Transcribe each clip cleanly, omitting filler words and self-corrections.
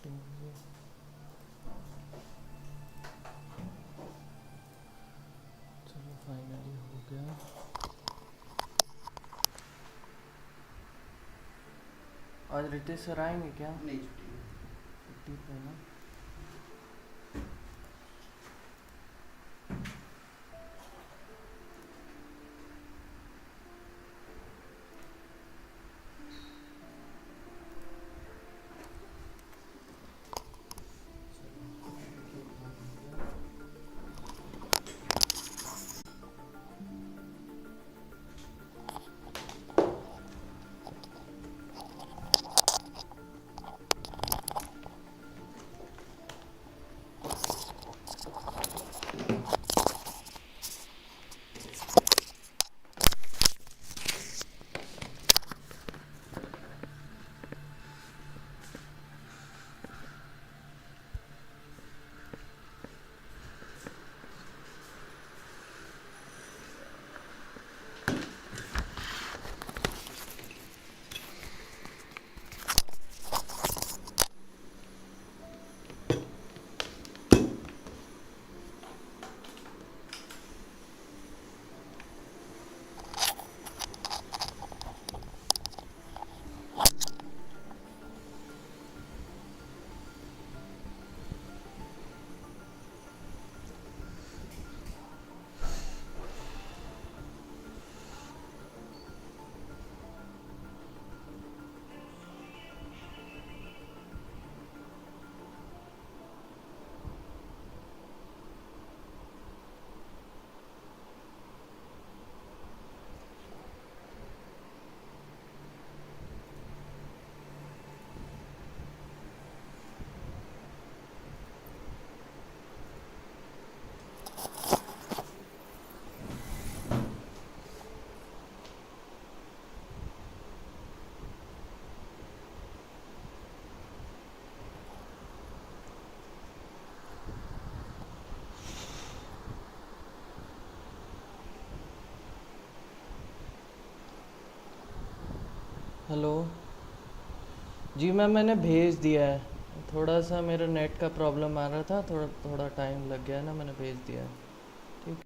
चलो फाइनली हो गया। आज रितेश सर आएंगे क्या? नहीं, छुट्टी पे ना। हेलो जी मैम, मैंने भेज दिया है। थोड़ा सा मेरा नेट का प्रॉब्लम आ रहा था, थोड़ा टाइम लग गया ना, मैंने भेज दिया है। ठीक।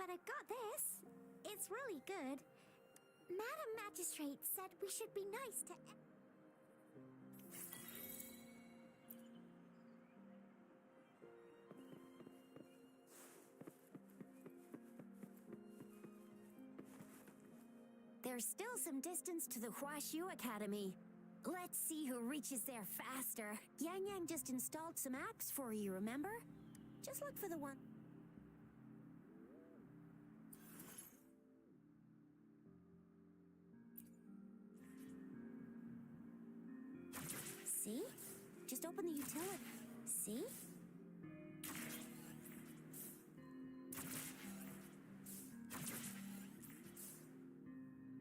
But I got this. It's really good. Madam Magistrate said we should be nice to... There's still some distance to the Huashu Academy. Let's see who reaches there faster. Yang just installed some apps for you, remember? Just look for the one... See? Just open the utility. See?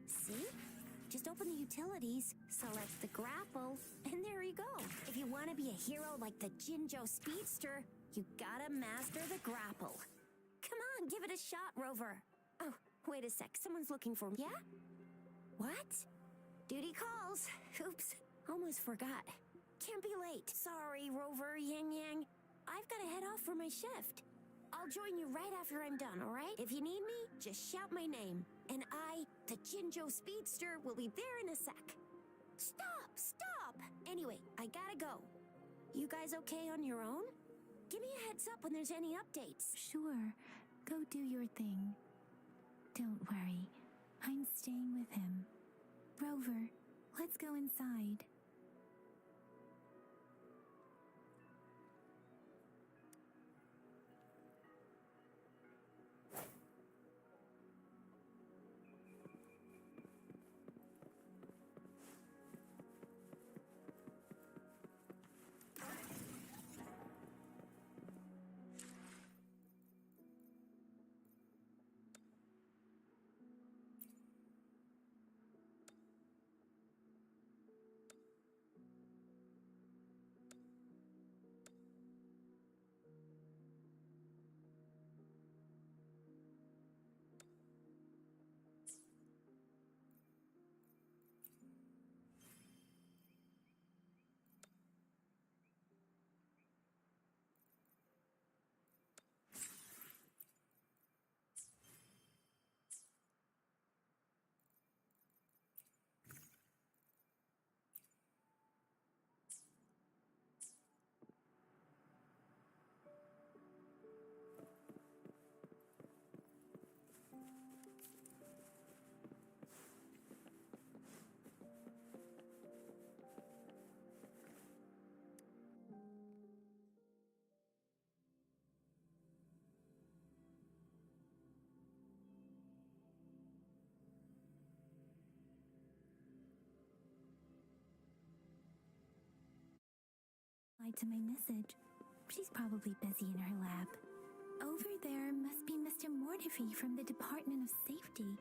See? Just open the utilities, select the grapple, and there you you go. If you want to be a hero like the Jinjo Speedster, you gotta master the grapple. Come on, give it a shot, Rover. Oh, wait a sec. Someone's looking for me. Yeah? What? Duty calls. Oops, almost forgot. Can't be late. Sorry, Rover, Yang. I've got to head off for my shift. I'll join you right after I'm done, all right? If you need me, just shout my name. And I, the Jinjo Speedster, will be there in a sec. Stop! Anyway, I gotta go. You guys okay on your own? Give me a heads up when there's any updates. Sure. Go do your thing. Don't worry. I'm staying with him. Rover, let's go inside. To my message. She's probably busy in her lab. Over there must be Mr. Mortifi from the Department of Safety.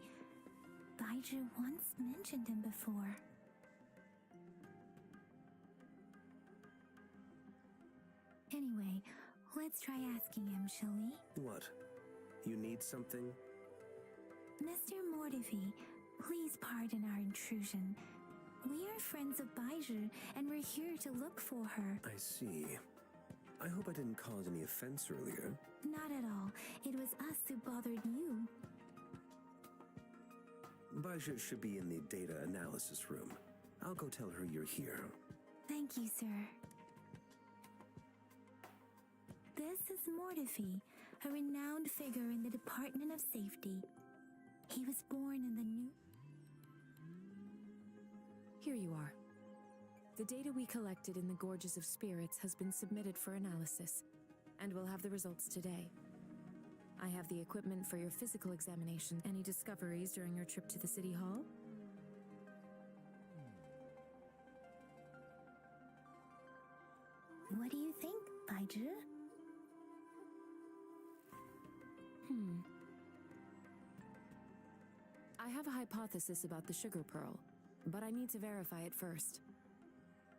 Baiju once mentioned him before. Anyway, let's try asking him, shall we? What? You need something? Mr. Mortifi, please pardon our intrusion. We are friends of Baiju, and we're here to look for her. I see. I hope I didn't cause any offense earlier. Not at all. It was us who bothered you. Baja should be in the data analysis room. I'll go tell her you're here. Thank you, sir. This is Mortifi, a renowned figure in the Department of Safety. He was born in the new... Here you are. The data we collected in the Gorges of Spirits has been submitted for analysis, and we'll have the results today. I have the equipment for your physical examination. Any discoveries during your trip to the City Hall? What do you think, Baiju? I have a hypothesis about the sugar pearl, but I need to verify it first.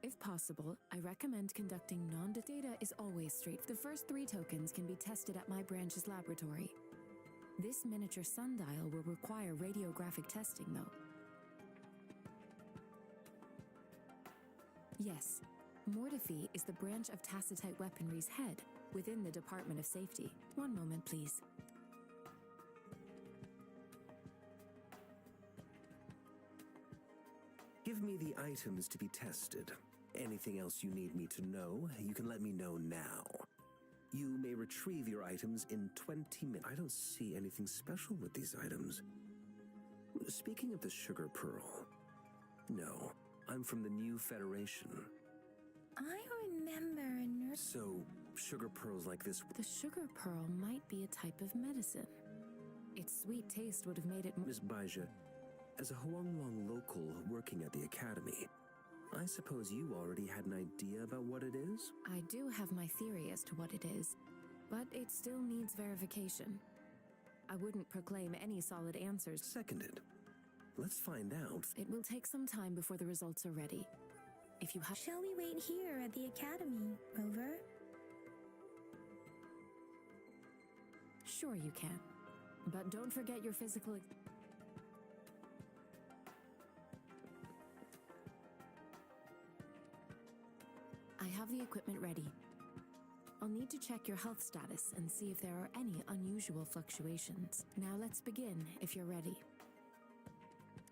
If possible, I recommend conducting data is always straight. The first 3 tokens can be tested at my branch's laboratory. This miniature sundial will require radiographic testing, though. Yes, Mortifi is the branch of Tacitite Weaponry's head within the Department of Safety. One moment, please. Give me the items to be tested. Anything else you need me to know, you can let me know now. You may retrieve your items in 20 minutes. I don't see anything special with these items. Speaking of the sugar pearl, no, I'm from the New Federation. I remember a nurse... So, sugar pearls like this... The sugar pearl might be a type of medicine. Its sweet taste would have made it... Miss Baija, as a Huanglong local working at the academy, I suppose you already had an idea about what it is? I do have my theory as to what it is, but it still needs verification. I wouldn't proclaim any solid answers. Seconded. Let's find out. It will take some time before the results are ready. If you have... Shall we wait here at the academy, Rover? Sure you can. But don't forget your physical... I have the equipment ready. I'll need to check your health status and see if there are any unusual fluctuations. Now let's begin, if you're ready.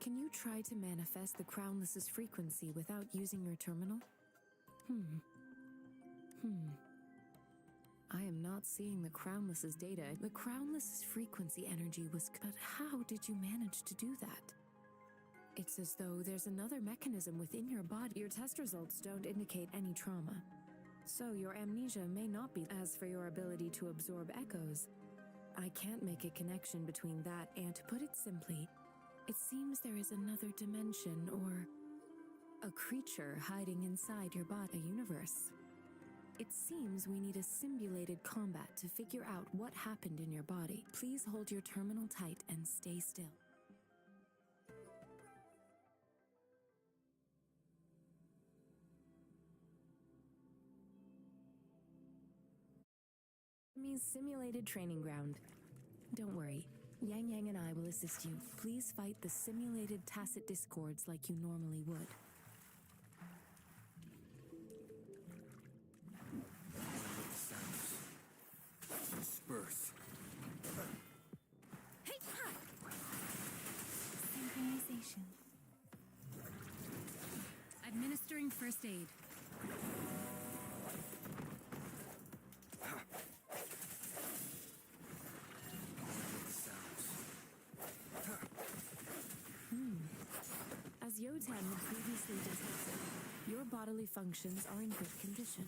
Can you try to manifest the Crownless's frequency without using your terminal? I am not seeing the Crownless's data. The Crownless's frequency energy was... But how did you manage to do that? It's as though there's another mechanism within your body. Your test results don't indicate any trauma. So your amnesia may not be. As for your ability to absorb echoes, I can't make a connection between that and, to put it simply, it seems there is another dimension or a creature hiding inside your body, a universe. It seems we need a simulated combat to figure out what happened in your body. Please hold your terminal tight and stay still. Means simulated training ground. Don't worry, Yang and I will assist you. Please fight the simulated tacit discords like you normally would. Disperse. Hey, ha! Synchronization. Administering first aid. As Yotan had previously detected, your bodily functions are in good condition,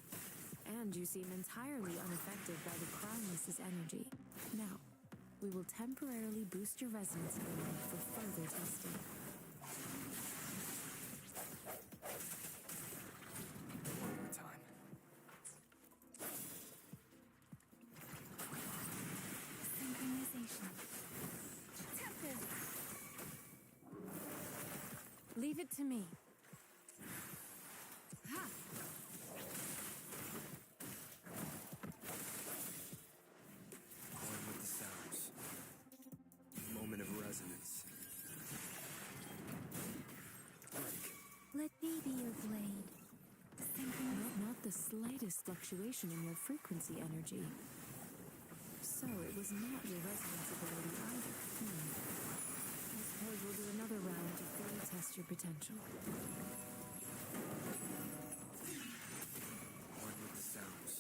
and you seem entirely unaffected by the Crownless's energy. Now, we will temporarily boost your resonance ability for further testing. One more time. Synchronization. Tempest! Leave it to me. Ha! One with the sounds. Moment of resonance. Break. Let me be your blade. Not the slightest fluctuation in your frequency energy. So it was not your resonance ability either. I suppose we'll do another round to fully test your potential. One with the sounds.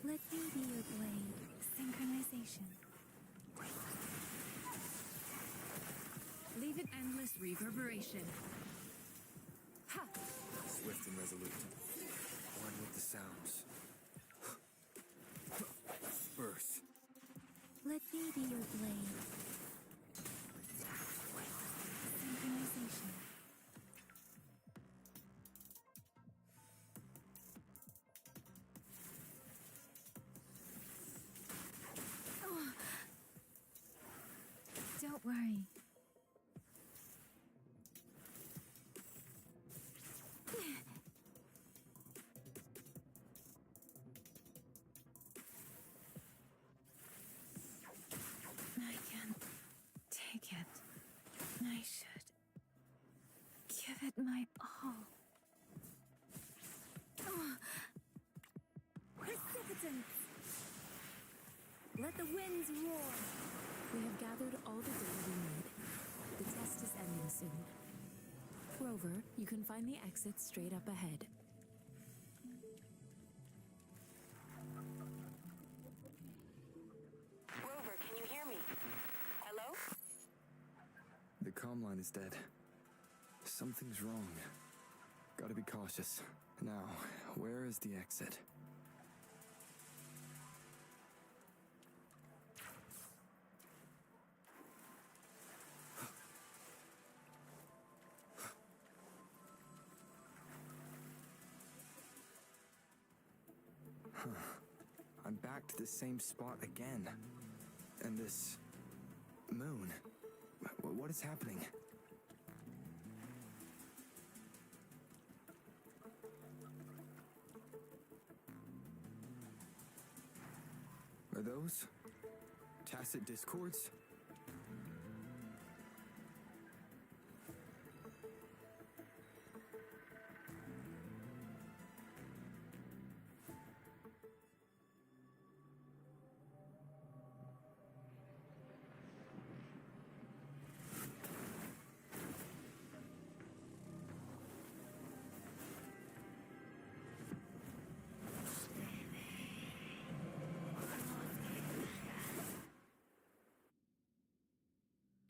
Let me be your blade. Synchronization. Leave it endless reverberation. Ha! Swift and resolute. One with the sounds. Disperse. Let me be your blade. Synchronization. Oh. Don't worry. I can't take it. I should give it my all. Precipitance! Let the winds roar! We have gathered all the data we need. The test is ending soon. Rover, you can find the exit straight up ahead. Rover, can you hear me? Hello? The comm line is dead. Something's wrong. Gotta be cautious. Now, where is the exit? I'm back to the same spot again. And this Moon, what is happening? Are those tacit discords?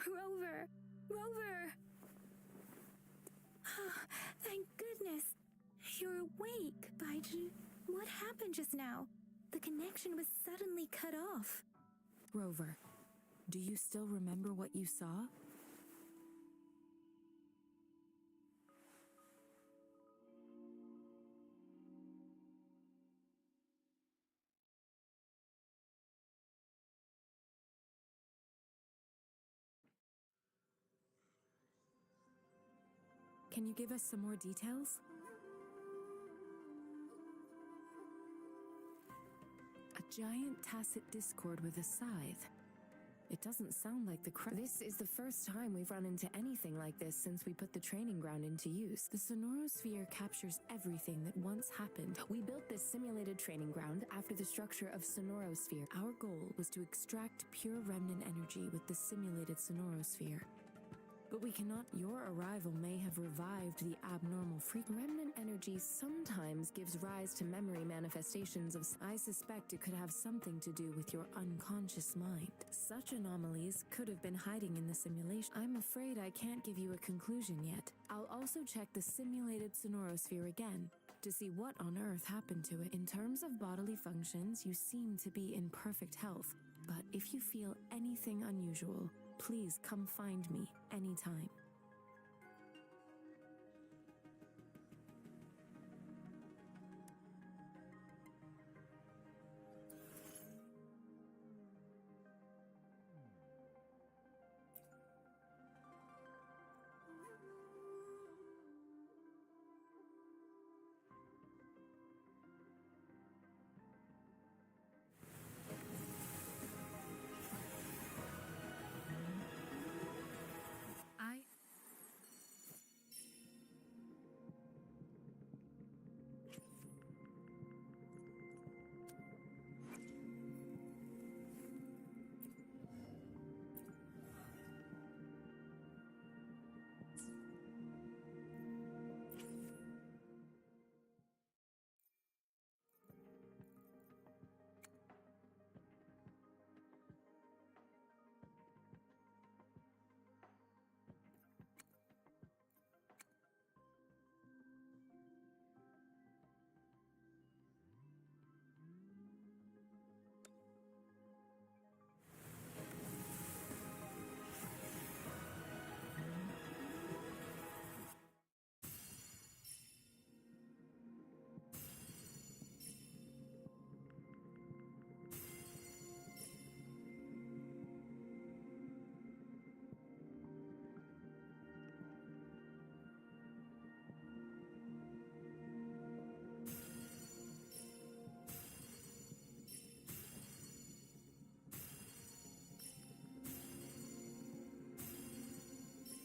Rover! Rover! Thank goodness! You're awake, Baiju. What happened just now? The connection was suddenly cut off. Rover, do you still remember what you saw? Can you give us some more details? A giant tacit discord with a scythe. It doesn't sound like the This is the first time we've run into anything like this since we put the training ground into use. The sonorosphere captures everything that once happened. We built this simulated training ground after the structure of sonorosphere. Our goal was to extract pure remnant energy with the simulated sonorosphere. But we cannot. Your arrival may have revived the abnormal freak. Remnant energy sometimes gives rise to memory manifestations of. I suspect it could have something to do with your unconscious mind. Such anomalies could have been hiding in the simulation. I'm afraid I can't give you a conclusion yet. I'll also check the simulated sonorosphere again to see what on earth happened to it. In terms of bodily functions, you seem to be in perfect health. But if you feel anything unusual, please come find me anytime.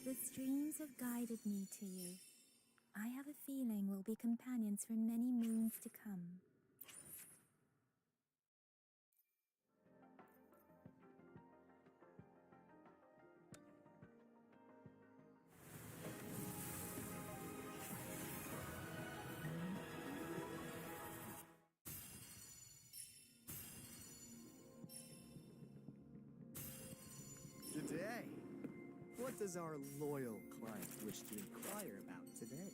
The streams have guided me to you. I have a feeling we'll be companions for many moons to come. Good day. What does our loyal client wish to inquire about today?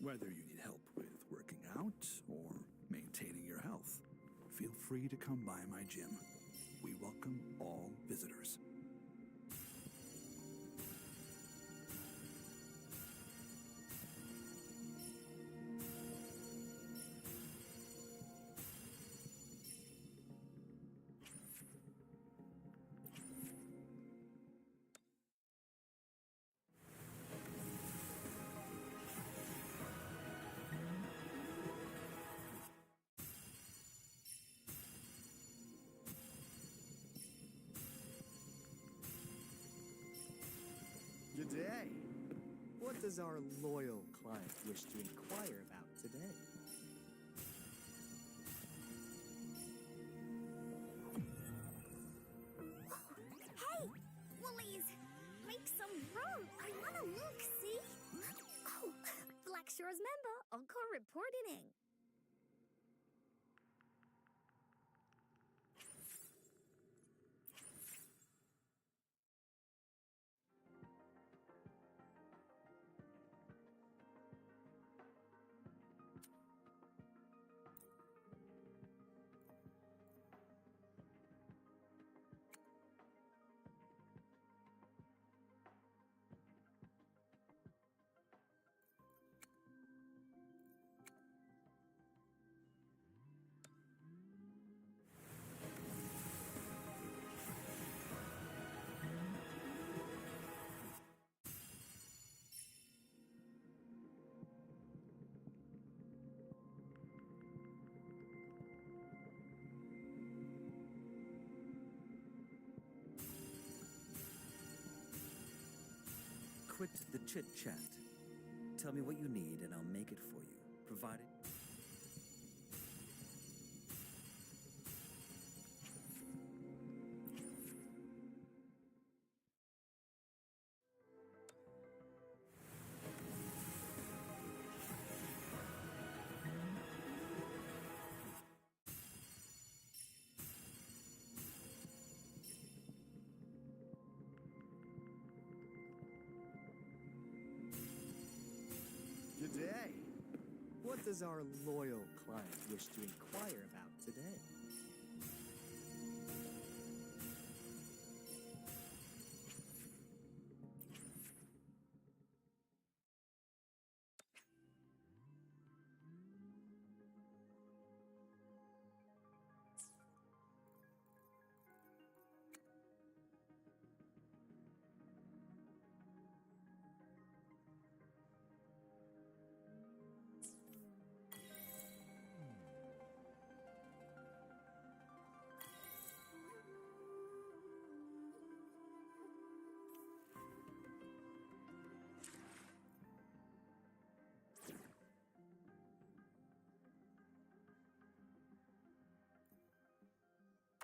Whether you need help with working out or maintaining your health, feel free to come by my gym. We welcome all visitors. Good day. What does our loyal client wish to inquire about today? Hey! Woolies! Make some room! I wanna look, see? Oh! Black Shore's member, Encore reporting in. Quit the chit-chat. Tell me what you need and I'll make it for you, provided... Good day. What does our loyal client wish to inquire about today?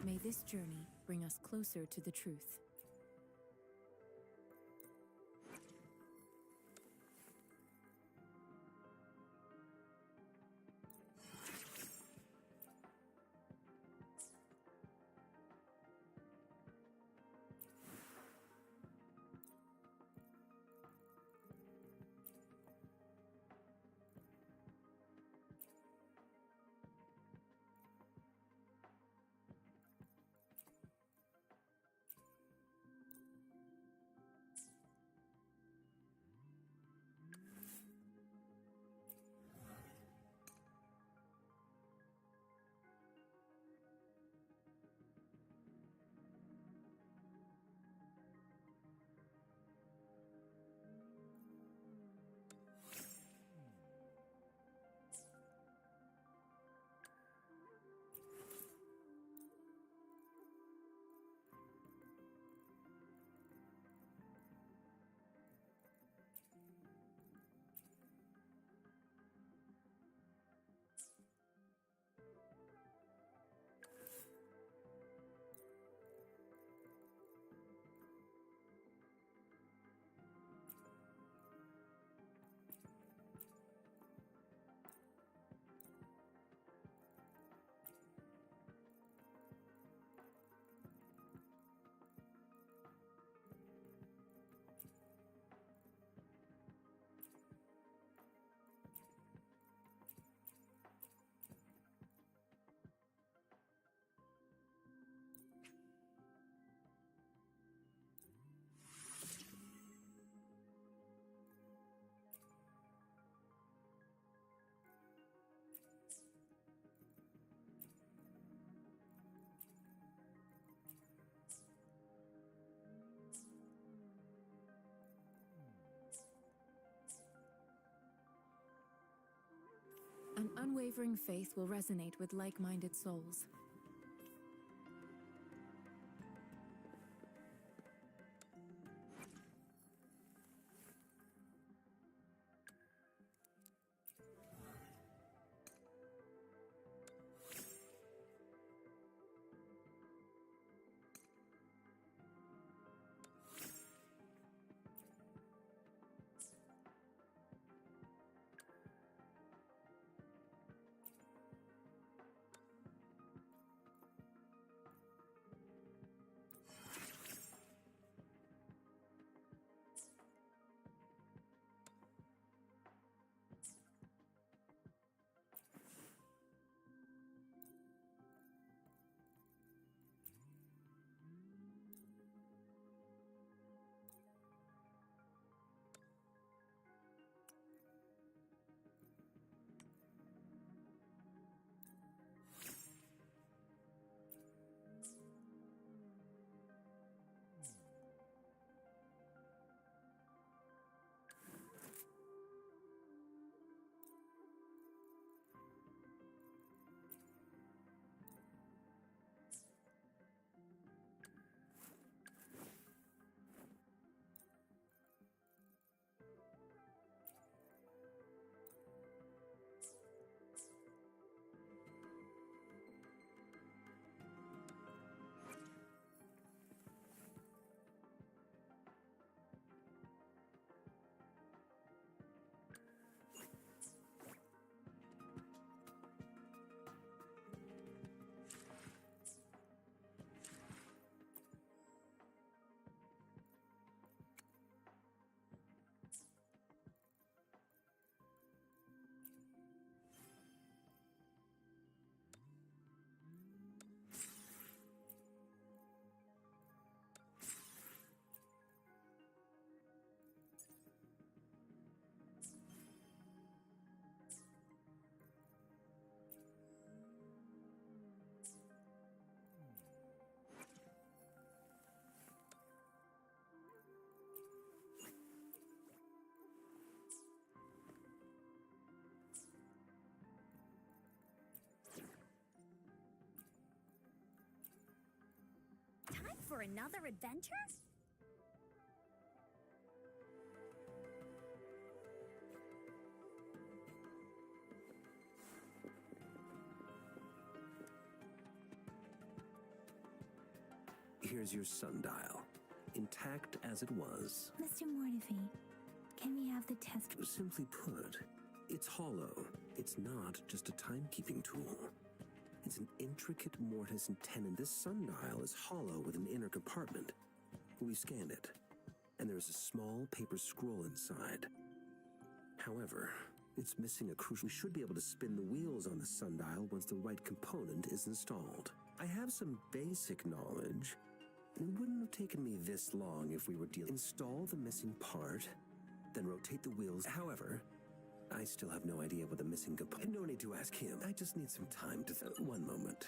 May this journey bring us closer to the truth. Unwavering faith will resonate with like-minded souls. Time for another adventure? Here's your sundial, intact as it was. Mr. Mortefi, can we have the test? Simply put, it's hollow. It's not just a timekeeping tool. It's an intricate mortise and tenon. This sundial is hollow with an inner compartment. We scanned it, and there is a small paper scroll inside. However, it's missing a crucial... We should be able to spin the wheels on the sundial once the right component is installed. I have some basic knowledge. It wouldn't have taken me this long if we were dealing... Install the missing part, then rotate the wheels. However, I still have no idea what the missing component... No need to ask him. I just need some time to... One moment.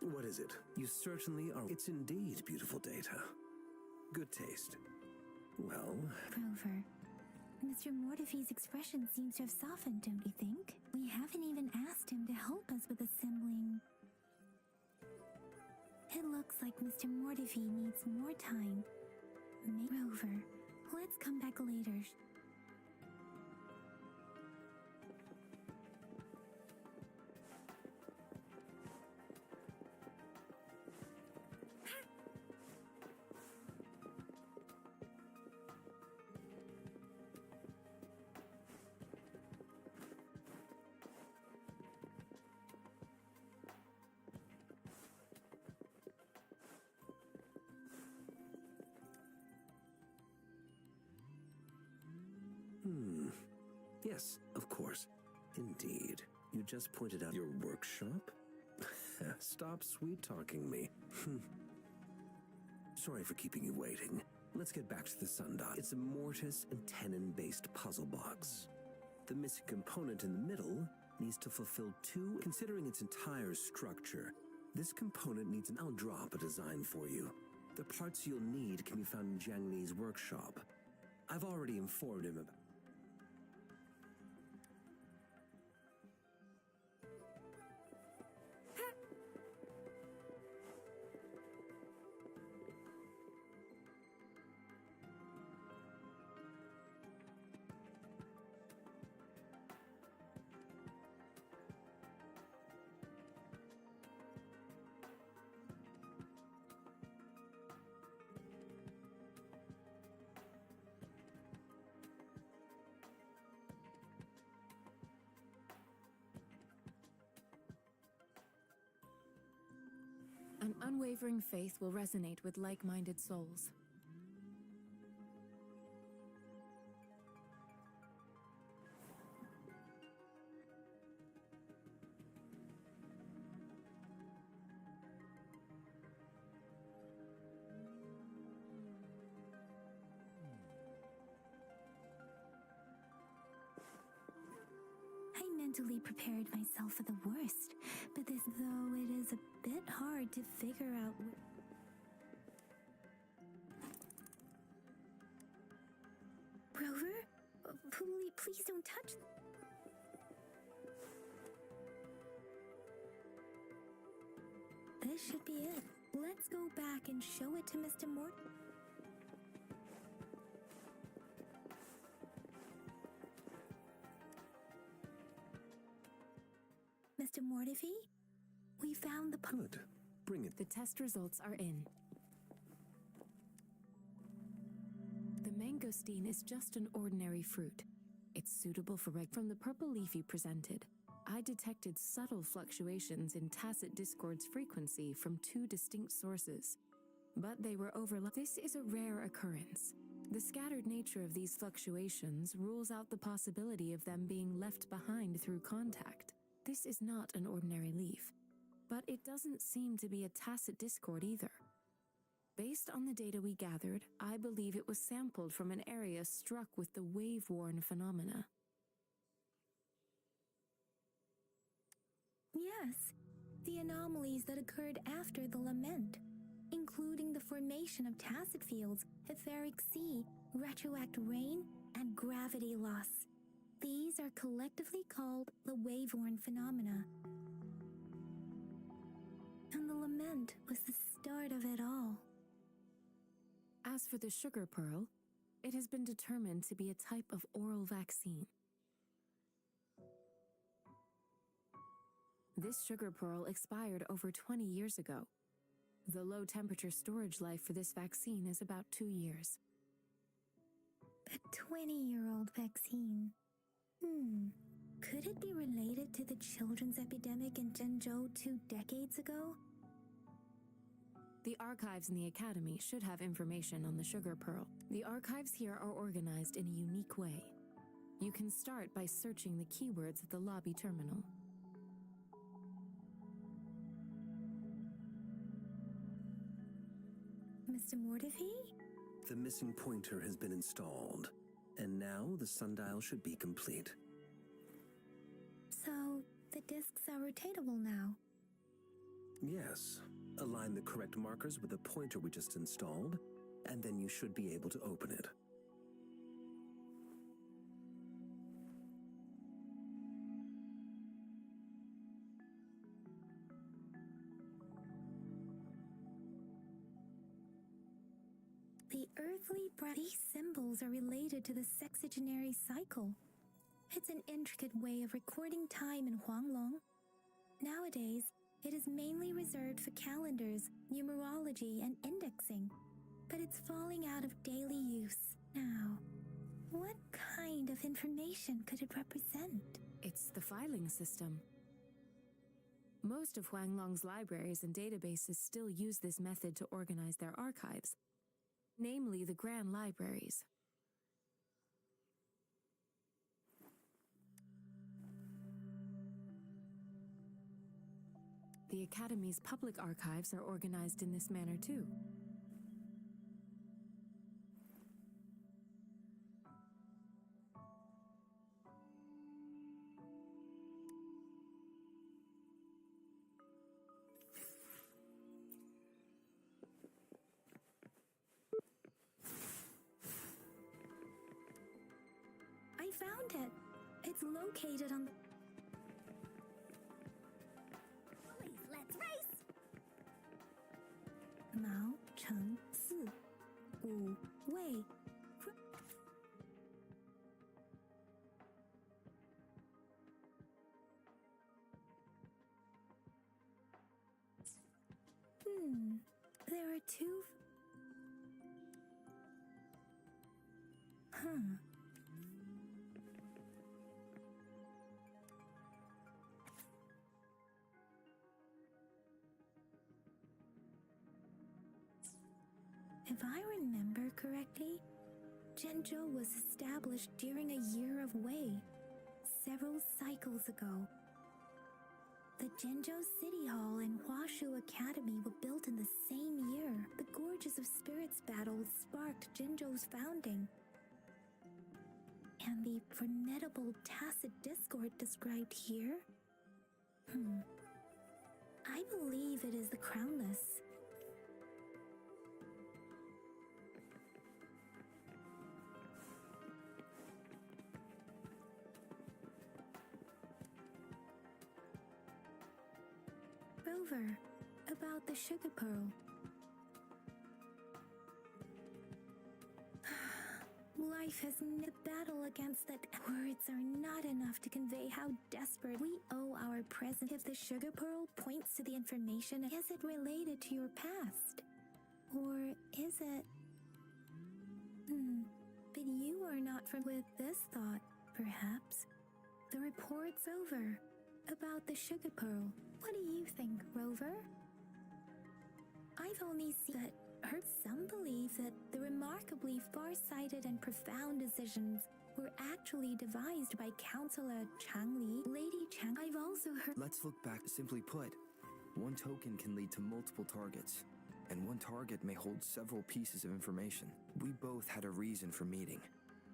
What is it? You certainly are... It's indeed beautiful data. Good taste. Well... Rover, Mr. Mortefi's expression seems to have softened, don't you think? We haven't even asked him to help us with assembling... It looks like Mr. Mortefi needs more time. Rover, let's come back later. Yes, of course. Indeed. You just pointed out your workshop? Stop sweet-talking me. Sorry for keeping you waiting. Let's get back to the sundial. It's a mortise and tenon-based puzzle box. The missing component in the middle needs to fulfill two... Considering its entire structure, this component needs an... I'll drop a design for you. The parts you'll need can be found in Jiang Li's workshop. I've already informed him about... unwavering faith will resonate with like-minded souls. I mentally prepared myself for the worst, but this though it is a bit hard to figure out Rover? Please don't touch. This should be it. Let's go back and show it to Mr. Mort. Mr. Mortifi, we found the Good. Bring it. The test results are in. The mangosteen is just an ordinary fruit. It's suitable for from the purple leaf you presented. I detected subtle fluctuations in tacit discord's frequency from two distinct sources, but they were overlapped. This is a rare occurrence. The scattered nature of these fluctuations rules out the possibility of them being left behind through contact. This is not an ordinary leaf, but it doesn't seem to be a tacit discord either. Based on the data we gathered, I believe it was sampled from an area struck with the wave-worn phenomena. Yes, the anomalies that occurred after the lament, including the formation of tacit fields, etheric sea, retroact rain, and gravity loss. These are collectively called the wave-worn phenomena. And the lament was the start of it all. As for the sugar pearl, it has been determined to be a type of oral vaccine. This sugar pearl expired over 20 years ago. The low-temperature storage life for this vaccine is about 2 years. A 20-year-old vaccine. Could it be related to the children's epidemic in Zhengzhou 2 decades ago? The archives in the Academy should have information on the sugar pearl. The archives here are organized in a unique way. You can start by searching the keywords at the lobby terminal. Mr. Mortifi? The missing pointer has been installed, and now the sundial should be complete. So, the discs are rotatable now. Yes. Align the correct markers with the pointer we just installed, and then you should be able to open it. The earthly these symbols are related to the sexagenary cycle. It's an intricate way of recording time in Huanglong. Nowadays, it is mainly reserved for calendars, numerology, and indexing, but it's falling out of daily use now. What kind of information could it represent? It's the filing system. Most of Huanglong's libraries and databases still use this method to organize their archives, namely the Grand Libraries. The Academy's public archives are organized in this manner too. I found it. It's located on the... Let's race! Mao Cheng Si Wu Wei. There are two... If I remember correctly, Zhenzhou was established during a year of Wei, several cycles ago. The Zhenzhou City Hall and Huashu Academy were built in the same year. The Gorges of Spirits battle sparked Zhenzhou's founding. And the formidable tacit discord described here? I believe it is the Crownless. Rover, about the sugar pearl. Life has the battle against that. Words are not enough to convey how desperate we owe our present. If the sugar pearl points to the information, is it related to your past? Or is it... But you are not from with this thought, perhaps. The report's over. About the sugar pearl. What do you think, Rover? I've only seen that heard some believe that the remarkably far-sighted and profound decisions were actually devised by Counselor Changli, Lady Chang. I've also heard... Let's look back. Simply put, one token can lead to multiple targets, and one target may hold several pieces of information. We both had a reason for meeting.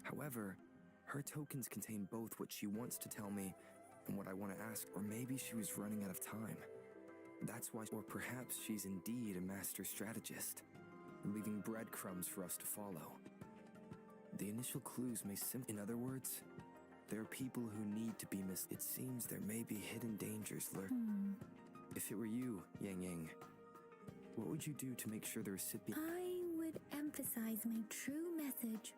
However, her tokens contain both what she wants to tell me and what I want to ask, or maybe she was running out of time. That's why, or perhaps she's indeed a master strategist, leaving breadcrumbs for us to follow. The initial clues may in other words, there are people who need to be It seems there may be hidden dangers lurking. If it were you, Yang Yang, what would you do to make sure the recipient... I would emphasize my true message.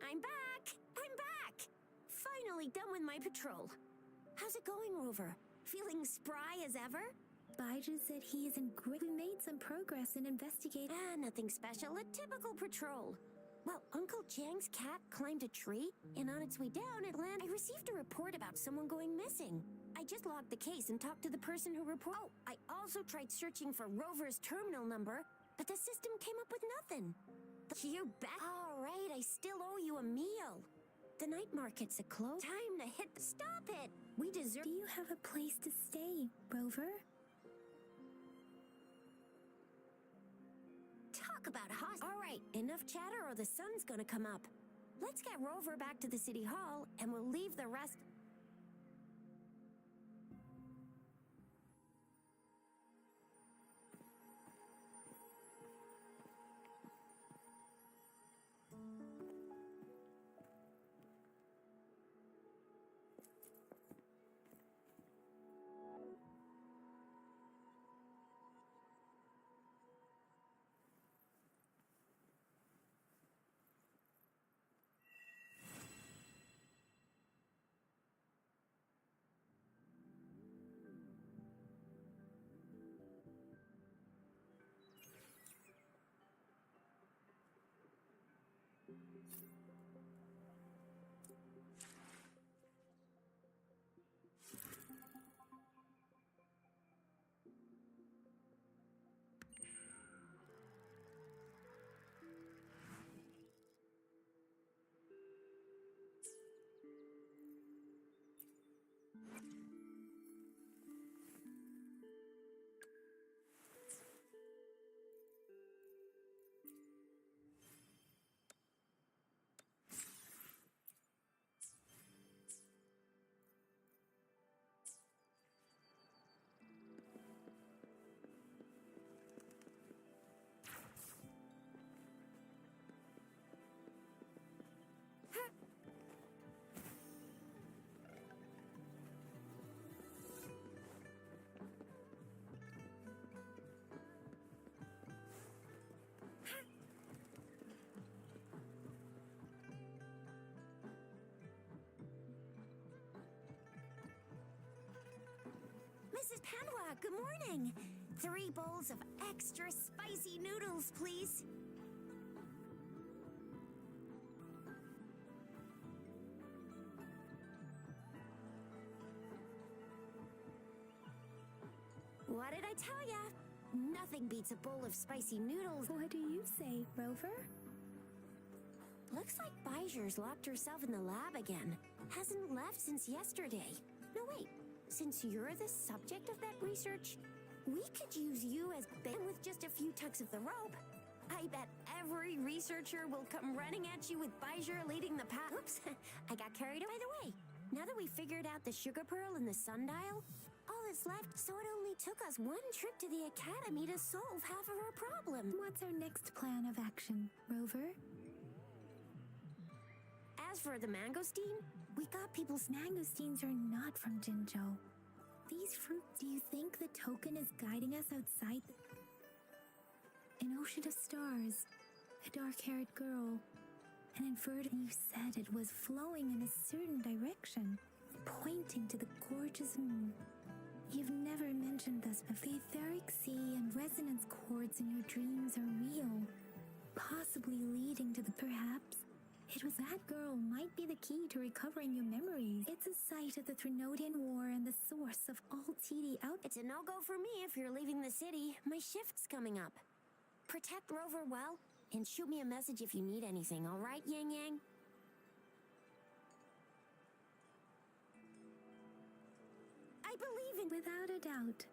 I'm back! I'm back! Finally done with my patrol. How's it going, Rover? Feeling spry as ever? Baiju said he is in great... We made some progress in investigating... Nothing special. A typical patrol. Well, Uncle Jiang's cat climbed a tree, and on its way down it landed... I received a report about someone going missing. I just logged the case and talked to the person who reported... Oh, I also tried searching for Rover's terminal number, but the system came up with nothing. You bet. All right, I still owe you a meal. The night market's a close. Time to hit the... Stop it! We deserve... Do you have a place to stay, Rover? Talk about All right, enough chatter or the sun's gonna come up. Let's get Rover back to the city hall, and we'll leave the rest... good morning. 3 bowls of extra spicy noodles, please. What did I tell ya? Nothing beats a bowl of spicy noodles. What do you say, Rover? Looks like Baijer's locked herself in the lab again. Hasn't left since yesterday. No, wait. Since you're the subject of that research, we could use you as bait with just a few tugs of the rope. I bet every researcher will come running at you with Baijer leading the pack. Oops, I got carried away. By the way, now that we figured out the sugar pearl and the sundial, all that's left, so it only took us 1 trip to the academy to solve half of our problem. What's our next plan of action, Rover? As for the mangosteen, we got people's... Mangosteens are not from Jinzhou. These fruits, do you think the token is guiding us outside? An ocean of stars, a dark-haired girl, an inverted... You said it was flowing in a certain direction, pointing to the gorgeous moon. You've never mentioned this before. The etheric sea and resonance chords in your dreams are real, possibly leading to the... Perhaps it was that girl might be the key to recovering your memories. It's a site of the Trinodian War and the source of all TD out... It's a no-go for me if you're leaving the city. My shift's coming up. Protect Rover well, and shoot me a message if you need anything, all right, Yang Yang? I believe in... Without a doubt.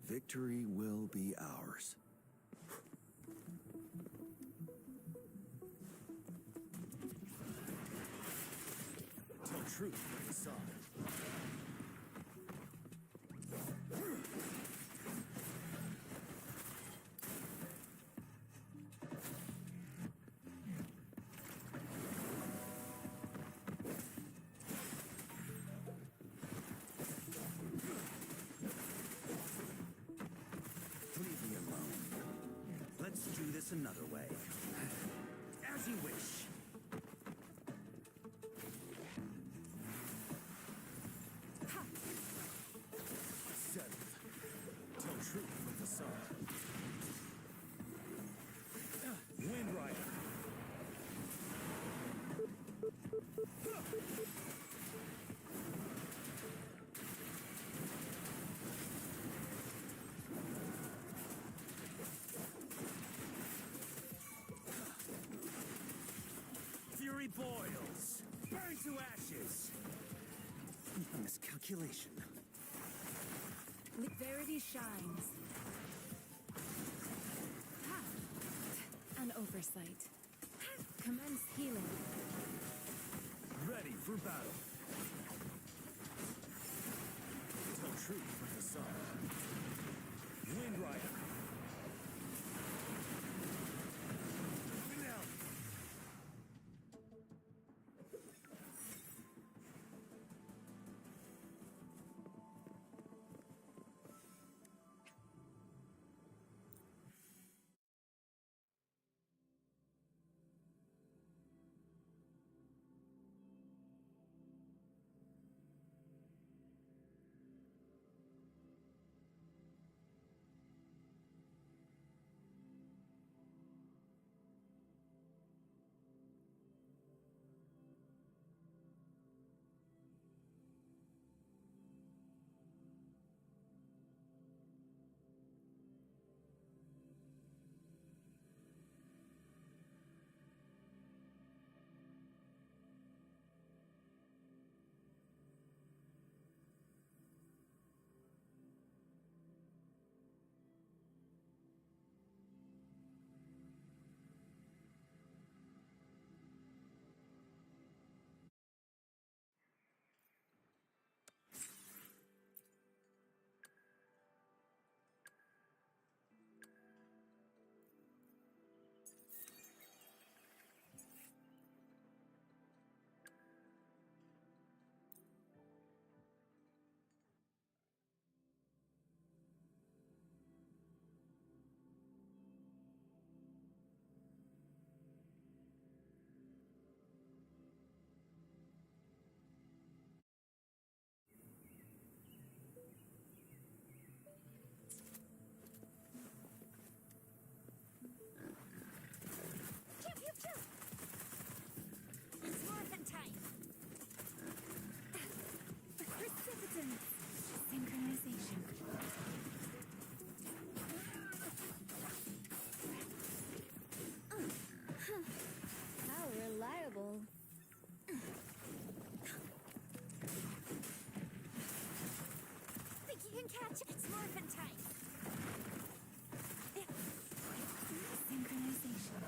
Victory will be ours. Tell truth with the sun. Do this another way. As you wish. Settled. Tell truth with the sun. Wind Rider. Fury boils! Burn to ashes! A miscalculation. Verity shines. Ha! An oversight. Commence healing. Ready for battle. Tell truth with the sun. Wind Rider. can catch it. It's morphin' time. Synchronization.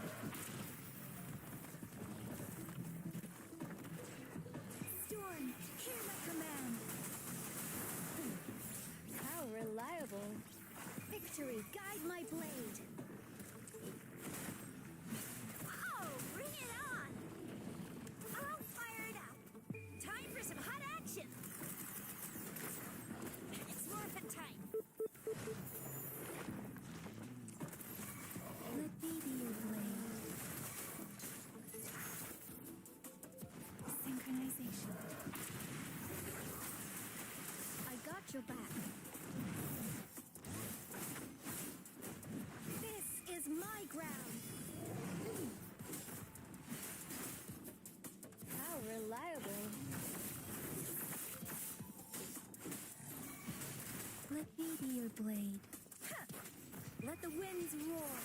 Storm, hear my command. How reliable. Victory, guide my blade. Oh, bring it on! I'll fire it up. Time for some hot action. It's morphin' time. Let me be your blade. Synchronization. I got your back. This is my ground. How reliable. Let me be your blade. Ha! Let the winds roar.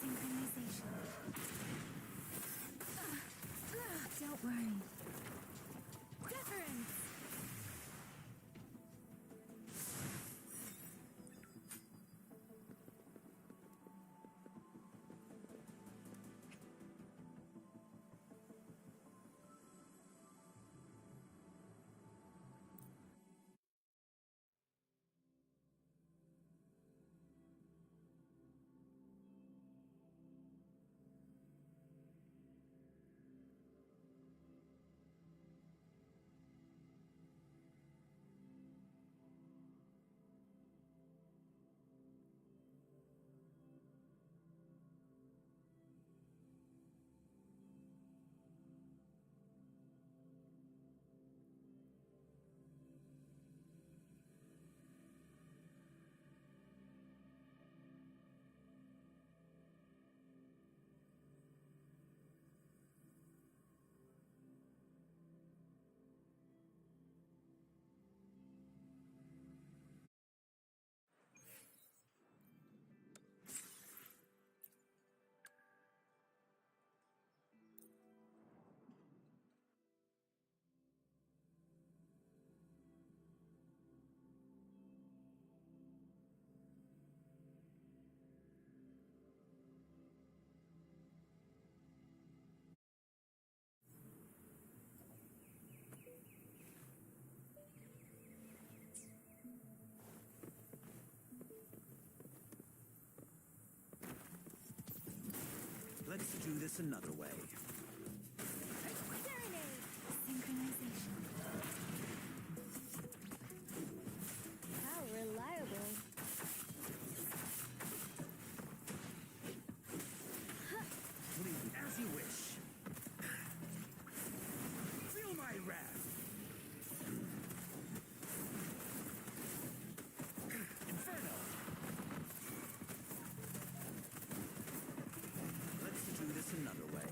Synchronization. Don't worry. Deference. Let's do this another way. Serenade. Synchronization. How reliable. Please, as you wish. Feel my wrath. Inferno. Let's do this another way.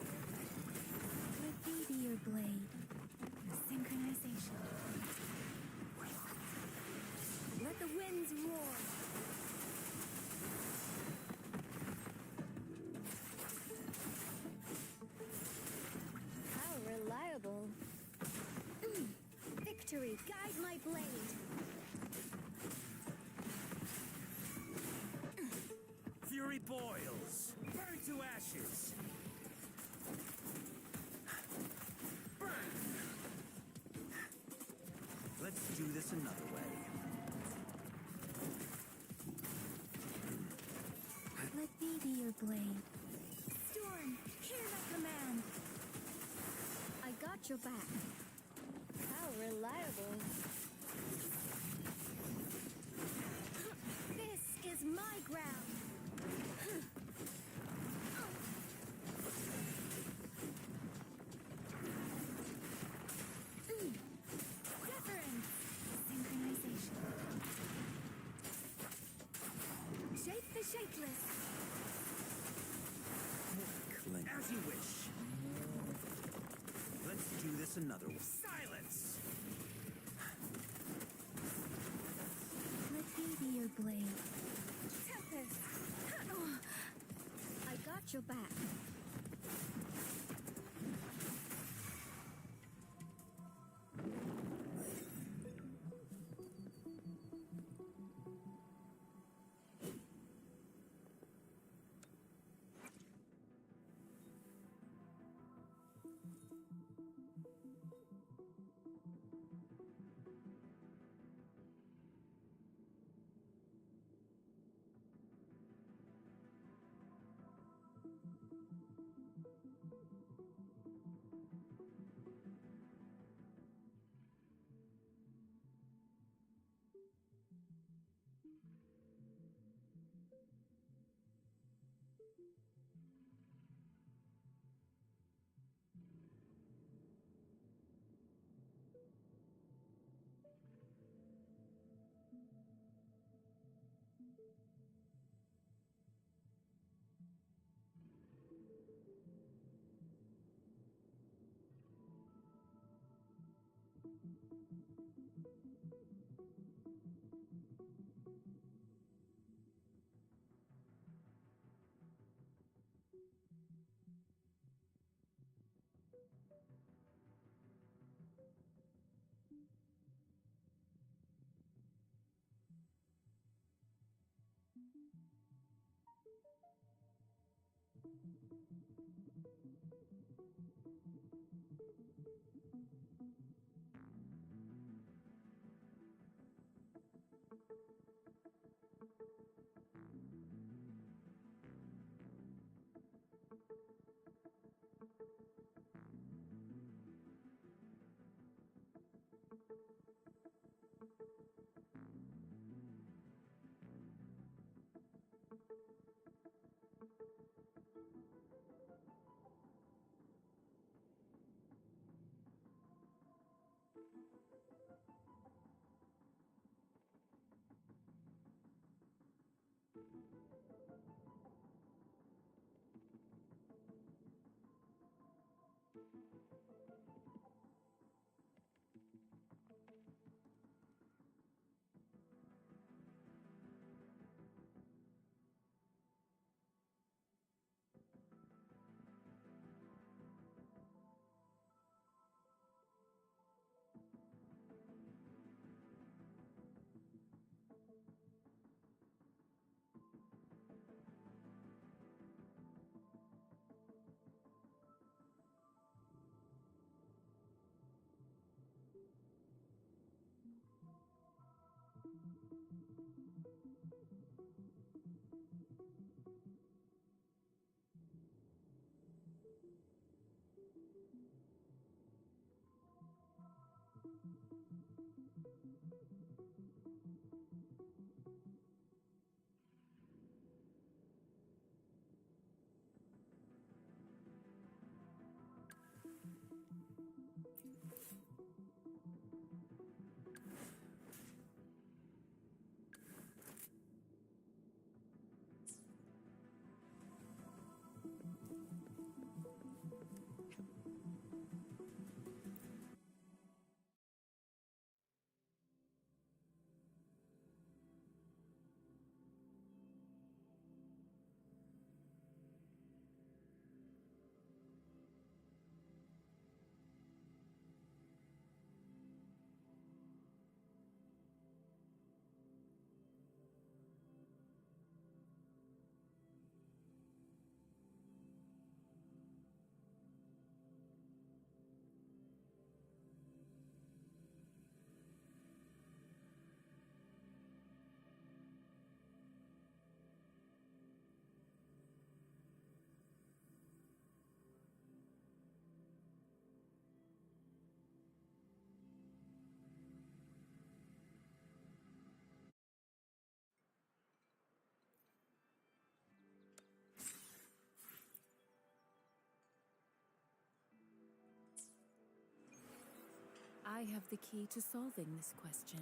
Let me be your blade. Synchronization. Let the winds roar. How reliable. Victory, guide my blade. Fury boils. Burn to ashes. Burn. Let's do this another way. Let me be your blade. Storm, hear my command. I got your back. How reliable. This is my ground. Deference. Synchronization. Shape the shapeless. As you wish. Let's do this another way. Silence! Let me be your blade. Tempest. I got your back. I have the key to solving this question.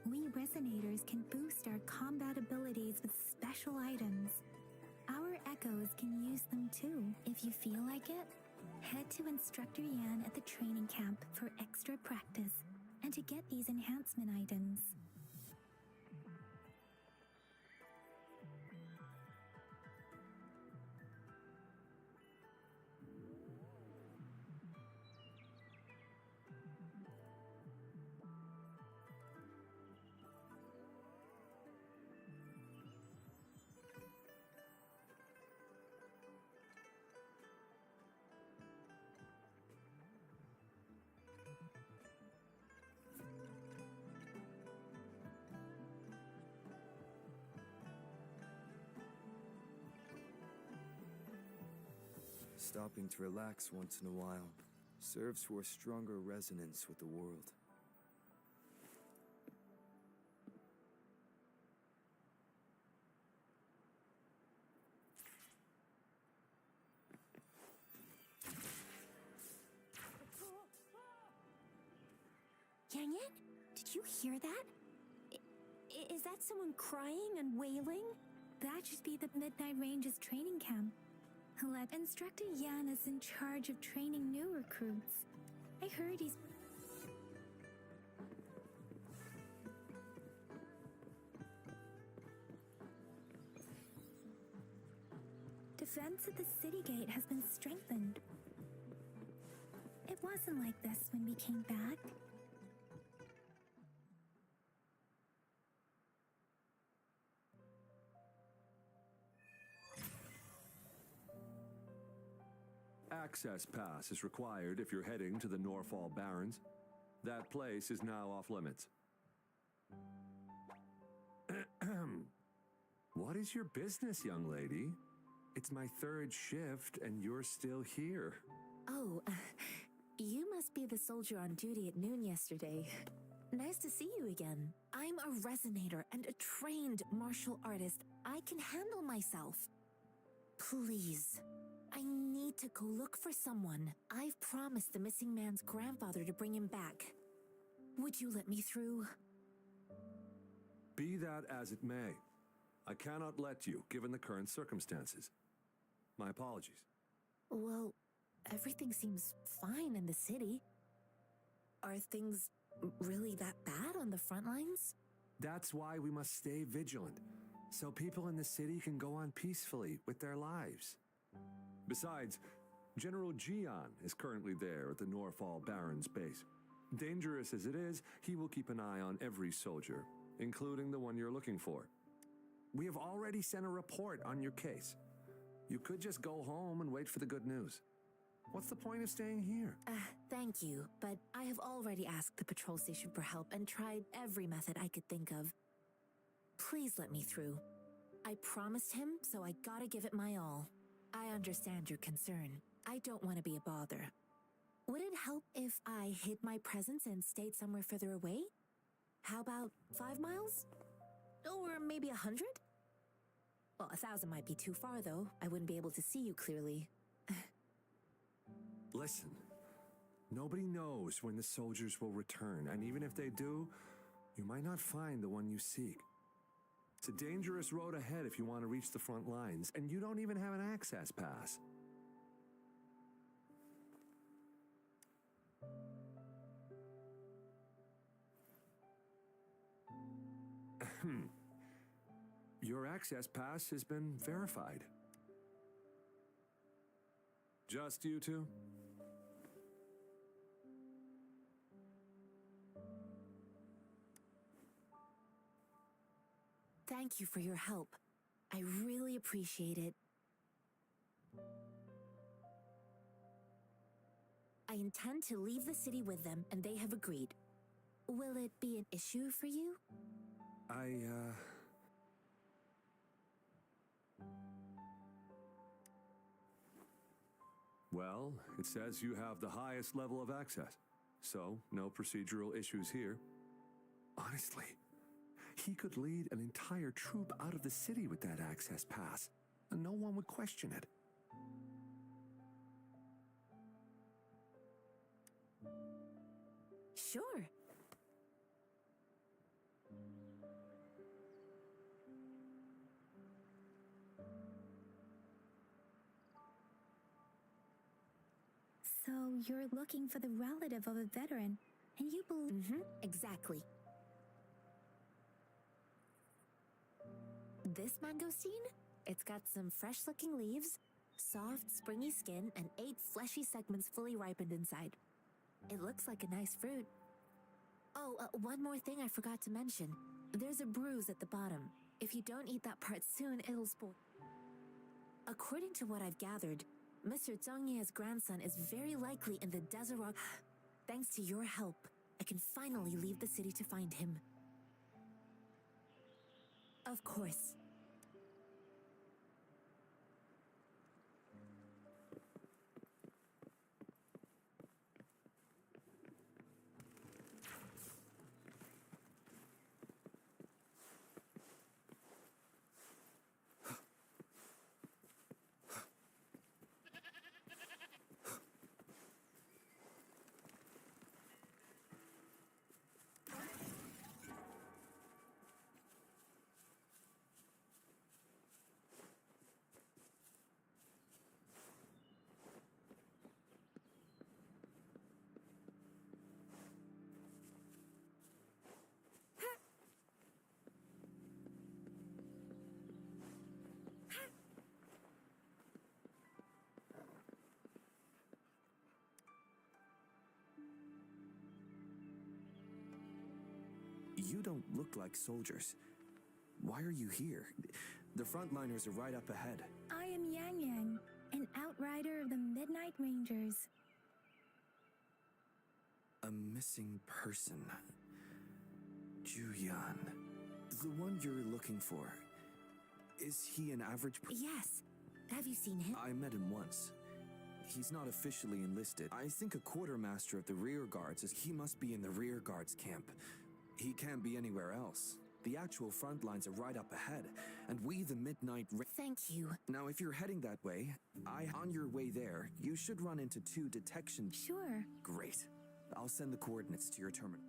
We resonators can boost our combat abilities with special items. Our echoes can use them too. If you feel like it, head to Instructor Yan at the training camp for extra practice and to get these enhancement items. Stopping to relax once in a while serves for a stronger resonance with the world. Yang Yan, did you hear that? Is that someone crying and wailing? That should be the Midnight Range's training camp. Let Instructor Yan is in charge of training new recruits. I heard he's... Defense at the city gate has been strengthened. It wasn't like this when we came back. Access pass is required if you're heading to the Norfall Barrens. That place is now off limits. What is your business, young lady? It's my third shift and you're still here. Oh, you must be the soldier on duty at noon yesterday. Nice to see you again. I'm a resonator and a trained martial artist. I can handle myself. Please. I need to go look for someone. I've promised the missing man's grandfather to bring him back. Would you let me through? Be that as it may, I cannot let you, given the current circumstances. My apologies. Well, everything seems fine in the city. Are things really that bad on the front lines? That's why we must stay vigilant, so people in the city can go on peacefully with their lives. Besides, General Jian is currently there at the Norfall Barrens base. Dangerous as it is, he will keep an eye on every soldier, including the one you're looking for. We have already sent a report on your case. You could just go home and wait for the good news. What's the point of staying here? Thank you, but I have already asked the patrol station for help and tried every method I could think of. Please let me through. I promised him, so I gotta give it my all. I understand your concern. I don't want to be a bother. Would it help if I hid my presence and stayed somewhere further away? How about 5 miles? Or maybe 100? Well, 1,000 might be too far, though. I wouldn't be able to see you clearly. Listen, nobody knows when the soldiers will return, and even if they do, you might not find the one you seek. It's a dangerous road ahead if you want to reach the front lines, and you don't even have an access pass. Your access pass has been verified. Just you two? Thank you for your help. I really appreciate it. I intend to leave the city with them, and they have agreed. Will it be an issue for you? Well, it says you have the highest level of access, so no procedural issues here. Honestly, he could lead an entire troop out of the city with that access pass, and no one would question it. Sure. So you're looking for the relative of a veteran, and you believe... Exactly. This mangosteen? It's got some fresh-looking leaves, soft, springy skin, and 8 fleshy segments fully ripened inside. It looks like a nice fruit. Oh, one more thing I forgot to mention. There's a bruise at the bottom. If you don't eat that part soon, it'll spoil. According to what I've gathered, Mr. Zhang Ye's grandson is very likely in the desert rock. Thanks to your help, I can finally leave the city to find him. Of course. You don't look like soldiers. Why are you here? The frontliners are right up ahead. I am Yang, an outrider of the Midnight Rangers. A missing person. Juyan. The one you're looking for. Is he an average Yes. Have you seen him? I met him once. He's not officially enlisted. I think a quartermaster of the rear guards is... He must be in the rear guards camp. He can't be anywhere else. The actual front lines are right up ahead, and we the Midnight... Thank you. Now, if you're heading that way, on your way there, you should run into 2 detection... Sure. Great. I'll send the coordinates to your terminal.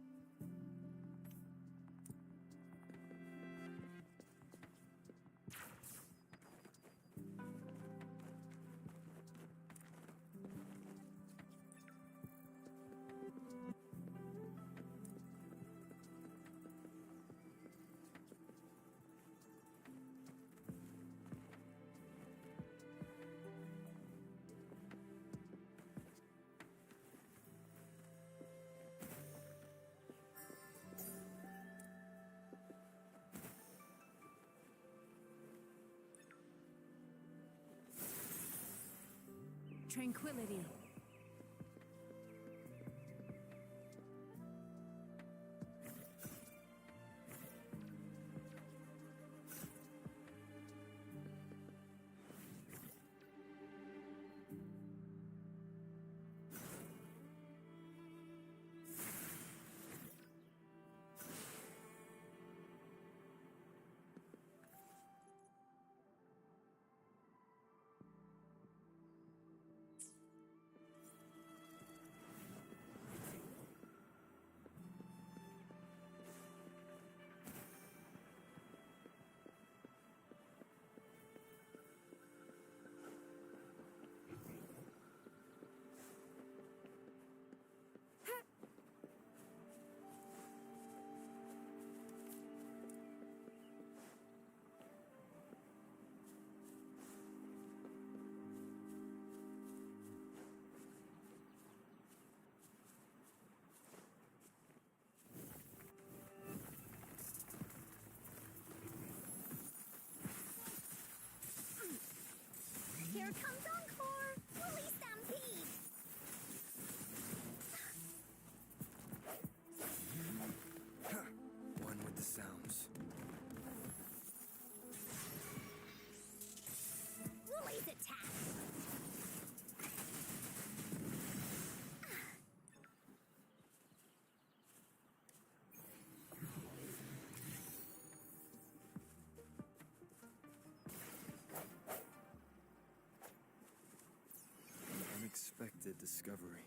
Tranquility. Here comes Encore! Woolly Stampede! One with the sounds. Woolly's attack! Unexpected discovery.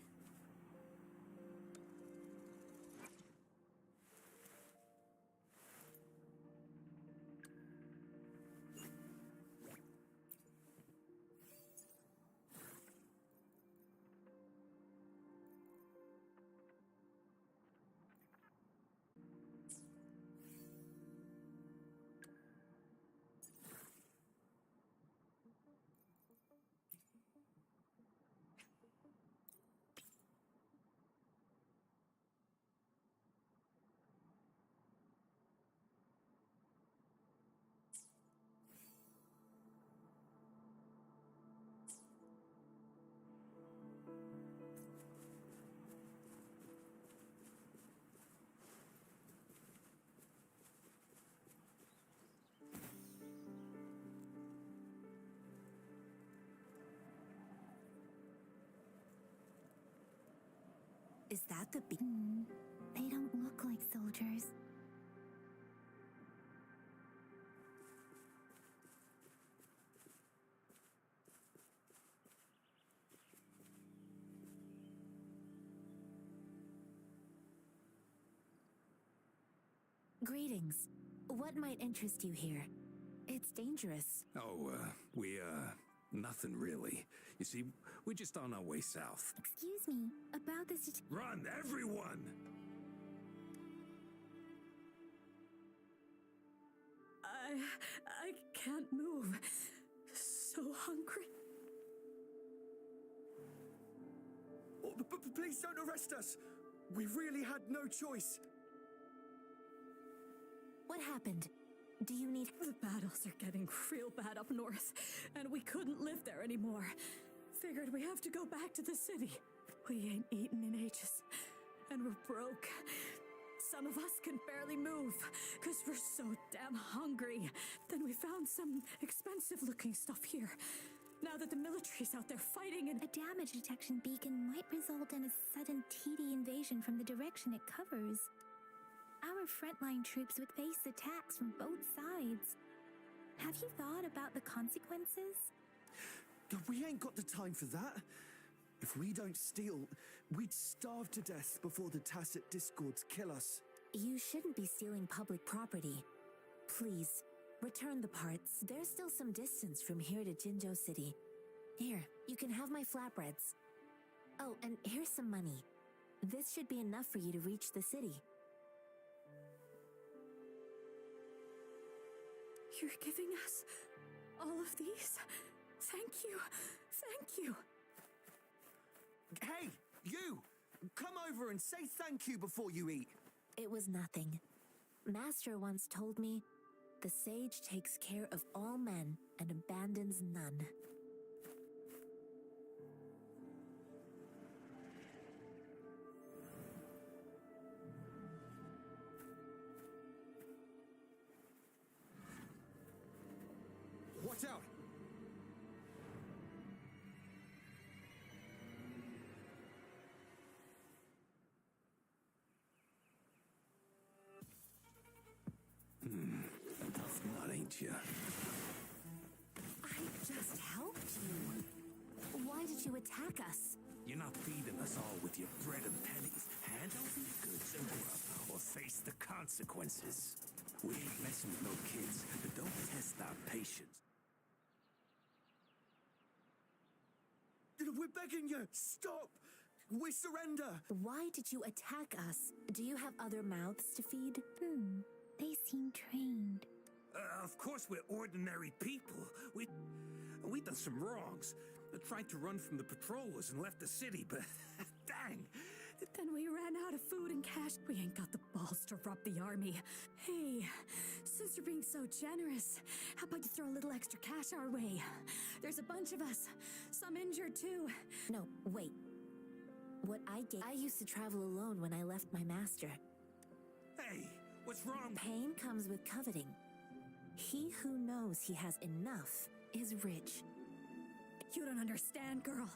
Is that the They don't look like soldiers. Greetings. What might interest you here? It's dangerous. Oh, nothing really. You see, we're just on our way south. Excuse me, about this Run, everyone! I can't move. So hungry. Oh, please don't arrest us! We really had no choice. What happened? Do you need... The battles are getting real bad up north, and we couldn't live there anymore. Figured we have to go back to the city. We ain't eaten in ages, and we're broke. Some of us can barely move, because we're so damn hungry. Then we found some expensive-looking stuff here. Now that the military's out there fighting and... A damage detection beacon might result in a sudden TD invasion from the direction it covers. Our frontline troops would face attacks from both sides. Have you thought about the consequences? We ain't got the time for that. If we don't steal, we'd starve to death before the tacit discords kill us. You shouldn't be stealing public property. Please, return the parts. There's still some distance from here to Jinzhou City. Here, you can have my flatbreads. Oh, and here's some money. This should be enough for you to reach the city. You're giving us all of these? Thank you. Thank you. Hey, you! Come over and say thank you before you eat. It was nothing. Master once told me, the sage takes care of all men and abandons none. Watch out! Tough nut, ain't ya? I just helped you. Why did you attack us? You're not feeding us all with your bread and pennies. Hand over your goods or face the consequences. We ain't messing with no kids, but don't test our patience. We're begging you! Stop! We surrender! Why did you attack us? Do you have other mouths to feed? They seem trained. Of course we're ordinary people. We done some wrongs. Tried to run from the patrollers and left the city, but dang. Then we ran out of food and cash. We ain't got the balls to rob the army. Hey, since you're being so generous, how about you throw a little extra cash our way? There's a bunch of us, some injured too. No, wait. What I used to travel alone when I left my master. Hey, what's wrong? Pain comes with coveting. He who knows he has enough is rich. You don't understand, girl.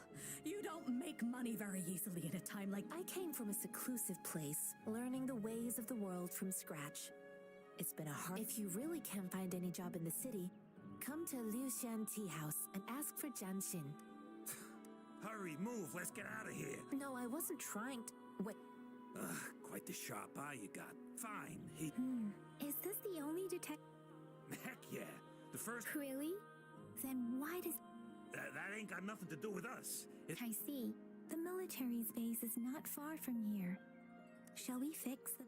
You don't make money very easily at a time like... I came from a seclusive place, learning the ways of the world from scratch. It's been a hard... If you really can't find any job in the city, come to Liu Xian Tea House and ask for jianxin. Hurry, move, let's get out of here. No, I wasn't trying to... Wait. Quite the sharp eye you got. Fine, Is this the only detect... Heck yeah. The first... Really? Then why does... That ain't got nothing to do with us. I see. The military's base is not far from here. Shall we fix the...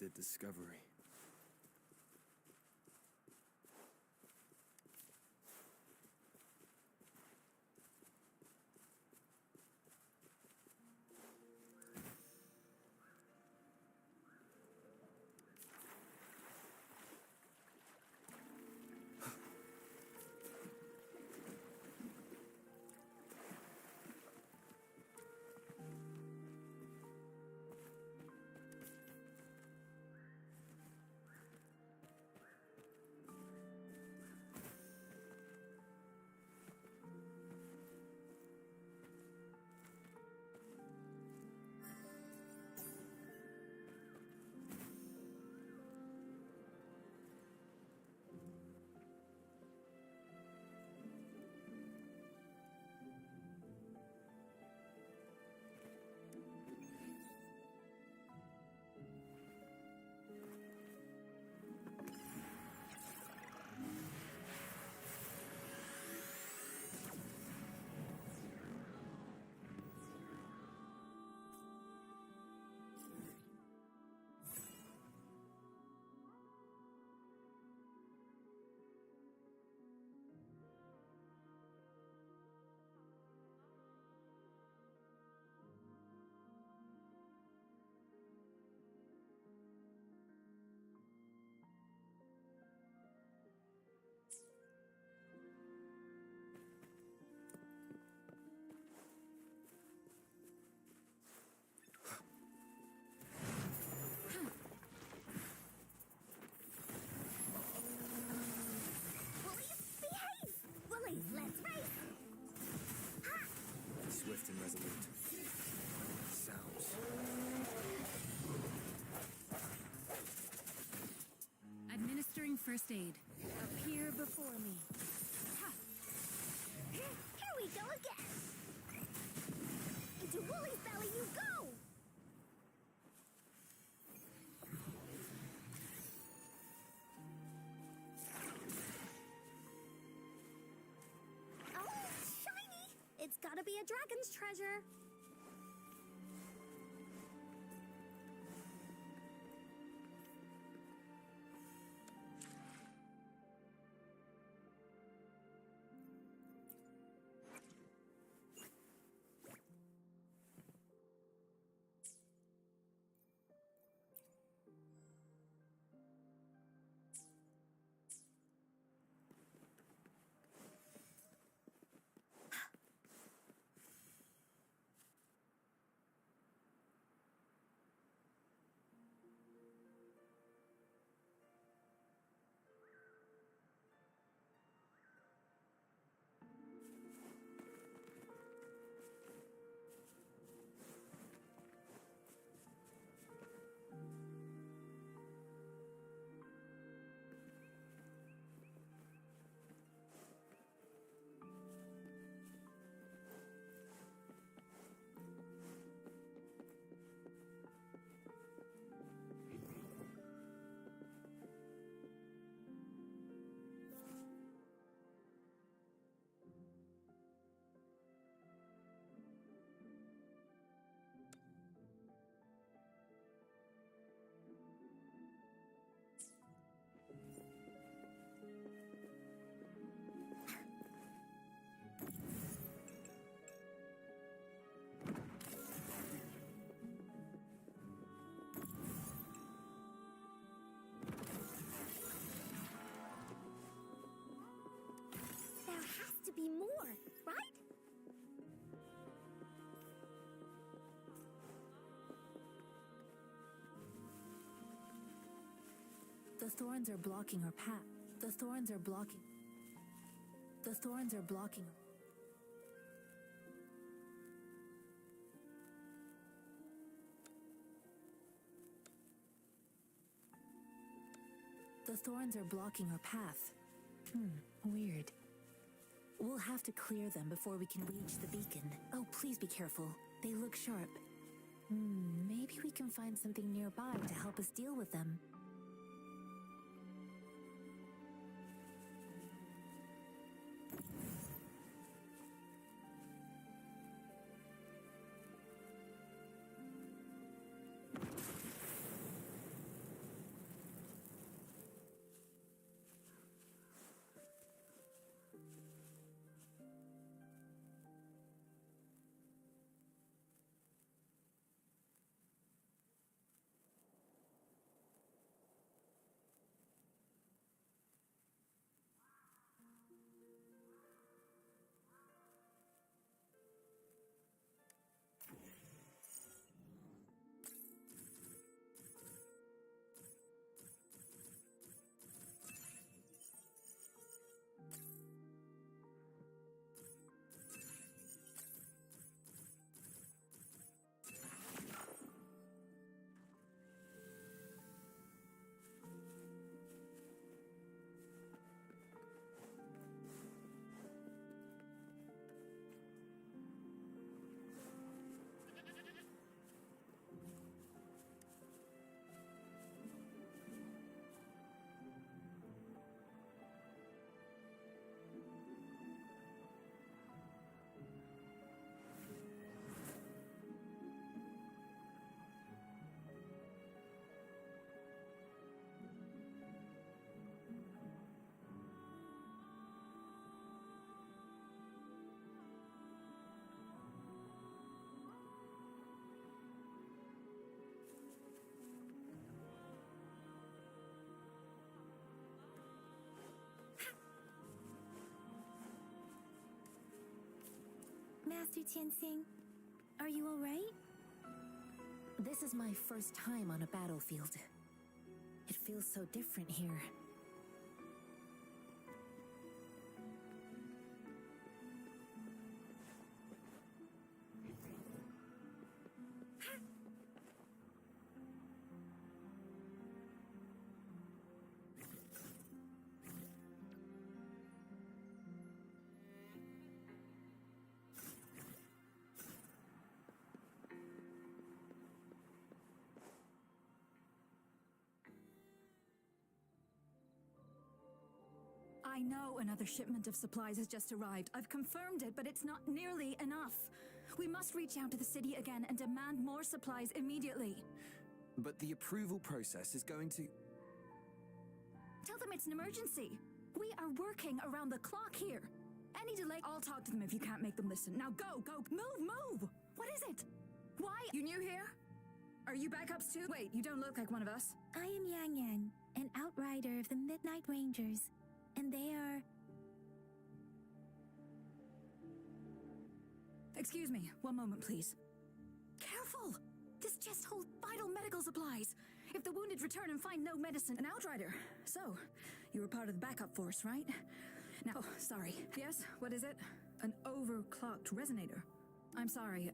unexpected discovery. Swift and resolute. Sounds. Administering first aid. Appear before me. Here we go again. Into Wooly's belly you go! Oh, shiny! It's gotta be a dragon's treasure. To be more, right? The thorns are blocking our path. The thorns are blocking. The thorns are blocking. The thorns are blocking our path. Weird. We'll have to clear them before we can reach the beacon. Oh, please be careful. They look sharp. Maybe we can find something nearby to help us deal with them. Master Jianxin, are you alright? This is my first time on a battlefield. It feels so different here. I know another shipment of supplies has just arrived. I've confirmed it, but it's not nearly enough. We must reach out to the city again and demand more supplies immediately. But the approval process is going to... Tell them it's an emergency. We are working around the clock here. Any delay, I'll talk to them if you can't make them listen. Now go, move! What is it? Why? You new here? Are you backups too? Wait, you don't look like one of us. I am Yang, an outrider of the Midnight Rangers, and they are... Excuse me, one moment please. Careful! This chest holds vital medical supplies. If the wounded return and find no medicine, an outrider. So, you were part of the backup force, right? Now, oh, sorry. Yes, what is it? An overclocked resonator. I'm sorry,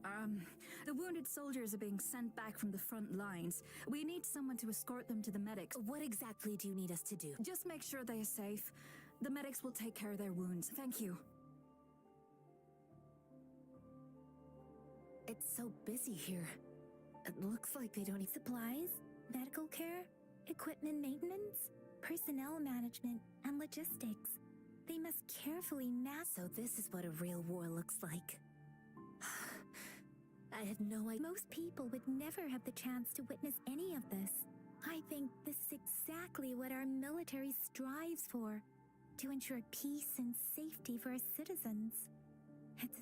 the wounded soldiers are being sent back from the front lines. We need someone to escort them to the medics. What exactly do you need us to do? Just make sure they are safe. The medics will take care of their wounds. Thank you. It's so busy here. It looks like they don't need supplies, medical care, equipment maintenance, personnel management, and logistics. They must carefully So this is what a real war looks like. I had no idea. Most people would never have the chance to witness any of this. I think this is exactly what our military strives for, to ensure peace and safety for our citizens. It's...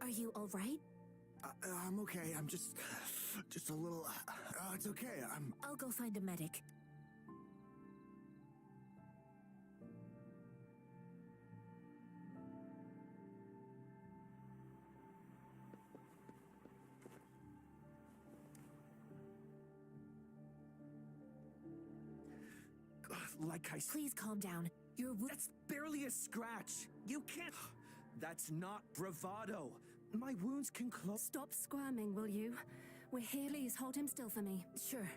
Are you all right? I'm okay. I'm just a little... it's okay. I'll go find a medic. Like I... Please calm down. That's barely a scratch. You can't... That's not bravado. My wounds can close... Stop squirming, will you? We're here. Please hold him still for me. Sure.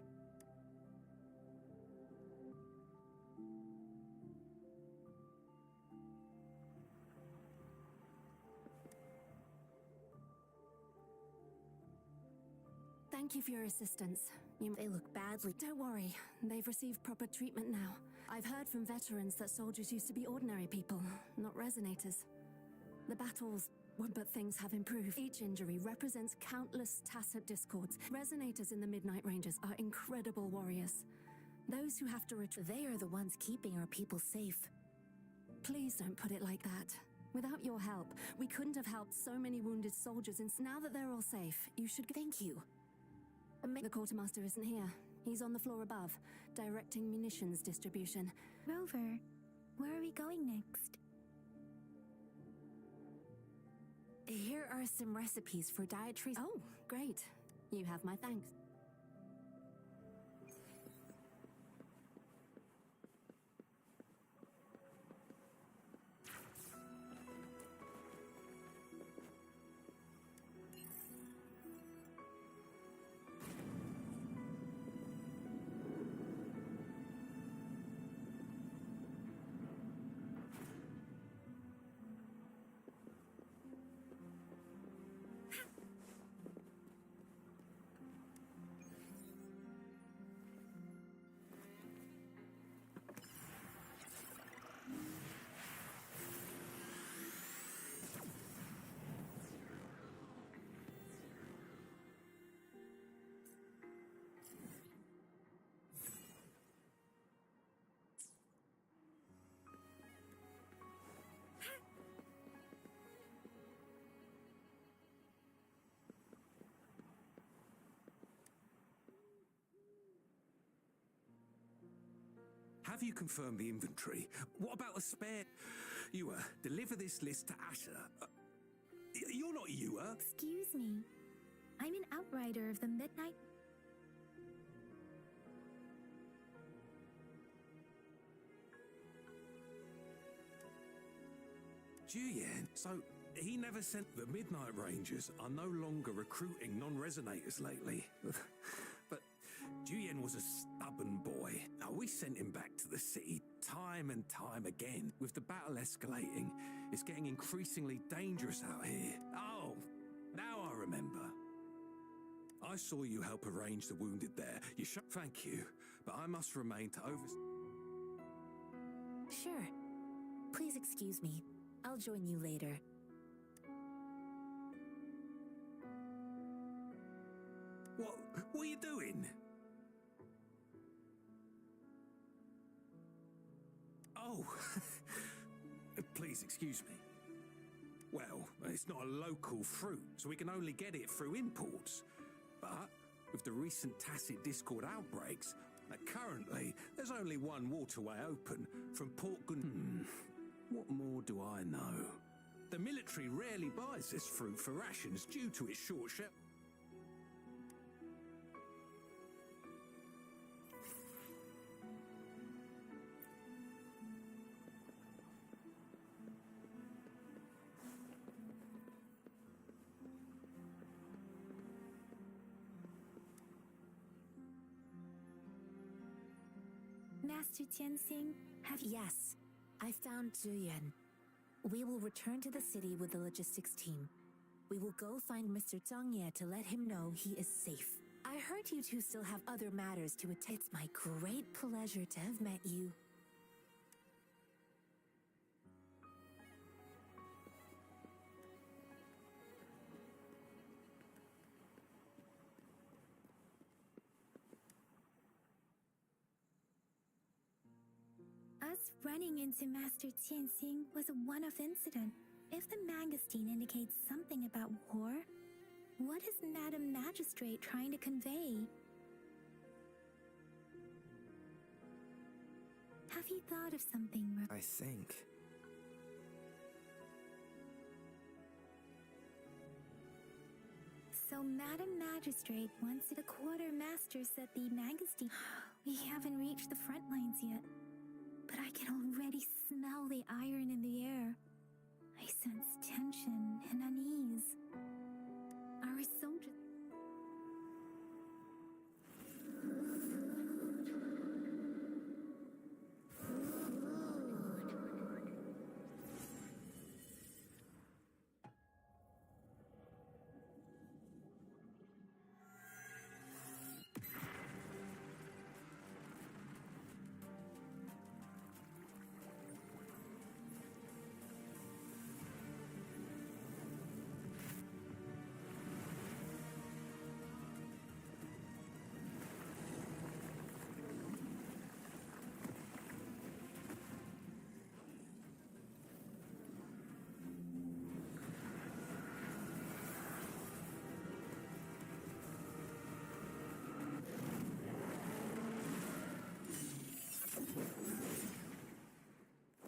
Thank you for your assistance. They look badly. Don't worry. They've received proper treatment now. I've heard from veterans that soldiers used to be ordinary people, not resonators. The battles... But things have improved. Each injury represents countless tacit discords. Resonators in the Midnight Rangers are incredible warriors. Those who have to retrieve... They are the ones keeping our people safe. Please don't put it like that. Without your help, we couldn't have helped so many wounded soldiers, and now that they're all safe, you should... Thank you. The quartermaster isn't here. He's on the floor above, directing munitions distribution. Rover, where are we going next? Here are some recipes for dietary... Oh, great. You have my thanks. Have you confirmed the inventory? What about the spare? Yua, deliver this list to Asher. You're not Yua. Excuse me. I'm an outrider of the Midnight. Juyen, so he never sent. The Midnight Rangers are no longer recruiting non-resonators lately. But Juyen was a stubborn boy. Now, we sent him back to the city time and time again. With the battle escalating, it's getting increasingly dangerous out here. Oh, now I remember. I saw you help arrange the wounded there. Thank you, but I must remain to Sure. Please excuse me. I'll join you later. What are you doing? Oh, please excuse me. Well, it's not a local fruit, so we can only get it through imports. But with the recent tacit discord outbreaks, currently there's only one waterway open from Port Gun. What more do I know? The military rarely buys this fruit for rations due to its short shelf. Master Jianxin, Yes, I found Juyen. We will return to the city with the logistics team. We will go find Mr. Zhang Ye to let him know he is safe. I heard you two still have other matters to attend. It's my great pleasure to have met you. Us running into Master Jianxin was a one-off incident. If the Mangosteen indicates something about war, what is Madam Magistrate trying to convey? Have you thought of something? I think. So Madam Magistrate wants the quartermaster said the Mangosteen. We haven't reached the front lines yet, but I can already smell the iron in the air. I sense tension and unease. Our soldiers...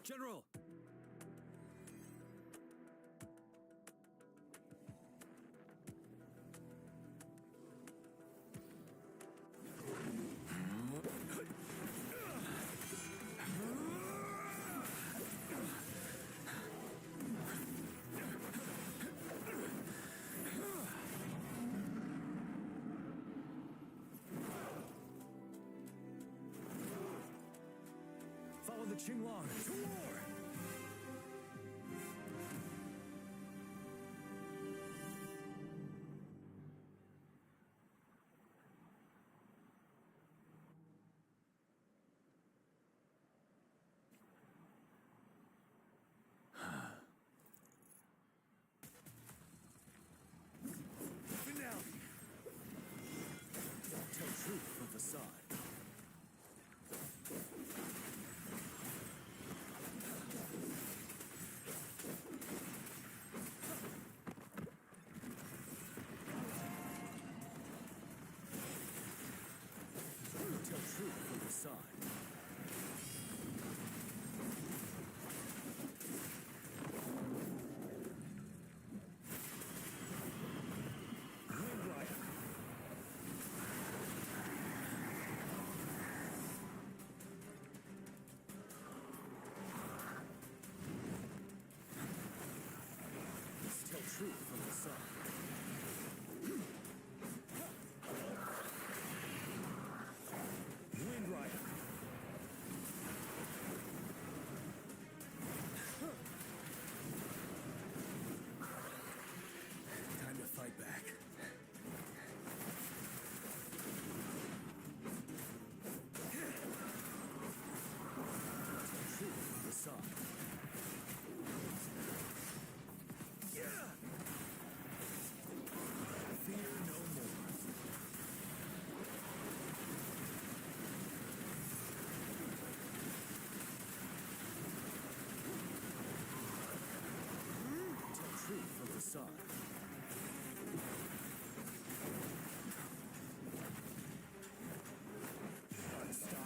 General! Follow the Qinglong to war! Finale! Tell truth from facade. side. Stop.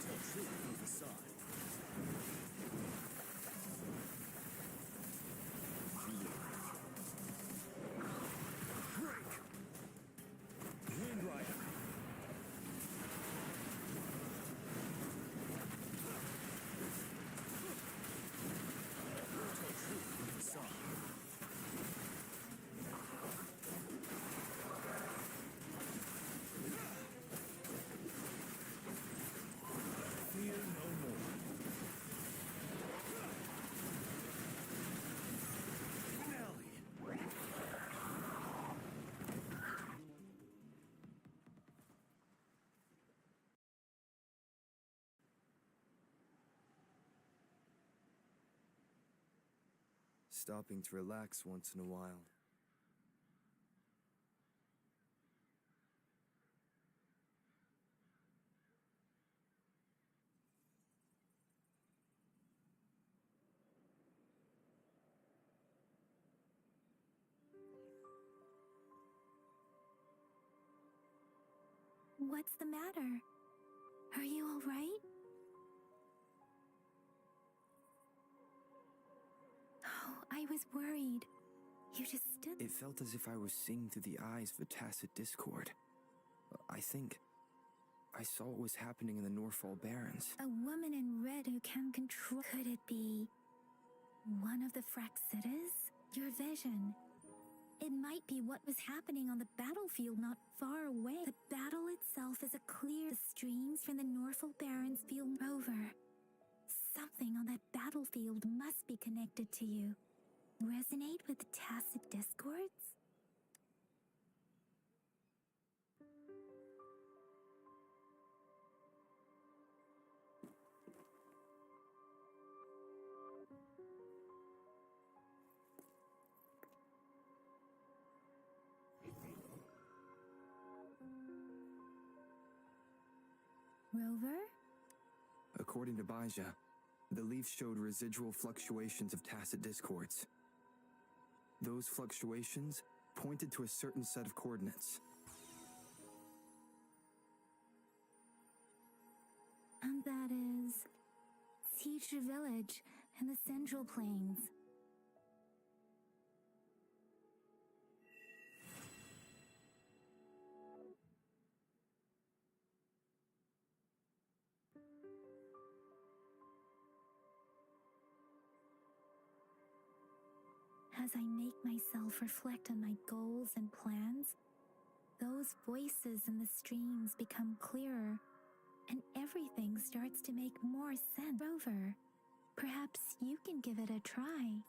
Tell truth from the side. Break! Wind Rider. Tell truth from the side. Fear no more. Finale. Stopping to relax once in a while. What's the matter? Are you all right? Oh, I was worried. You just stood. It felt as if I was seeing through the eyes of a tacit discord. I think I saw what was happening in the Norfall Barrens. A woman in red who can control. Could it be one of the Fraxitas? Your vision. It might be what was happening on the battlefield not far away. The battle itself is a clear. The streams from the Norfall Barrens feel over. Something on that battlefield must be connected to you. Resonate with the tacit discords? Rover? According to Baja, the leaf showed residual fluctuations of tacit discords. Those fluctuations pointed to a certain set of coordinates. And that is Teacher Village in the Central Plains. As I make myself reflect on my goals and plans, those voices in the streams become clearer, and everything starts to make more sense. Rover, perhaps you can give it a try.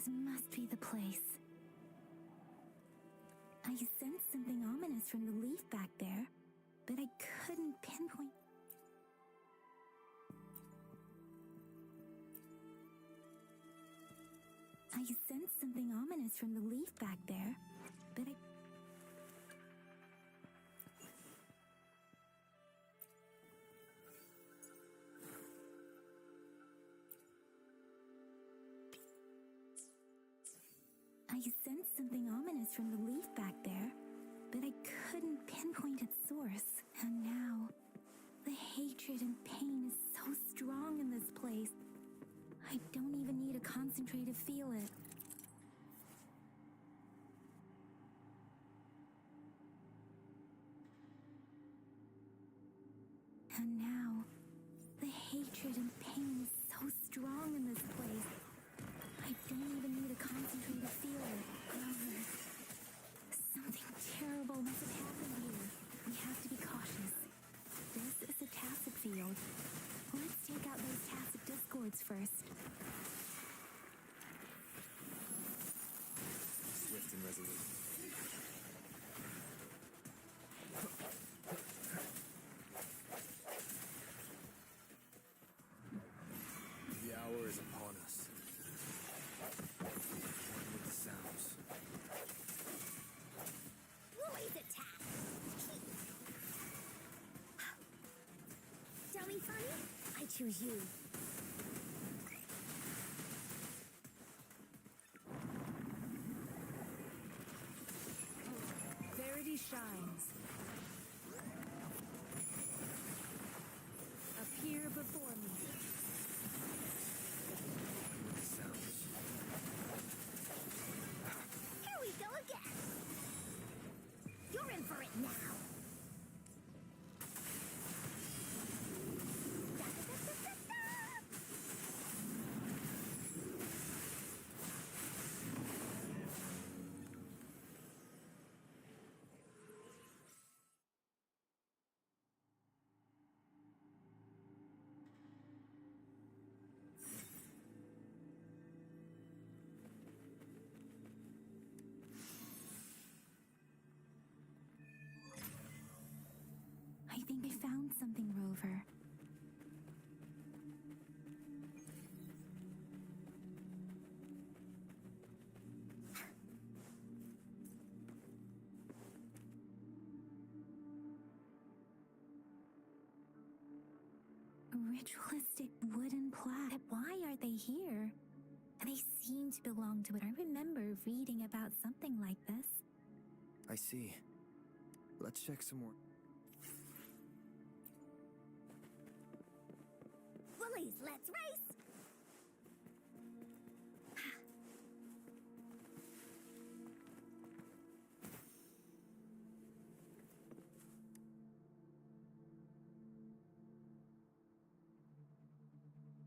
This must be the place. I sensed something ominous from the leaf back there, but I couldn't pinpoint. I sensed something ominous from the leaf back there, but I... I sensed something ominous from the leaf back there, but I couldn't pinpoint its source. And now, the hatred and pain is so strong in this place. I don't even need to concentrate to feel it. And now, the hatred and pain is so strong in this place. I don't even need to concentrate to feel it. Grover, something terrible must have happened here. We have to be cautious. This is a tacit field. Let's take out those tacit discords first. Swift and resolute. The hour is upon us. One with the sounds. Woolly's attack! Dummy funny? I choose you. Verity shines. Appear before me. With the sounds. Here we go again. You're in for it now. I think I found something, Rover. A ritualistic wooden plaque. Why are they here? They seem to belong to it. I remember reading about something like this. I see. Let's check some more. Woolies, let's race!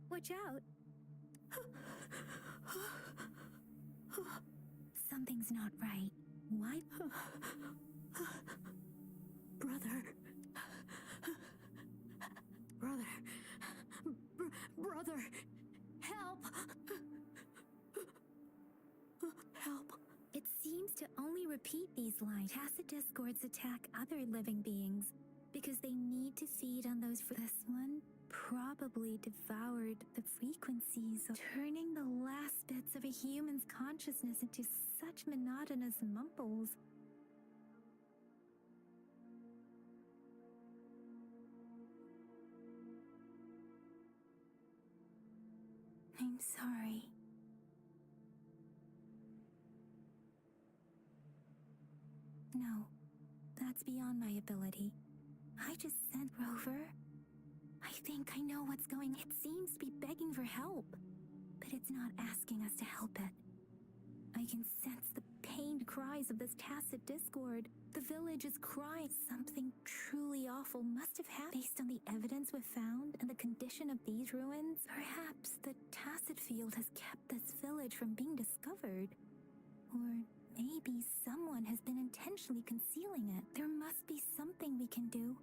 Watch out. Something's not right. Why? Brother. Brother. Brother. Help. Help. It seems to only repeat these lines. Tacit discords attack other living beings because they need to feed on those. This one probably devoured the frequencies, turning the last bits of a human's consciousness into such monotonous mumbles. I'm sorry. No, that's beyond my ability. I just sent Rover. I think I know what's going. It seems to be begging for help, but it's not asking us to help it. I can sense the pained cries of this tacit discord. The village is crying. Something truly awful must have happened. Based on the evidence we've found and the condition of these ruins, perhaps the tacit field has kept this village from being discovered. Or maybe someone has been intentionally concealing it. There must be something we can do.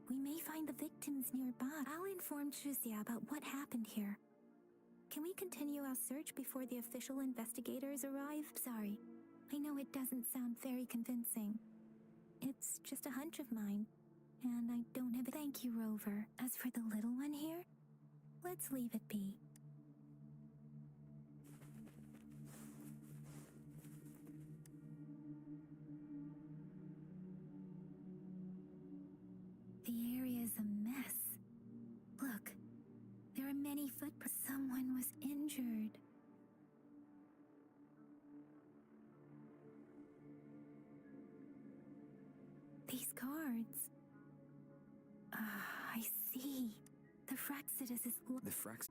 We may find the victims nearby. I'll inform Chuxia about what happened here. Can we continue our search before the official investigators arrive? Sorry, I know it doesn't sound very convincing. It's just a hunch of mine, and I don't have a thank you, Rover. As for the little one here, let's leave it be. The area is a mess. Look, there are many footprints. Someone was injured. These cards. I see. The Fraxidus is... The Frax...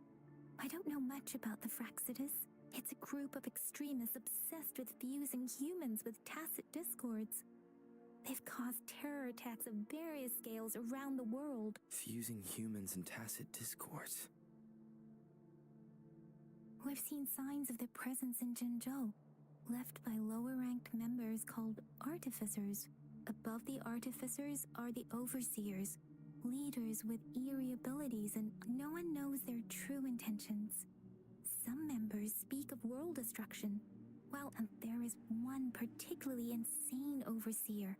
I don't know much about the Fraxidus. It's a group of extremists obsessed with fusing humans with tacit discords. They've caused terror attacks of various scales around the world. Fusing humans and tacit discords. We've seen signs of their presence in Jinzhou, left by lower-ranked members called artificers. Above the artificers are the overseers, leaders with eerie abilities, and no one knows their true intentions. Some members speak of world destruction, while there is one particularly insane overseer.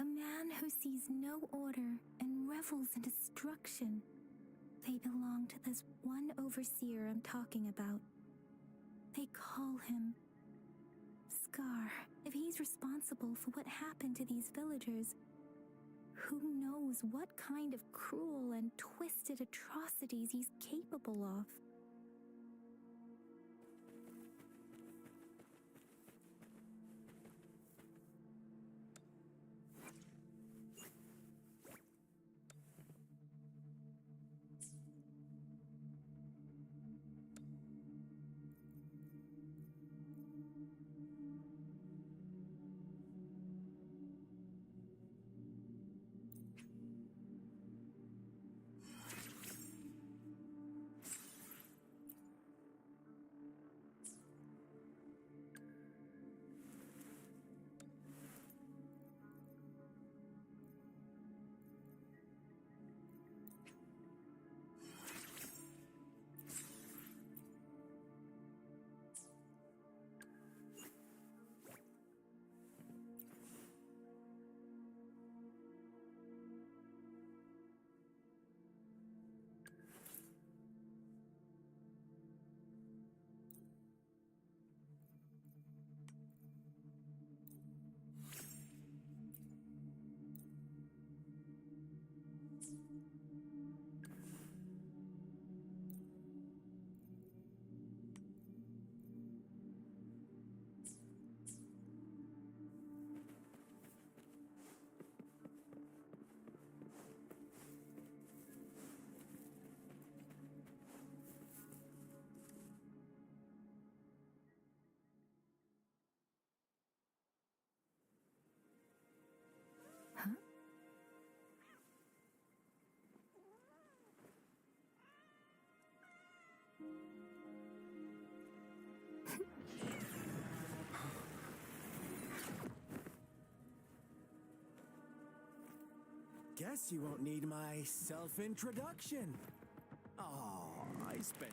A man who sees no order and revels in destruction. They belong to this one overseer I'm talking about. They call him Scar. If he's responsible for what happened to these villagers, who knows what kind of cruel and twisted atrocities he's capable of. Guess you won't need my self-introduction. Oh, I spent...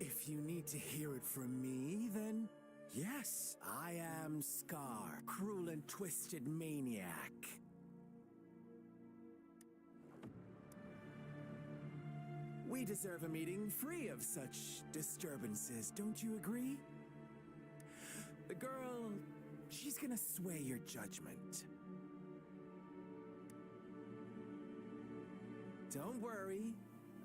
If you need to hear it from me, then yes, I am Scar, cruel and twisted maniac. We deserve a meeting free of such disturbances, don't you agree? The girl, she's gonna sway your judgment. Don't worry,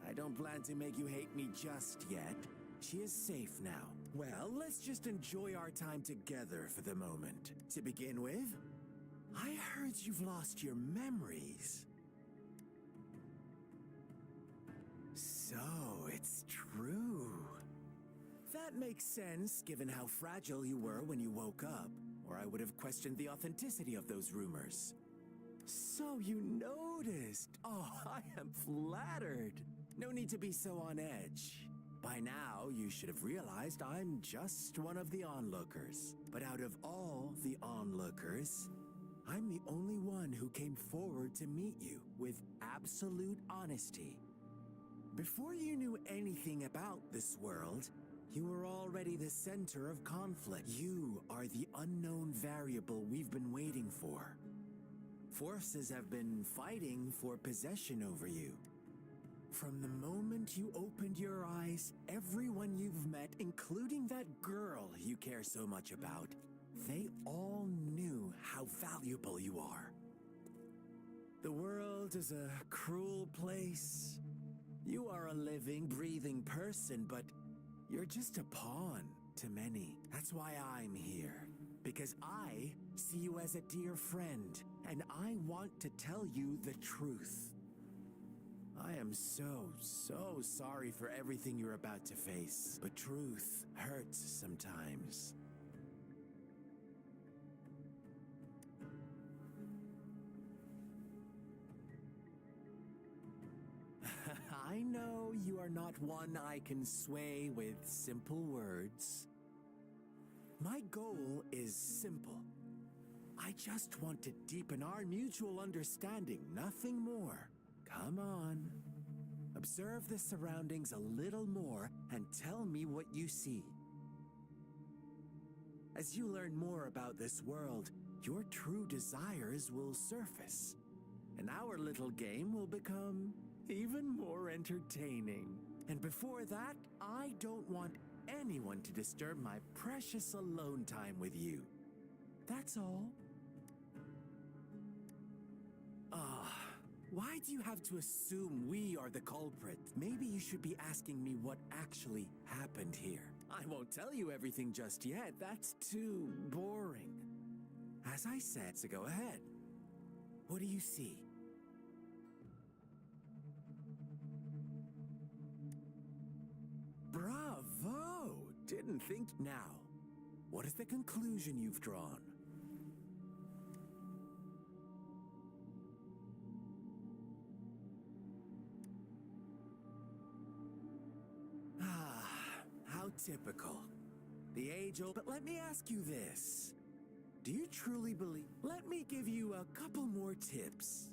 I don't plan to make you hate me just yet. She is safe now. Well, let's just enjoy our time together for the moment. To begin with, I heard you've lost your memories. So, it true. That makes sense, given how fragile you were when you woke up, or I would have questioned the authenticity of those rumors. So you noticed. Oh, I am flattered. No need to be so on edge. By now, you should have realized I'm just one of the onlookers. But out of all the onlookers, I'm the only one who came forward to meet you with absolute honesty. Before you knew anything about this world, you were already the center of conflict. You are the unknown variable we've been waiting for. Forces have been fighting for possession over you. From the moment you opened your eyes, everyone you've met, including that girl you care so much about, they all knew how valuable you are. The world is a cruel place. You are a living, breathing person, but you're just a pawn to many. That's why I'm here. Because I see you as a dear friend, and I want to tell you the truth. I am so sorry for everything you're about to face, but truth hurts sometimes. I know you are not one I can sway with simple words. My goal is simple. I just want to deepen our mutual understanding, nothing more. Come on. Observe the surroundings a little more and tell me what you see. As you learn more about this world, your true desires will surface, and our little game will become even more entertaining. And before that, I don't want anyone to disturb my precious alone time with you. That's all. Why do you have to assume we are the culprit? Maybe you should be asking me what actually happened here. I won't tell you everything just yet. That's too boring. As I said, so go ahead. What do you see? Bravo! Didn't think. Now, what is the conclusion you've drawn? How typical. The age-old. But let me ask you this. Do you truly believe? Let me give you a couple more tips.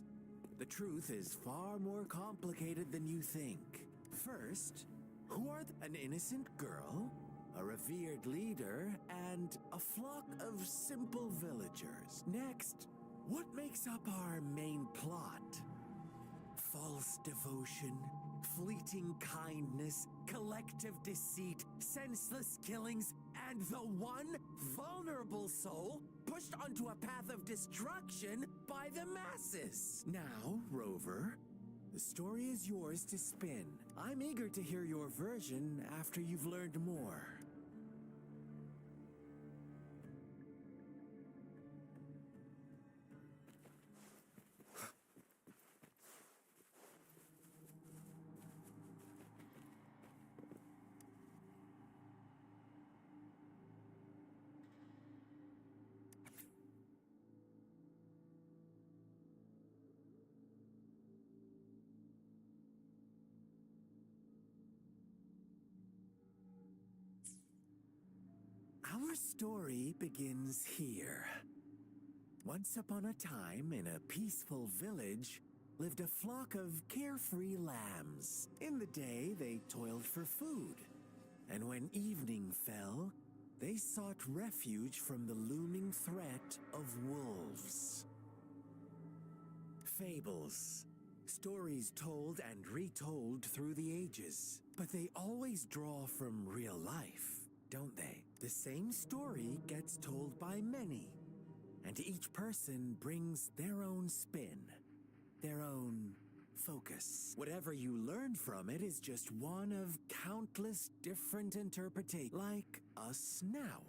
The truth is far more complicated than you think. First, who are an innocent girl, a revered leader, and a flock of simple villagers? Next, what makes up our main plot? False devotion, fleeting kindness, collective deceit, senseless killings, and the one vulnerable soul pushed onto a path of destruction by the masses. Now, Rover, the story is yours to spin. I'm eager to hear your version after you've learned more. Our story begins here. Once upon a time, in a peaceful village, lived a flock of carefree lambs. In the day, they toiled for food, and when evening fell, they sought refuge from the looming threat of wolves. Fables. Stories told and retold through the ages, but they always draw from real life, don't they? The same story gets told by many, and each person brings their own spin, their own focus. Whatever you learn from it is just one of countless different interpretations, like us now,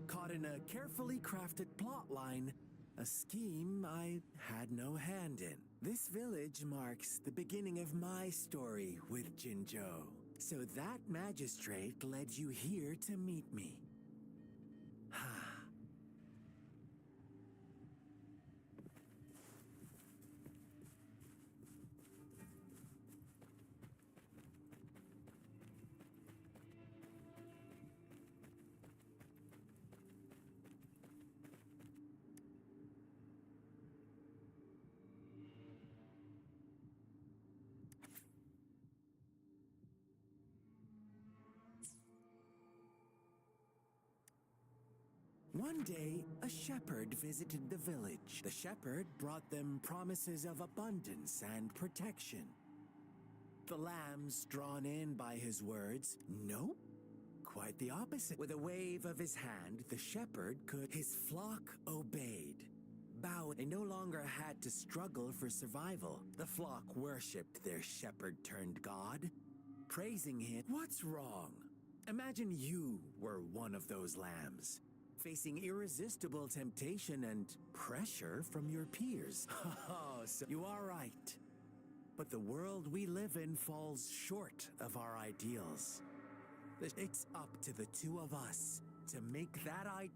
caught in a carefully crafted plotline, a scheme I had no hand in. This village marks the beginning of my story with Jinzhou. So that magistrate led you here to meet me. One day, a shepherd visited the village. The shepherd brought them promises of abundance and protection. The lambs, drawn in by his words, nope, quite the opposite. With a wave of his hand, the shepherd could. His flock obeyed. Bowed. They no longer had to struggle for survival. The flock worshipped their shepherd-turned-god, praising him. What's wrong? Imagine you were one of those lambs, facing irresistible temptation and pressure from your peers. Oh, so you are right. But the world we live in falls short of our ideals. It's up to the two of us to make that ideal.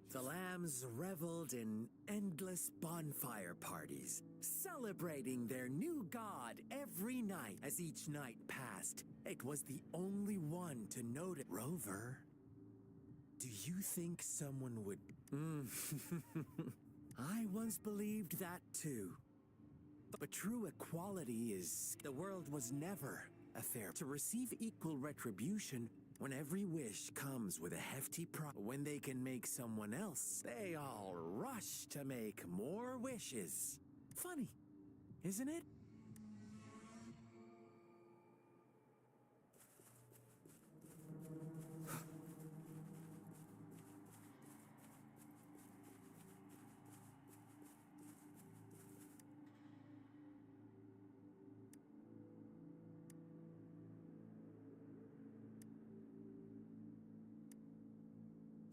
The lambs reveled in endless bonfire parties, celebrating their new god every night. As each night passed, it was the only one to notice. Rover, do you think someone would... I once believed that too. But true equality is... The world was never a fair... To receive equal retribution when every wish comes with a hefty price. When they can make someone else, they all rush to make more wishes. Funny, isn't it?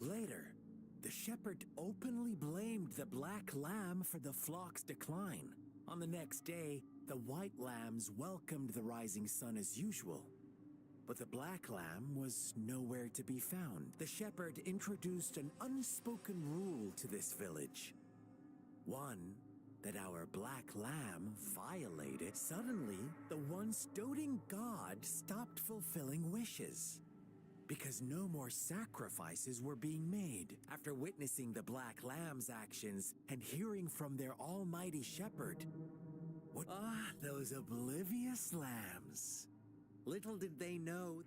Later, the shepherd openly blamed the black lamb for the flock's decline. On the next day, the white lambs welcomed the rising sun as usual. But the black lamb was nowhere to be found. The shepherd introduced an unspoken rule to this village. One that our black lamb violated. Suddenly, the once doting god stopped fulfilling wishes, because no more sacrifices were being made. After witnessing the black lamb's actions and hearing from their almighty shepherd, those oblivious lambs. Little did they know.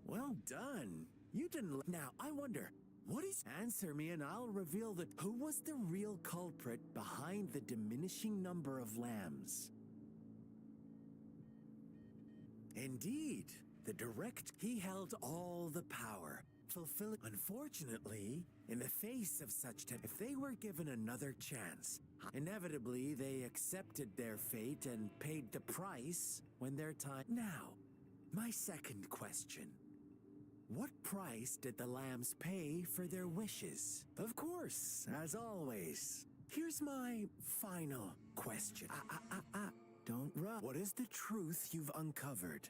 Well done. You didn't... Now, I wonder... What is... Answer me and I'll reveal that... Who was the real culprit behind the diminishing number of lambs? Indeed, the direct... He held all the power, fulfilling... Unfortunately, in the face of such... If they were given another chance, inevitably they accepted their fate and paid the price when their time... Now, my second question. What price did the lambs pay for their wishes? Of course, as always. Here's my final question. Don't run. What is the truth you've uncovered?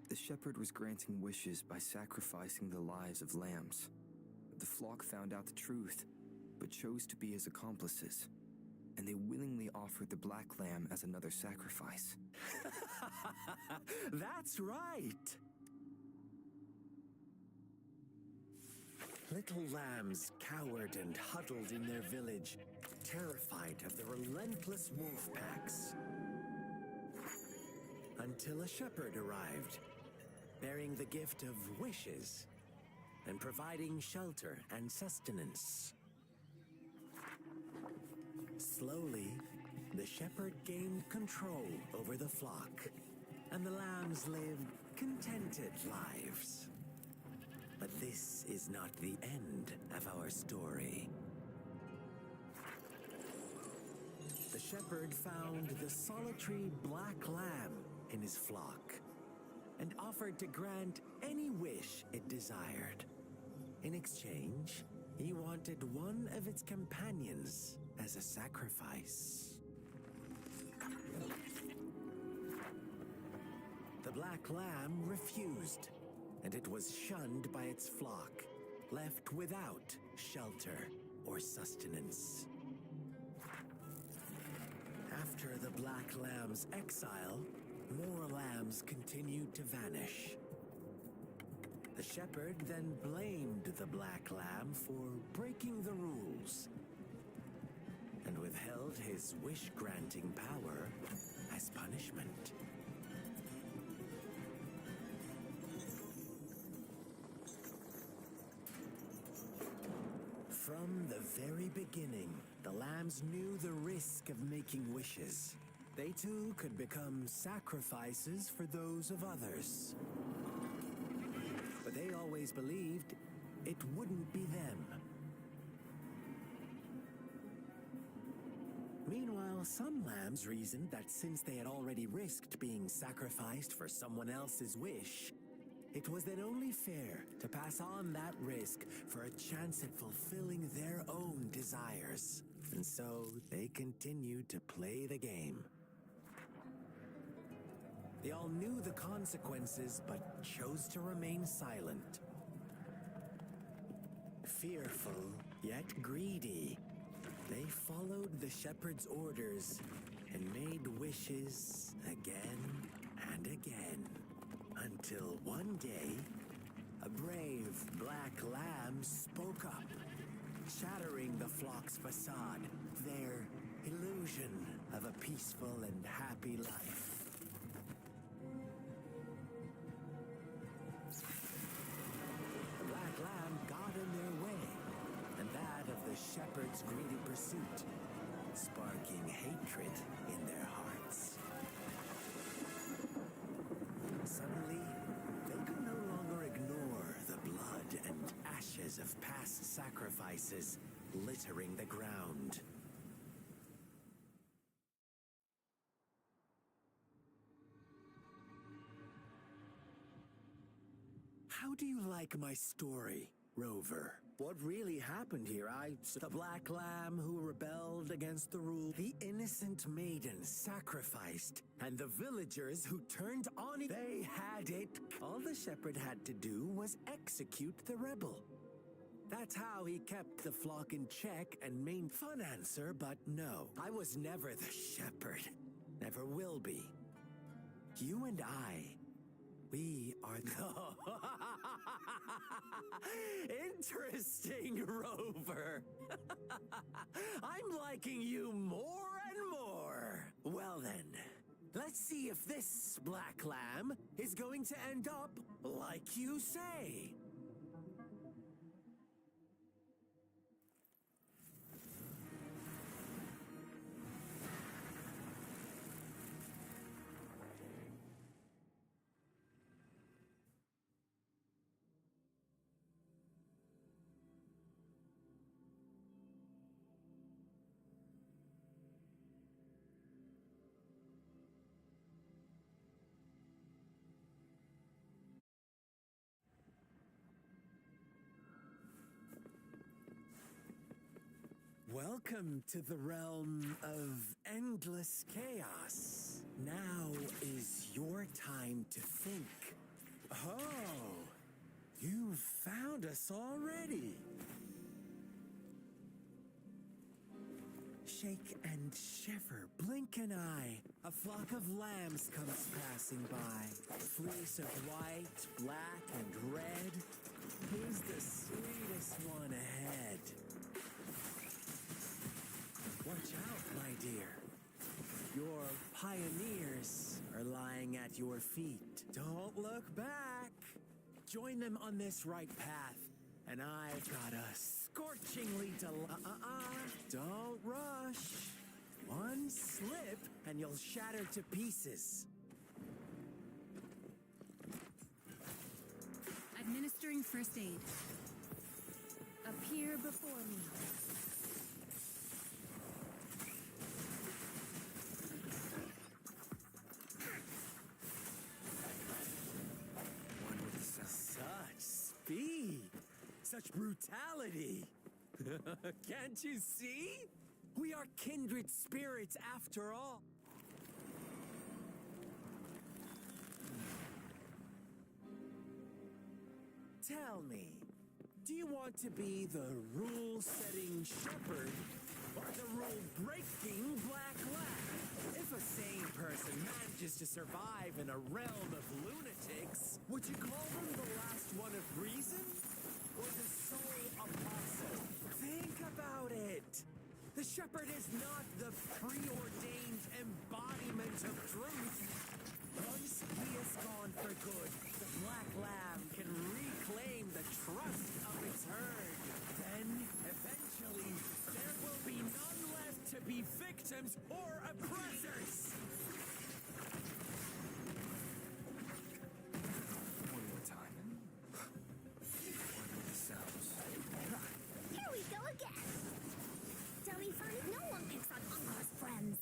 The shepherd was granting wishes by sacrificing the lives of lambs. The flock found out the truth, but chose to be his accomplices, and they willingly offered the black lamb as another sacrifice. That's right! Little lambs cowered and huddled in their village, terrified of the relentless wolf packs. until a shepherd arrived, bearing the gift of wishes and providing shelter and sustenance. Slowly, the shepherd gained control over the flock, and the lambs lived contented lives. But this is not the end of our story. The shepherd found the solitary black lamb in his flock and offered to grant any wish it desired. In exchange, he wanted one of its companions as a sacrifice. The black lamb refused, and it was shunned by its flock, left without shelter or sustenance. After the black lamb's exile, more lambs continued to vanish. The shepherd then blamed the black lamb for breaking the rules and withheld his wish-granting power as punishment. From the very beginning, the lambs knew the risk of making wishes. They too could become sacrifices for those of others. But they always believed it wouldn't be them. Meanwhile, some lambs reasoned that since they had already risked being sacrificed for someone else's wish, it was then only fair to pass on that risk for a chance at fulfilling their own desires. And so they continued to play the game. They all knew the consequences, but chose to remain silent. Fearful, yet greedy, they followed the shepherd's orders and made wishes again and again. Until one day, a brave black lamb spoke up, shattering the flock's facade, their illusion of a peaceful and happy life. The black lamb got in their way, and that of the shepherd's greedy pursuit, sparking hatred in their hearts. Suddenly, they could no longer ignore the blood and ashes of past sacrifices littering the ground. How do you like my story, Rover? What really happened here? The black lamb who rebelled against the rule, the innocent maiden sacrificed, and the villagers who turned on it. They had it. All the shepherd had to do was execute the rebel. That's how he kept the flock in check and made fun answer, but no, I was never the shepherd. Never will be. You and I, we are the... Interesting, Rover. I'm liking you more and more. Well then, let's see if this black lamb is going to end up like you say. Welcome to the realm of endless chaos. Now is your time to think. Oh, you've found us already. Shake and shiver, blink an eye. A flock of lambs comes passing by. Fleece of white, black, and red. Who's the sweetest one ahead? Watch out, my dear. Your pioneers are lying at at your feet. Don't look back. Join them on this right path, and I've got a scorchingly Don't rush. One slip, and you'll shatter to pieces. Administering first aid. Appear before me. Such speed! Such brutality! Can't you see? We are kindred spirits after all. Tell me, do you want to be the rule-setting shepherd or the rule-breaking black lad? If a sane person manages to survive in a realm of lunatics, would you call them the last one of reason? Or the sole apostle? Think about it! The shepherd is not the preordained embodiment of truth. Once he is gone for good, the black lamb can reclaim the trust of its herd. Then, eventually, there will be none left to be victims or oppressors. One more time. What are the sounds? Here we go again. Dummy fun, no one picks on Encore's friends.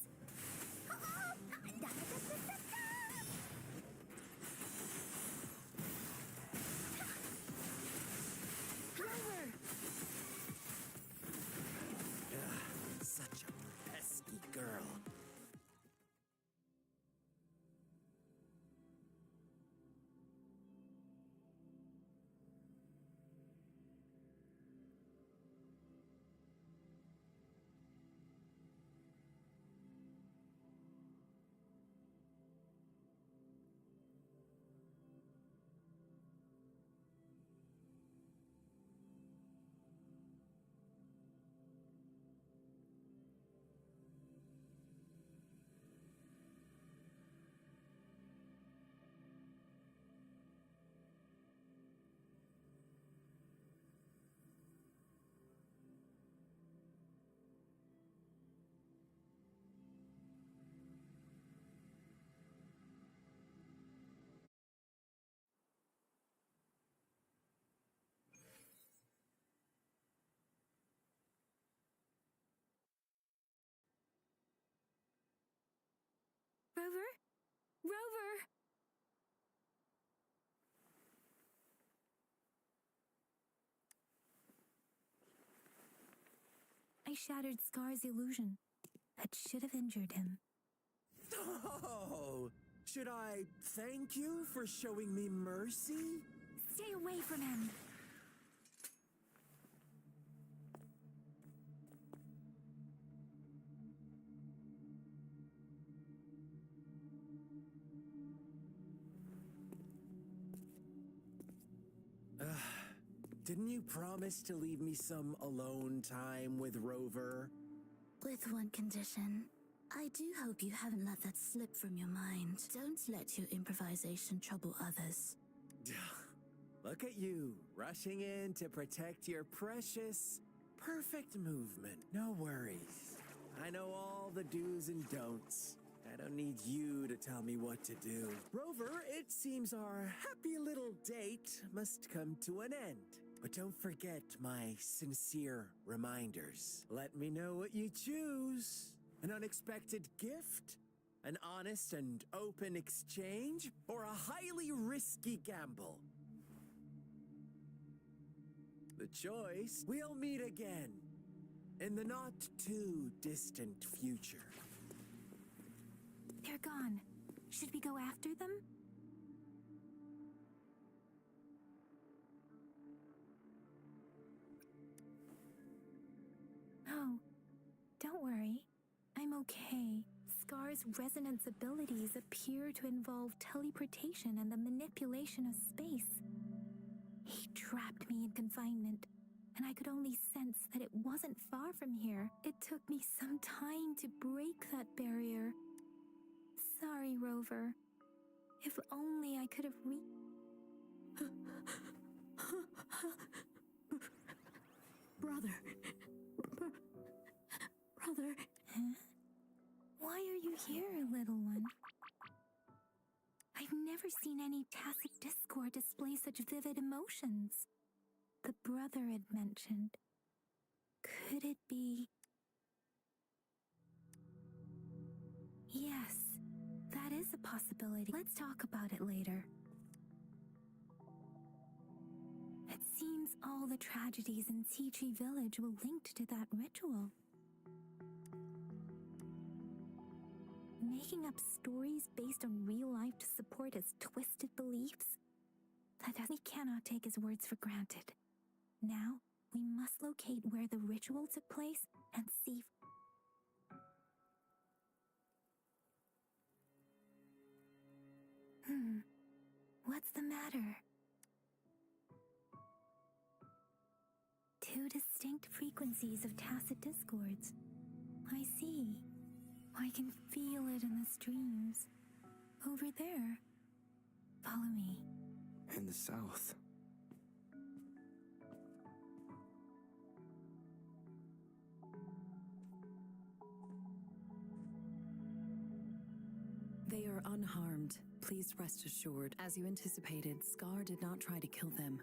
Such a pesky girl. Rover? Rover! I shattered Scar's illusion. That should have injured him. Oh! Should I thank you for showing me mercy? Stay away from him! Didn't you promise to leave me some alone time with Rover? With one condition. I do hope you haven't let that slip from your mind. Don't let your improvisation trouble others. Look at you, rushing in to protect your precious, perfect movement. No worries. I know all the do's and don'ts. I don't need you to tell me what to do. Rover, it seems our happy little date must come to an end. But don't forget my sincere reminders. Let me know what you choose. An unexpected gift? An honest and open exchange? Or a highly risky gamble? The choice, we'll meet again. In the not too distant future. They're gone. Should we go after them? No. Don't worry. I'm okay. Scar's resonance abilities appear to involve teleportation and the manipulation of space. He trapped me in confinement, and I could only sense that it wasn't far from here. It took me some time to break that barrier. Sorry, Rover. If only I could have Brother. Brother. Huh? Why are you here, little one? I've never seen any tacit discord display such vivid emotions. The brother had mentioned. Could it be... Yes, that is a possibility. Let's talk about it later. It seems all the tragedies in Tea Village were linked to that ritual. Making up stories based on real life to support his twisted beliefs? We cannot take his words for granted. Now, we must locate where the ritual took place and see... What's the matter? Two distinct frequencies of tacit discords. I see. I can feel it in the streams. Over there. Follow me. In the south. They are unharmed. Please rest assured. As you anticipated, Scar did not try to kill them.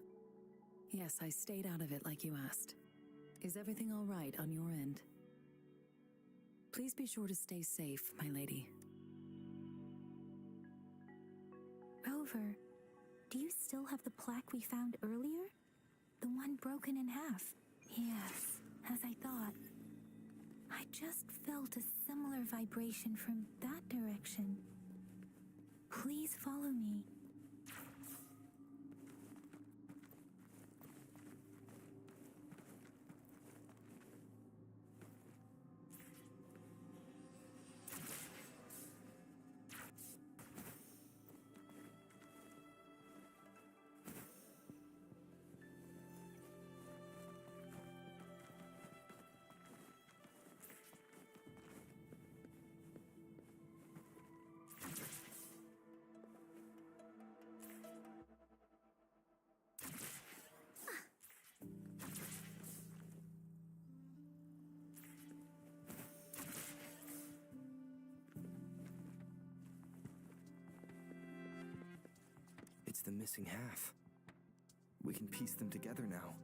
Yes, I stayed out of it like you asked. Is everything all right on your end? Please be sure to stay safe, my lady. Rover, do you still have the plaque we found earlier? The one broken in half? Yes, as I thought. I just felt a similar vibration from that direction. Please follow me. It's the missing half. We can piece them together now.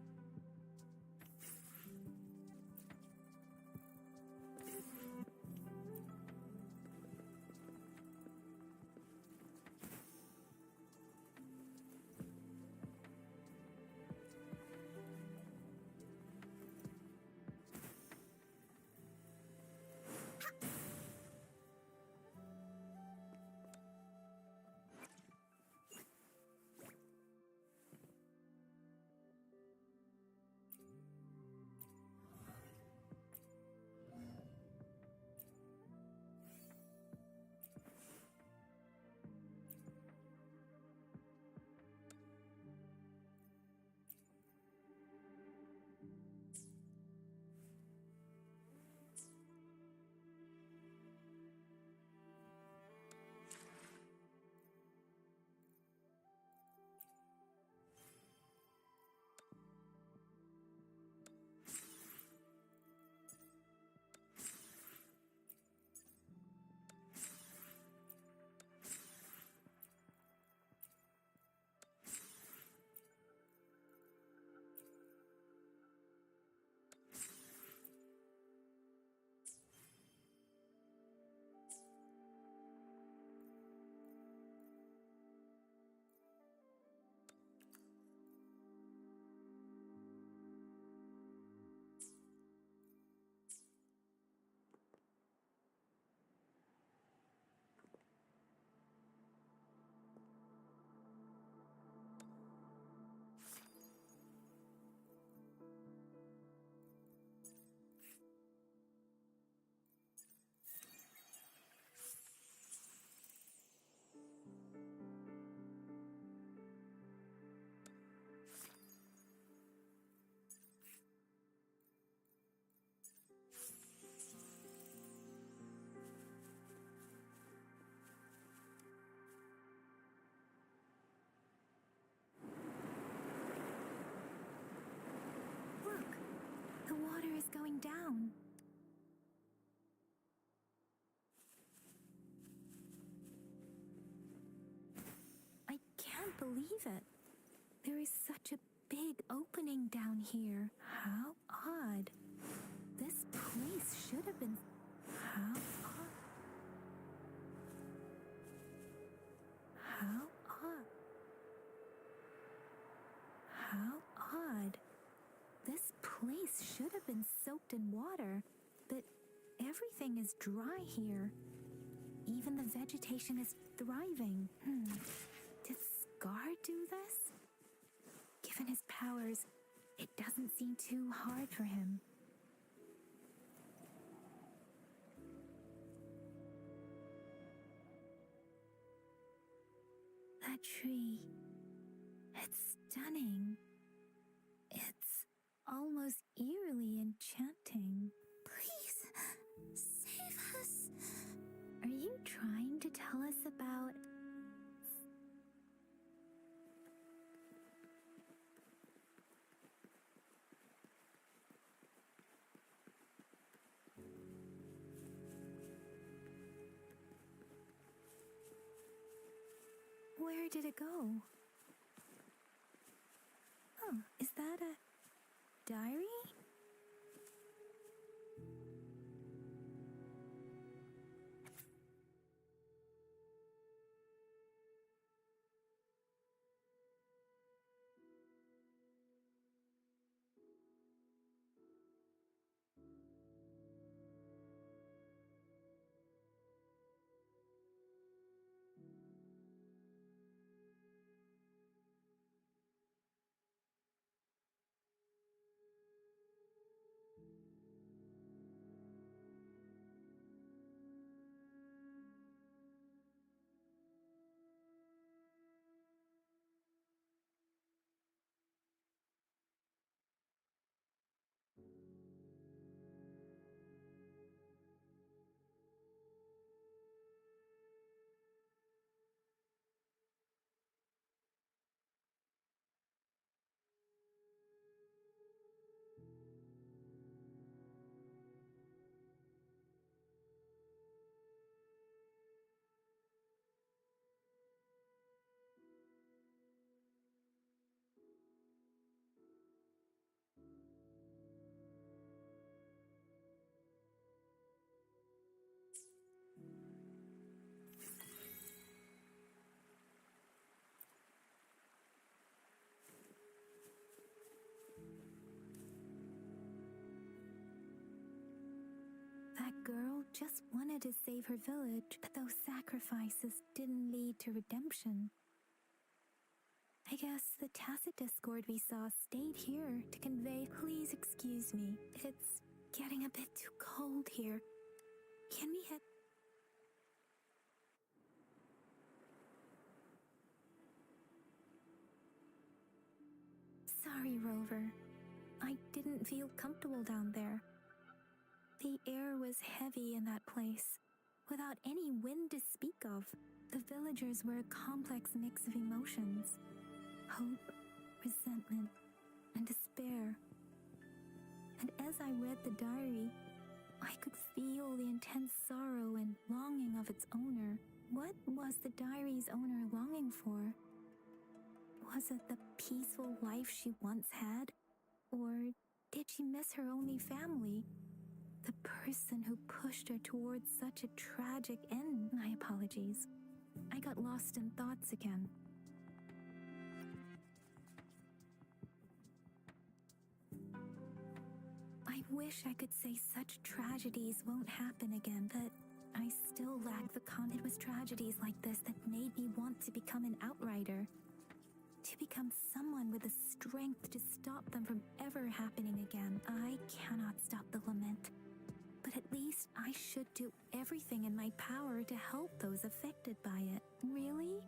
water is going down. I can't believe it. There is such a big opening down here. How odd. This place should have been... How odd. How odd. How odd. This place should have been soaked in water, but everything is dry here. Even the vegetation is thriving. Did Scar do this? Given his powers, it doesn't seem too hard for him. That tree. It's stunning. It's almost eerily enchanting. Please, save us. Are you trying to tell us about... Where did it go? Oh, is that a diary? That girl just wanted to save her village, but those sacrifices didn't lead to redemption. I guess the tacit discord we saw stayed here to convey, please excuse me, it's getting a bit too cold here. Can we head... Sorry, Rover. I didn't feel comfortable down there. The air was heavy in that place, without any wind to speak of. The villagers were a complex mix of emotions. Hope, resentment, and despair. And as I read the diary, I could feel the intense sorrow and longing of its owner. What was the diary's owner longing for? Was it the peaceful life she once had? Or did she miss her only family? The person who pushed her towards such a tragic end. My apologies. I got lost in thoughts again. I wish I could say such tragedies won't happen again, but I still lack the It was tragedies like this that made me want to become an outrider. To become someone with the strength to stop them from ever happening again. I cannot stop the lament, but at least I should do everything in my power to help those affected by it. Really?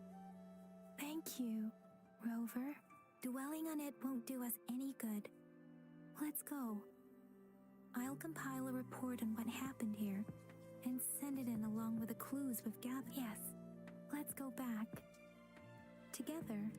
Thank you, Rover. Dwelling on it won't do us any good. Let's go. I'll compile a report on what happened here and send it in along with the clues we've gathered. Yes, let's go back. Together.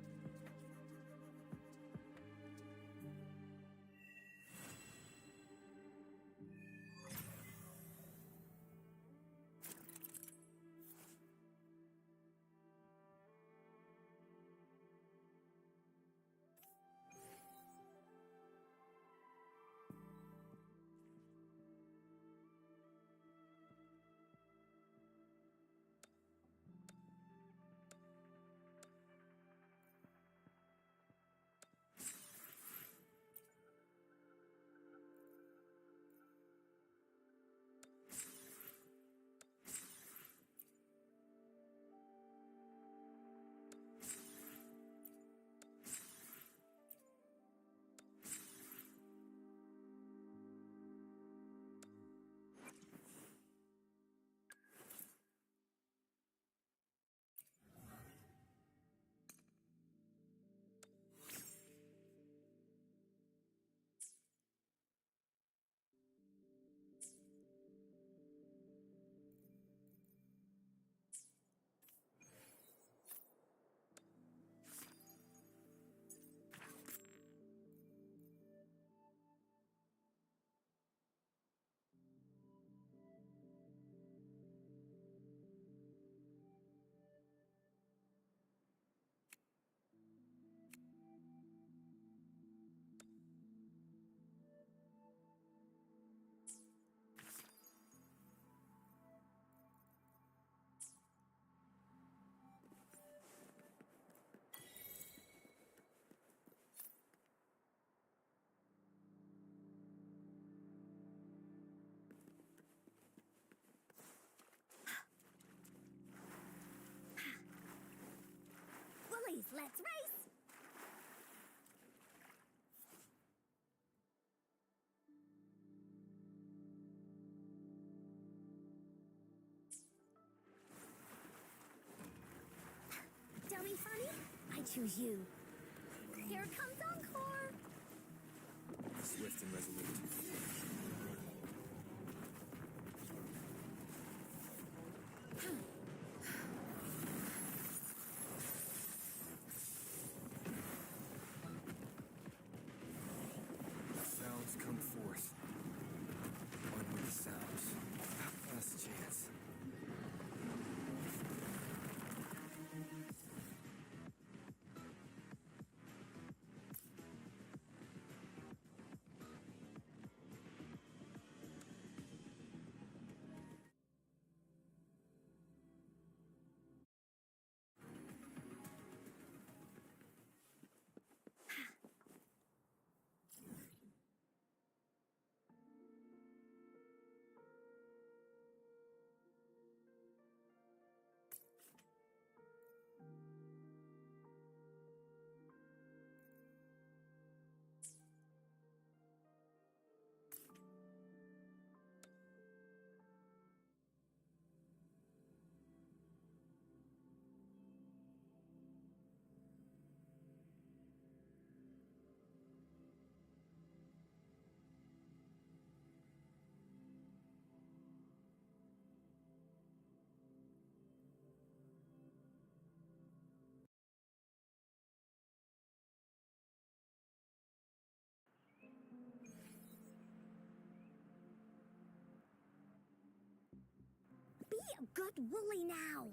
let's race! Dummy funny? I choose you. Here comes Encore! Swift and resolute. Sounds come forth. One with the sounds. Last chance. Be a good woolly now!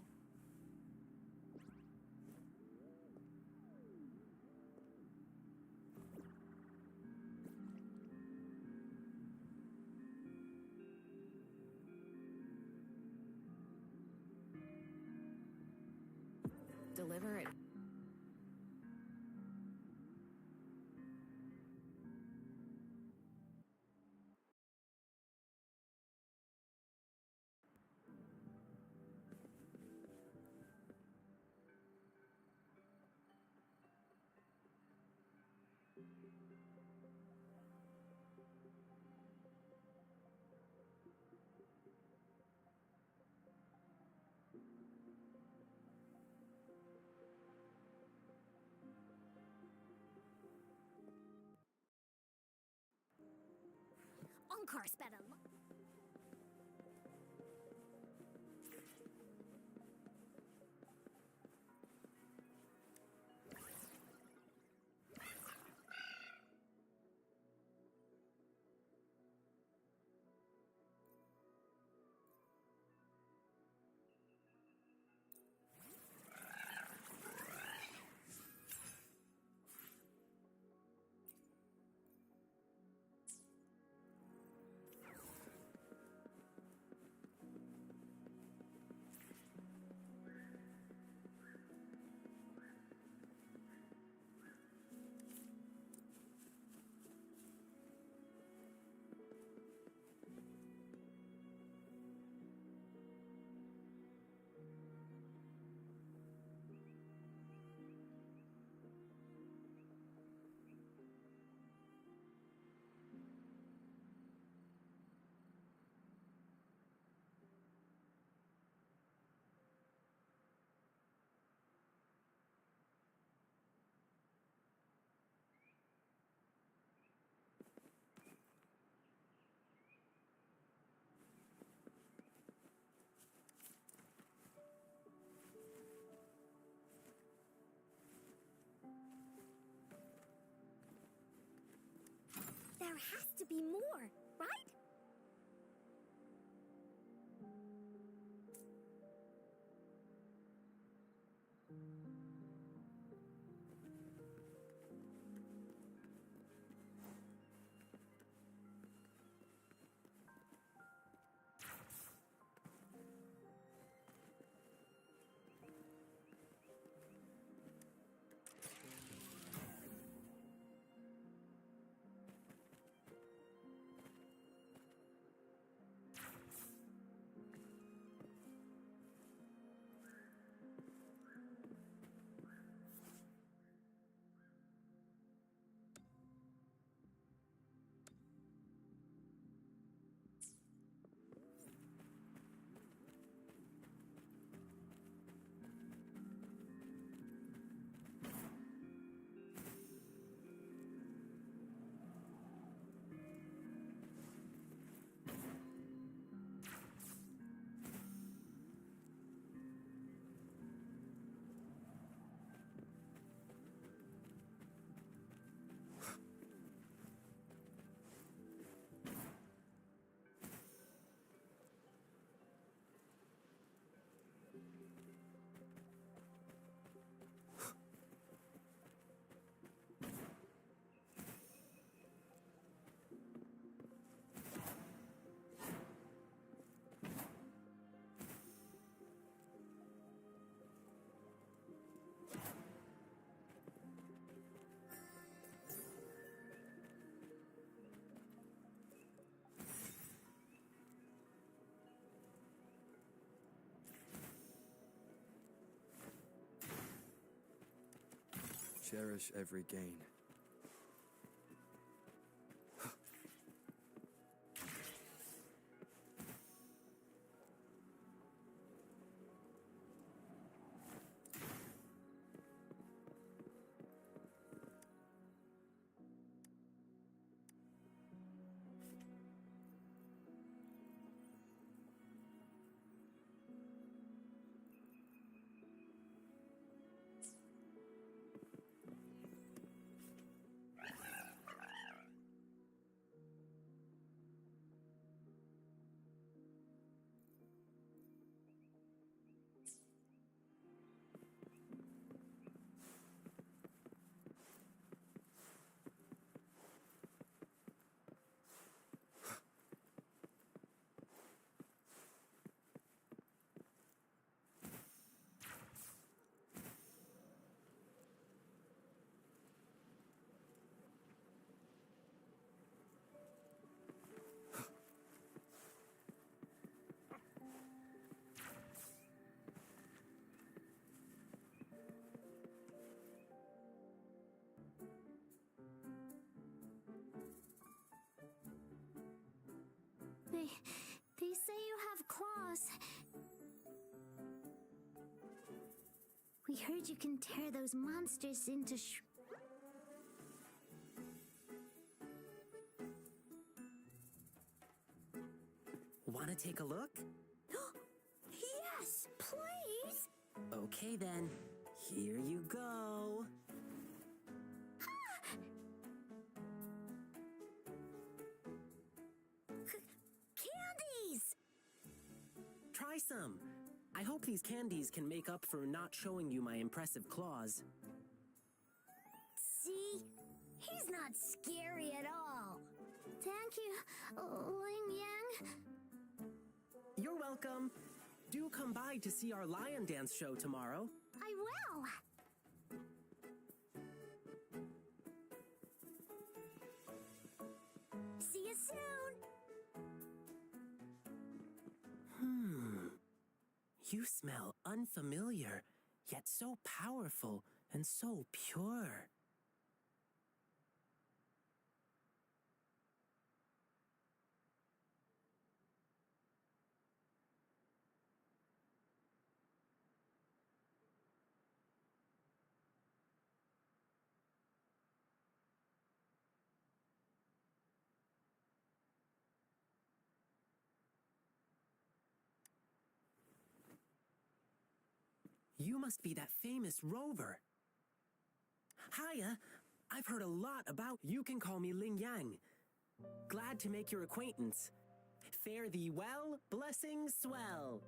Deliver it. Encore spent a lot. There has to be more, right? Cherish every gain. They say you have claws. We heard you can tear those monsters into Wanna take a look? Yes, please! Okay then, here you go. Candies! Try some. I hope these candies can make up for not showing you my impressive claws. See? He's not scary at all. Thank you, Lingyang. You're welcome. Do come by to see our lion dance show tomorrow. I will. See you soon. You smell unfamiliar, yet so powerful and so pure. You must be that famous rover. Hiya, I've heard a lot about you. Can call me Lingyang. Glad to make your acquaintance. Fare thee well, blessings swell.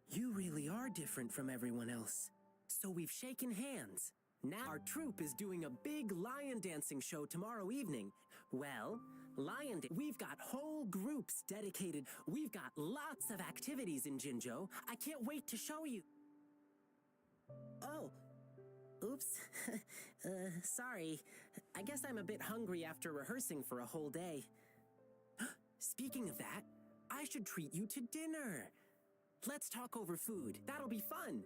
You really are different from everyone else. So we've shaken hands. Now our troupe is doing a big lion dancing show tomorrow evening. Well, we've got whole groups dedicated. We've got lots of activities in Jinzhou. I can't wait to show you. Oh, oops. Sorry. I guess I'm a bit hungry after rehearsing for a whole day. Speaking of that, I should treat you to dinner. Let's talk over food. That'll be fun.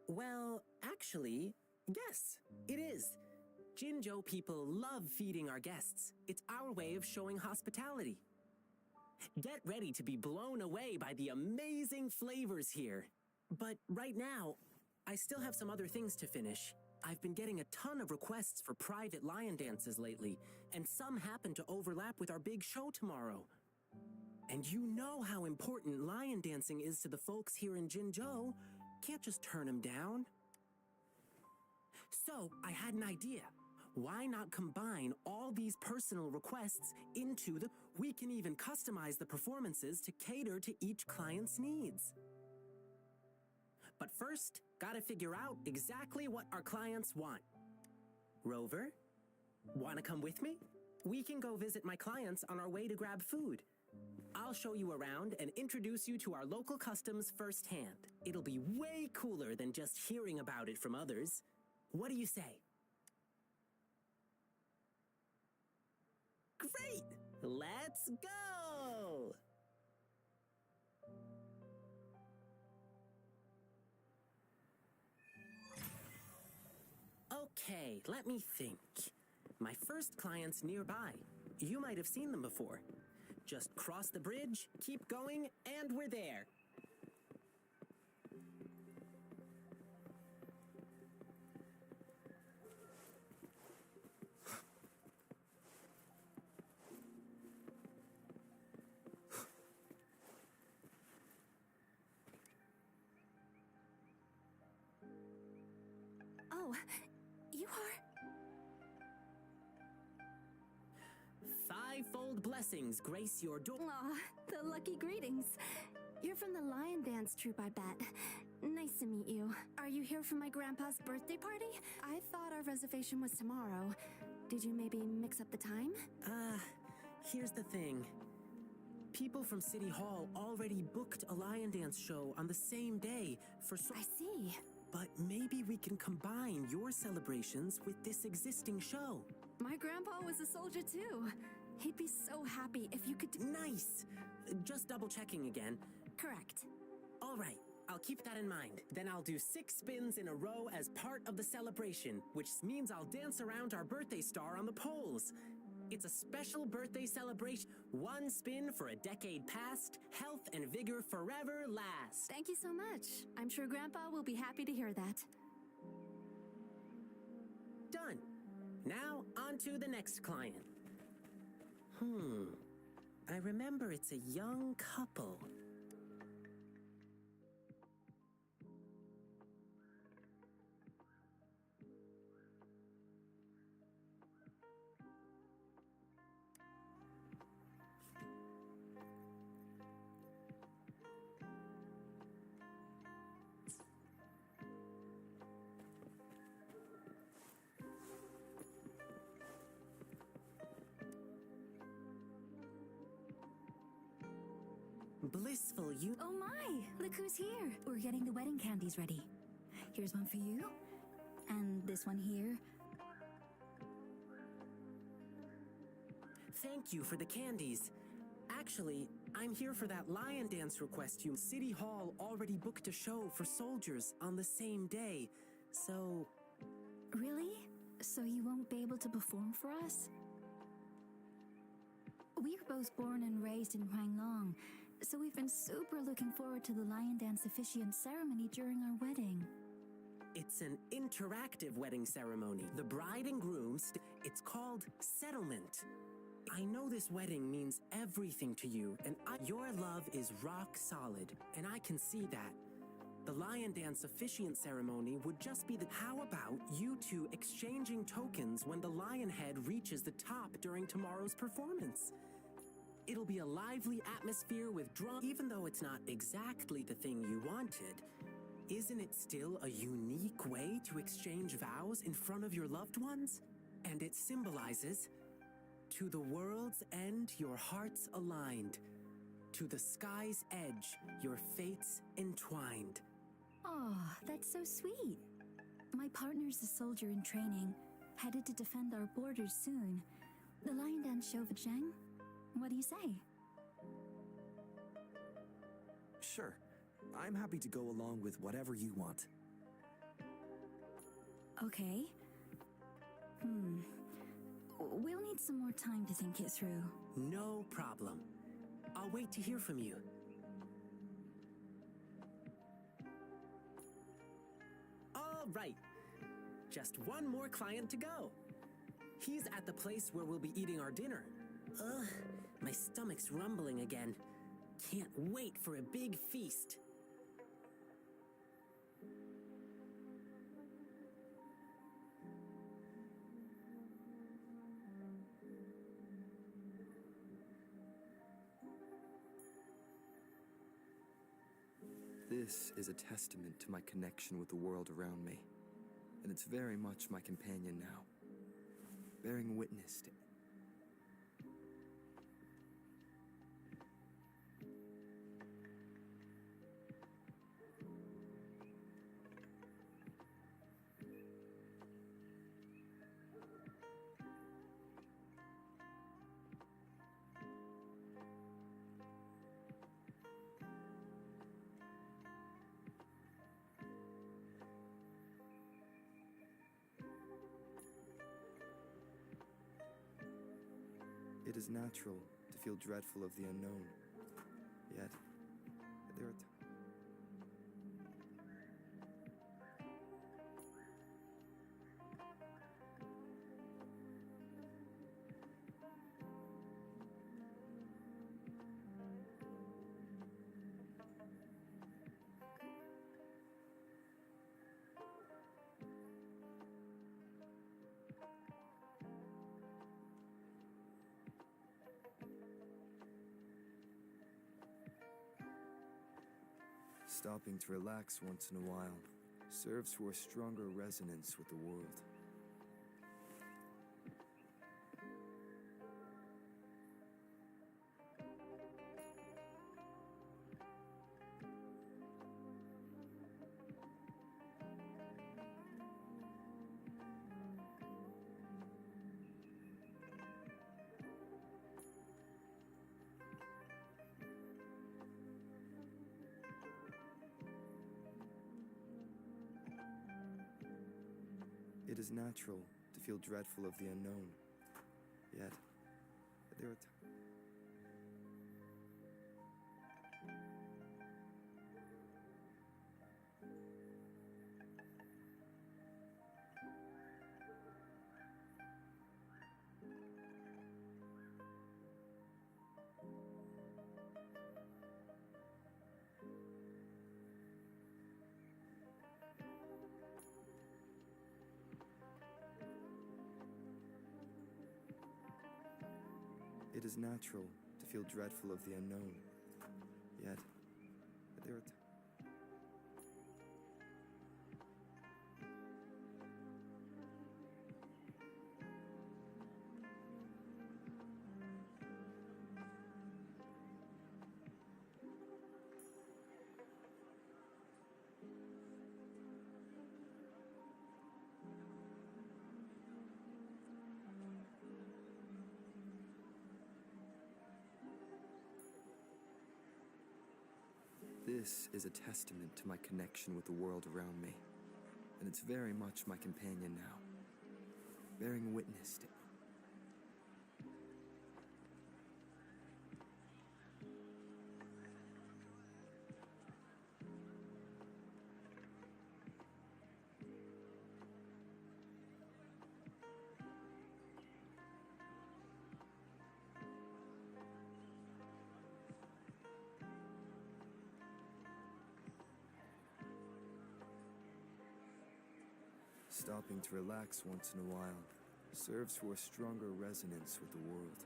Well, actually, yes, it is. Jinzhou people love feeding our guests. It's our way of showing hospitality. Get ready to be blown away by the amazing flavors here. But right now, I still have some other things to finish. I've been getting a ton of requests for private lion dances lately, and some happen to overlap with our big show tomorrow. And you know how important lion dancing is to the folks here in Jinzhou. Can't just turn them down. So, I had an idea. Why not combine all these personal requests into the... We can even customize the performances to cater to each client's needs. But first, gotta figure out exactly what our clients want. Rover, wanna come with me? We can go visit my clients on our way to grab food. I'll show you around and introduce you to our local customs firsthand. It'll be way cooler than just hearing about it from others. What do you say? Great! Let's go! Okay, let me think. My first client's nearby. You might have seen them before. Just cross the bridge, keep going, and we're there. Oh, you are... Fivefold blessings grace your door. Aw, the lucky greetings. You're from the lion dance troupe, I bet. Nice to meet you. Are you here for my grandpa's birthday party? I thought our reservation was tomorrow. Did you maybe mix up the time? Here's the thing. People from City Hall already booked a lion dance show on the same day for I see. But maybe we can combine your celebrations with this existing show. My grandpa was a soldier too. He'd be so happy if you could do... Nice! Just double checking again. Correct. All right, I'll keep that in mind. Then I'll do 6 spins in a row as part of the celebration, which means I'll dance around our birthday star on the poles. It's a special birthday celebration. 1 spin for a decade past, health and vigor forever last. Thank you so much. I'm sure Grandpa will be happy to hear that. Done. Now, on to the next client. I remember it's a young couple. Blissful you. Oh my! Look who's here! We're getting the wedding candies ready. Here's one for you. And this one here. Thank you for the candies. Actually, I'm here for that lion dance request you. City Hall already booked a show for soldiers on the same day, so... Really? So you won't be able to perform for us? We were both born and raised in Huanglong, so we've been super looking forward to the lion dance officiant ceremony during our wedding. It's an interactive wedding ceremony. The bride and groom, it's called settlement. I know this wedding means everything to you, and your love is rock solid, and I can see that. The lion dance officiant ceremony would just be the... How about you two exchanging tokens when the lion head reaches the top during tomorrow's performance? It'll be a lively atmosphere with drum. Even though it's not exactly the thing you wanted, isn't it still a unique way to exchange vows in front of your loved ones? And it symbolizes, to the world's end, your hearts aligned. To the sky's edge, your fates entwined. Oh, that's so sweet. My partner's a soldier in training, headed to defend our borders soon. The lion dance show for Zhang? What do you say? Sure. I'm happy to go along with whatever you want. Okay. We'll need some more time to think it through. No problem. I'll wait to hear from you. All right. Just one more client to go. He's at the place where we'll be eating our dinner. Ugh, my stomach's rumbling again. Can't wait for a big feast. This is a testament to my connection with the world around me, and it's very much my companion now, bearing witness to. It is natural to feel dreadful of the unknown, yet there are stopping to relax once in a while serves for a stronger resonance with the world. It is natural to feel dreadful of the unknown, yet there are It is natural to feel dreadful of the unknown, yet there are This is a testament to my connection with the world around me, and it's very much my companion now, bearing witness to. Stopping to relax once in a while serves for a stronger resonance with the world.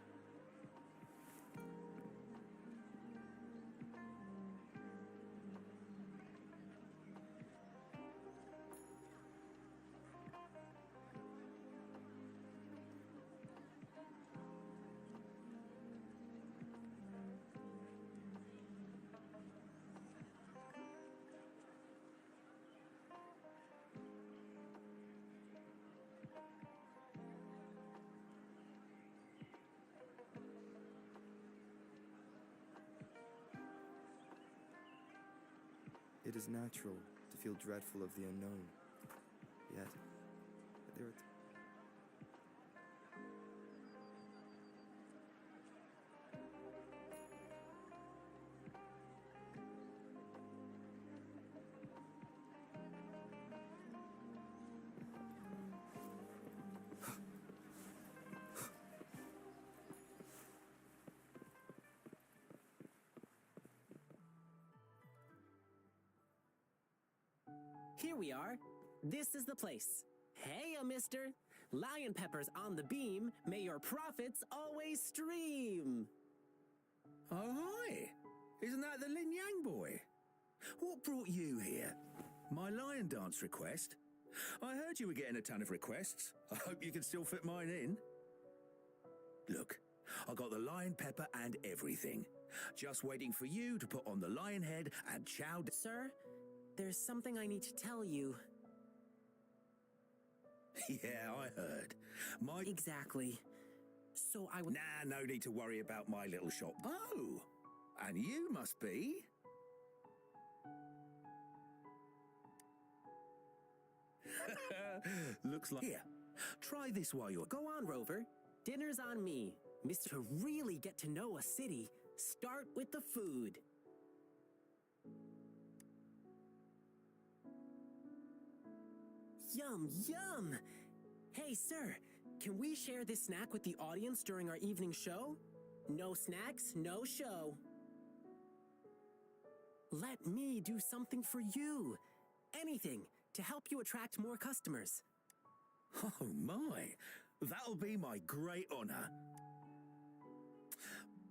It is natural to feel dreadful of the unknown, yet Here we are. This is the place. Hey, mister. Lion peppers on the beam. May your profits always stream. Oh, hi. Isn't that the lingyang boy? What brought you here? My lion dance request? I heard you were getting a ton of requests. I hope you can still fit mine in. Look, I got the lion pepper and everything. Just waiting for you to put on the lion head and chow. Sir, there's something I need to tell you. Yeah, I heard. Exactly. So I would... Nah, no need to worry about my little shop. Oh, and you must be... Looks like... Here, try this while you're... Go on, Rover. Dinner's on me. Mister, to really get to know a city, start with the food. Yum, yum! Hey, sir, can we share this snack with the audience during our evening show? No snacks, no show. Let me do something for you. Anything to help you attract more customers. Oh my, that'll be my great honor.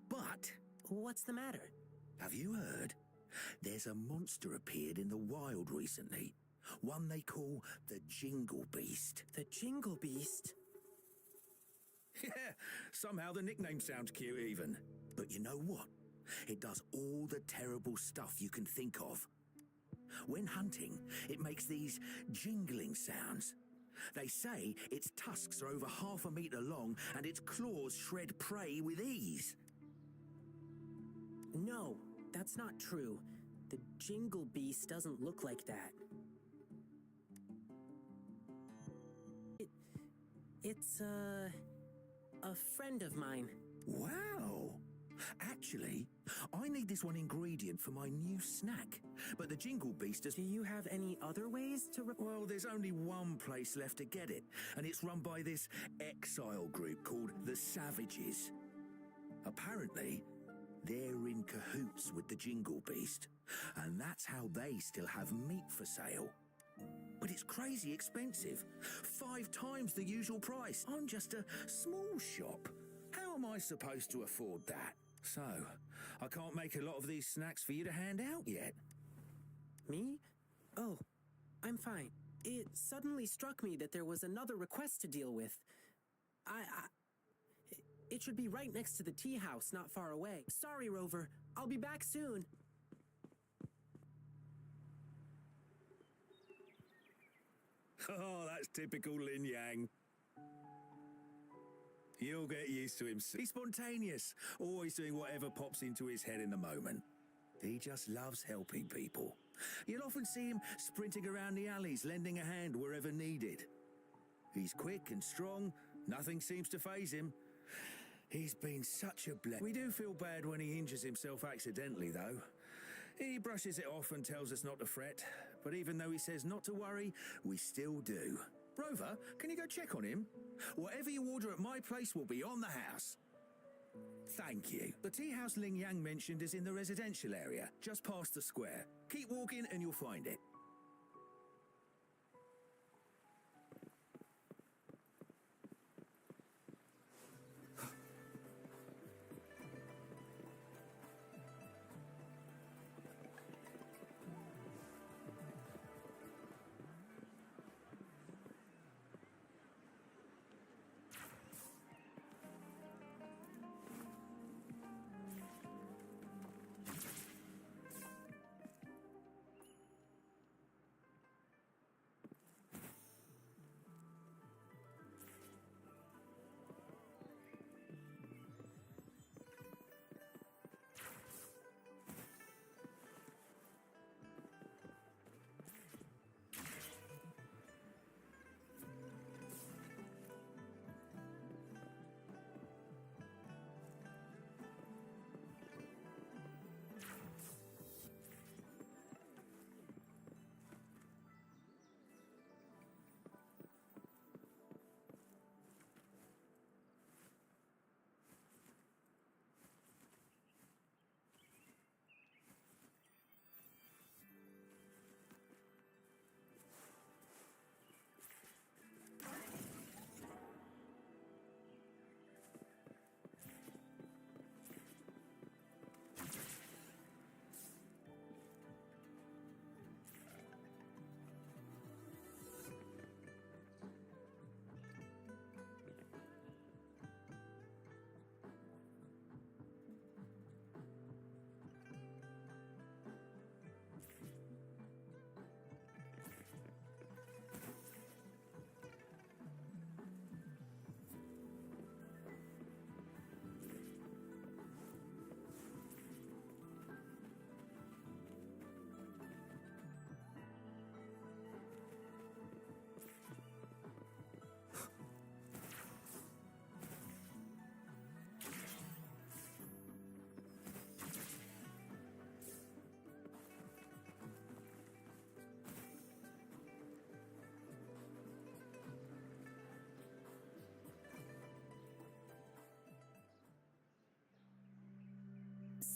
But... What's the matter? Have you heard? There's a monster appeared in the wild recently. One they call the Jingle Beast. The Jingle Beast? Yeah, somehow the nickname sounds cute even. But you know what? It does all the terrible stuff you can think of. When hunting, it makes these jingling sounds. They say its tusks are over 1/2 meter long and its claws shred prey with ease. No, that's not true. The Jingle Beast doesn't look like that. It's a friend of mine. Wow! Actually, I need this one ingredient for my new snack. But the Jingle Beast does... Do you have any other ways to... Well, there's only one place left to get it, and it's run by this exile group called the Savages. Apparently, they're in cahoots with the Jingle Beast, and that's how they still have meat for sale. But it's crazy expensive. 5 times the usual price. I'm just a small shop. How am I supposed to afford that? So, I can't make a lot of these snacks for you to hand out yet. Me? Oh, I'm fine. It suddenly struck me that there was another request to deal with. It should be right next to the tea house, not far away. Sorry, Rover. I'll be back soon. Oh, that's typical Lingyang. You'll get used to him. He's spontaneous, always doing whatever pops into his head in the moment. He just loves helping people. You'll often see him sprinting around the alleys, lending a hand wherever needed. He's quick and strong, nothing seems to faze him. He's been such a blessing. We do feel bad when he injures himself accidentally, though. He brushes it off and tells us not to fret, but even though he says not to worry, we still do. Rover, can you go check on him? Whatever you order at my place will be on the house. Thank you. The tea house Lingyang mentioned is in the residential area, just past the square. Keep walking and you'll find it.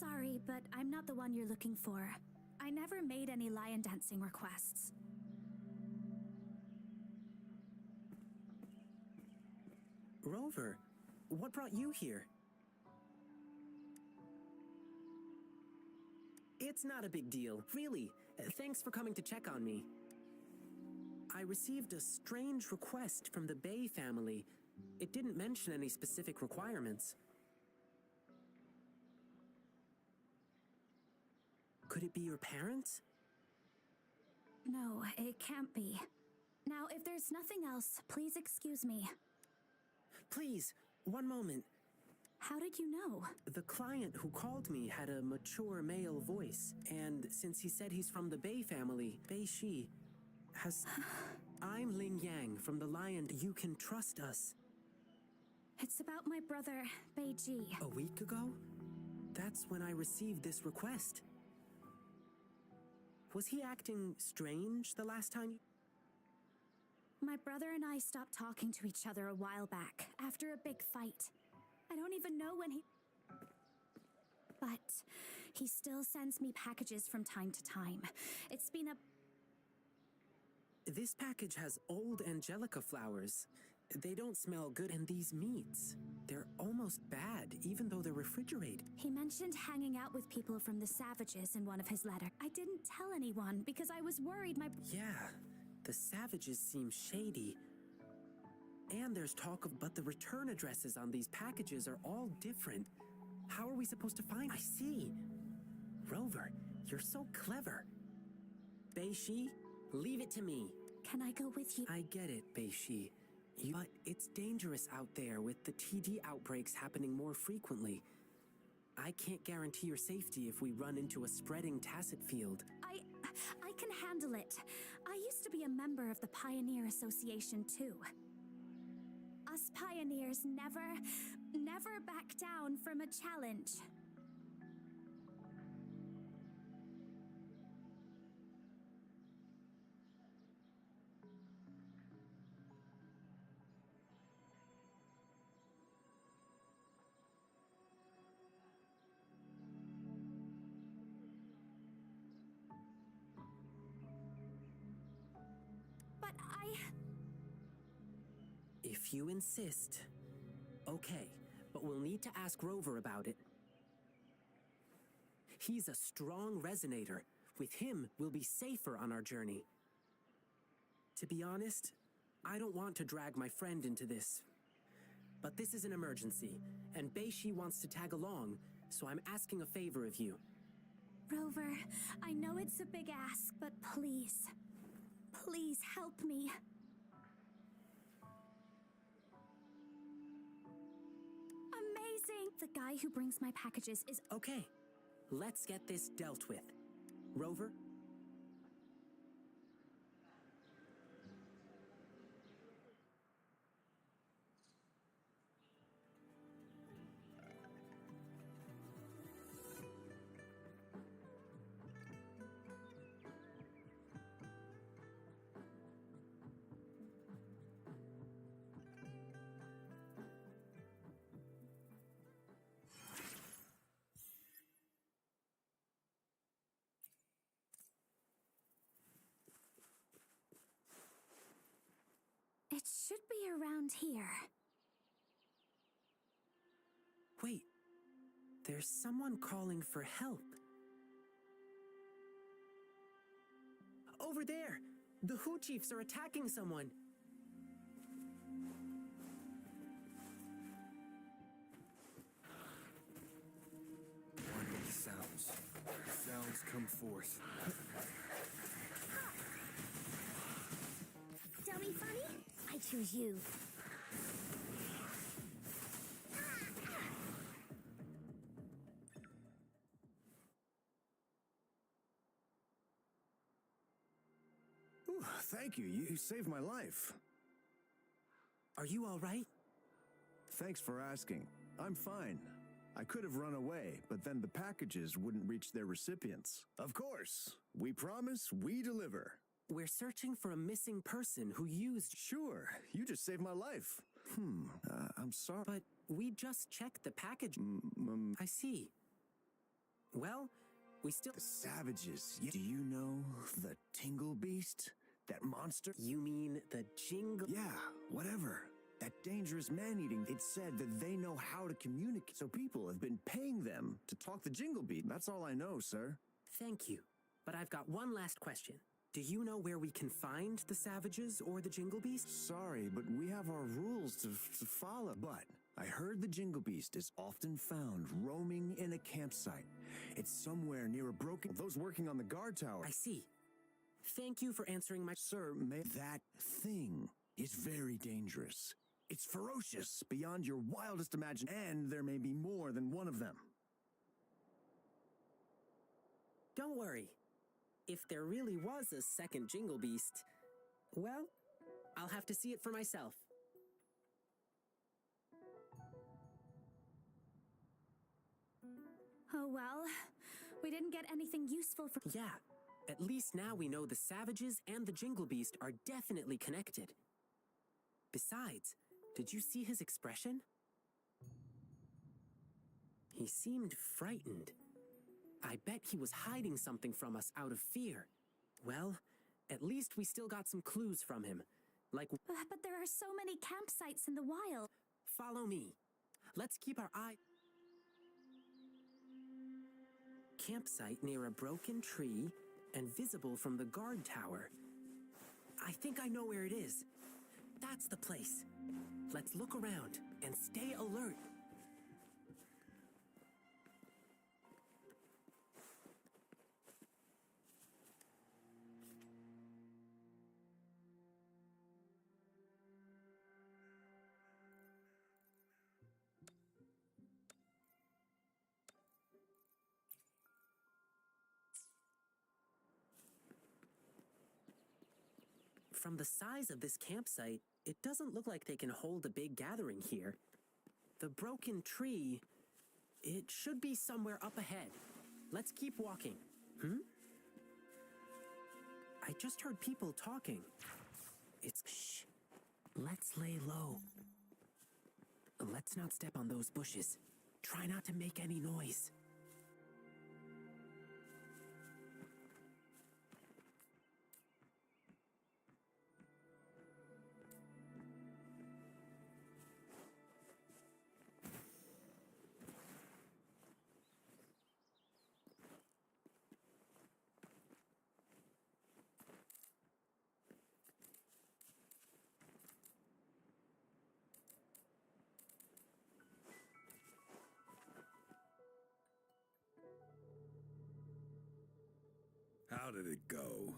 sorry, but I'm not the one you're looking for. I never made any lion dancing requests. Rover, what brought you here? It's not a big deal, really. Thanks for coming to check on me. I received a strange request from the Bay family. It didn't mention any specific requirements. Could it be your parents? No, it can't be. Now, if there's nothing else, please excuse me. Please, one moment. How did you know? The client who called me had a mature male voice, and since he said he's from the Bay family, Bei Shi has... I'm Lingyang from the Lion. You can trust us. It's about my brother, Beiji. A week ago? That's when I received this request. Was he acting strange the last time? My brother and I stopped talking to each other a while back, after a big fight. I don't even know when he... But he still sends me packages from time to time. It's been a... This package has old angelica flowers. They don't smell good, and these meats, they're almost bad, even though they're refrigerated. He mentioned hanging out with people from the Savages in one of his letters. I didn't tell anyone because I was worried my... Yeah, the Savages seem shady. And there's talk of... But the return addresses on these packages are all different. How are we supposed to find... I see. Rover, you're so clever. Bei Shi, leave it to me. Can I go with you? I get it, Bei Shi. But it's dangerous out there with the TD outbreaks happening more frequently. I can't guarantee your safety if we run into a spreading tacit field. I can handle it. I used to be a member of the Pioneer Association too. Us pioneers never back down from a challenge. If you insist. Okay, but we'll need to ask Rover about it. He's a strong resonator. With him, we'll be safer on our journey. To be honest, I don't want to drag my friend into this. But this is an emergency, and Bei Shi wants to tag along, so I'm asking a favor of you. Rover, I know it's a big ask, but please, please help me. Amazing! The guy who brings my packages is... Okay, let's get this dealt with. Rover? It should be around here. Wait, there's someone calling for help. Over there! The Hu Chiefs are attacking someone! Wonderful sounds. Sounds come forth. Dummy funny? I choose you. Ooh, thank you. You saved my life. Are you all right? Thanks for asking. I'm fine. I could have run away, but then the packages wouldn't reach their recipients. Of course. We promise, we deliver. We're searching for a missing person who used... Sure, you just saved my life. I'm sorry. But we just checked the package. I see. Well, we still... The savages. Do you know the Tingle Beast? That monster? You mean the jingle... Yeah, whatever. That dangerous man-eating. It said that they know how to communicate, so people have been paying them to talk the Jingle Beast. That's all I know, sir. Thank you. But I've got one last question. Do you know where we can find the savages or the Jingle Beast? Sorry, but we have our rules to follow. But I heard the Jingle Beast is often found roaming in a campsite. It's somewhere near a broken... Those working on the guard tower. I see. Thank you for answering my... Sir, that thing is very dangerous. It's ferocious beyond your wildest imagination, and there may be more than one of them. Don't worry. If there really was a second Jingle Beast, well, I'll have to see it for myself. Oh well, we didn't get anything useful from... Yeah, at least now we know the savages and the Jingle Beast are definitely connected. Besides, did you see his expression? He seemed frightened. I bet he was hiding something from us out of fear. Well, at least we still got some clues from him. Like... But there are so many campsites in the wild. Follow me. Let's keep our eye... Campsite near a broken tree and visible from the guard tower. I think I know where it is. That's the place. Let's look around and stay alert. From the size of this campsite, it doesn't look like they can hold a big gathering here. The broken tree, it should be somewhere up ahead. Let's keep walking. I just heard people talking. Shh. Let's lay low. Let's not step on those bushes. Try not to make any noise. How did it go?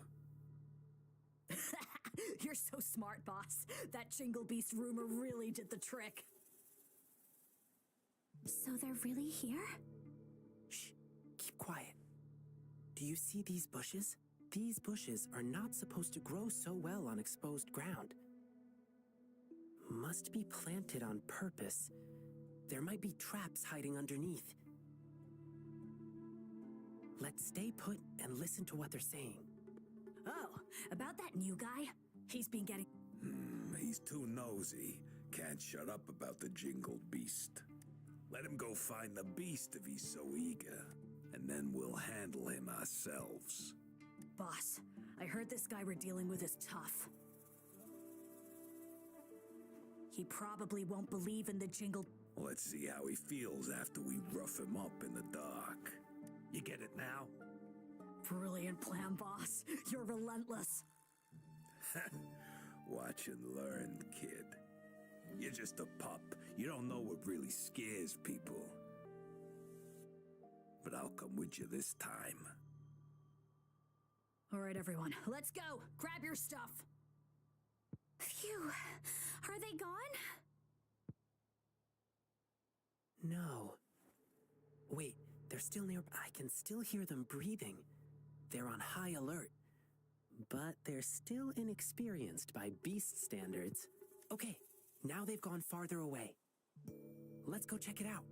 You're so smart, boss. That Jingle Beast rumor really did the trick. So they're really here? Shh, keep quiet. Do you see these bushes? These bushes are not supposed to grow so well on exposed ground. Must be planted on purpose. There might be traps hiding underneath. Let's stay put and listen to what they're saying. Oh, about that new guy? He's been getting... He's too nosy. Can't shut up about the Jingle Beast. Let him go find the beast if he's so eager, and then we'll handle him ourselves. Boss, I heard this guy we're dealing with is tough. He probably won't believe in the Jingle... Let's see how he feels after we rough him up in the dark. You get it now? Brilliant plan, boss. You're relentless. Watch and learn, kid. You're just a pup. You don't know what really scares people. But I'll come with you this time. All right, everyone, let's go. Grab your stuff. Phew. Are they gone? No. Wait, they're still near... I can still hear them breathing. They're on high alert. But they're still inexperienced by beast standards. Okay, now they've gone farther away. Let's go check it out.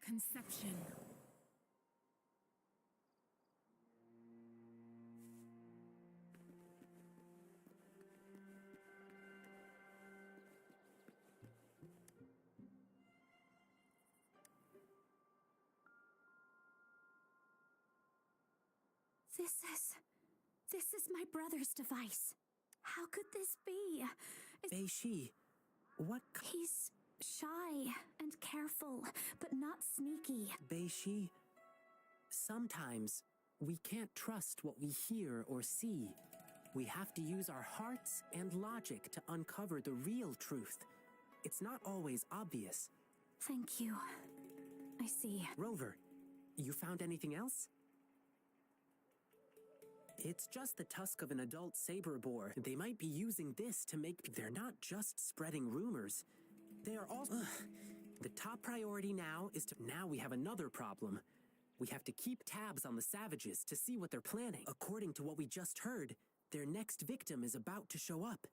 conception. This is my brother's device. How could this be? Bei-shi, what? He's shy and careful, but not sneaky. Bei-shi, sometimes we can't trust what we hear or see. We have to use our hearts and logic to uncover the real truth. It's not always obvious. Thank you. I see. Rover, you found anything else? It's just the tusk of an adult saber boar. They might be using this to make... They're not just spreading rumors. They are also... The top priority now is to... Now we have another problem. We have to keep tabs on the savages to see what they're planning. According to what we just heard, their next victim is about to show up.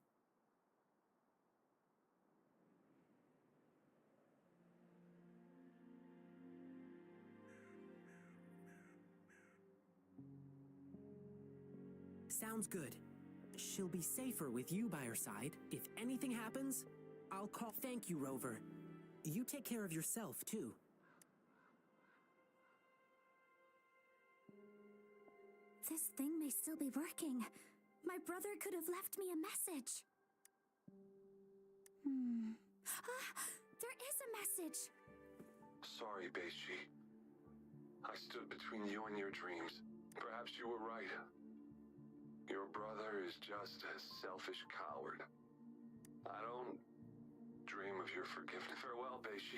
Sounds good. She'll be safer with you by her side. If anything happens, I'll call. Thank you, Rover. You take care of yourself, too. This thing may still be working. My brother could have left me a message. There is a message. Sorry, Bei-shi. I stood between you and your dreams. Perhaps you were right. Your brother is just a selfish coward. I don't dream of your forgiveness. Farewell, Bei-shi.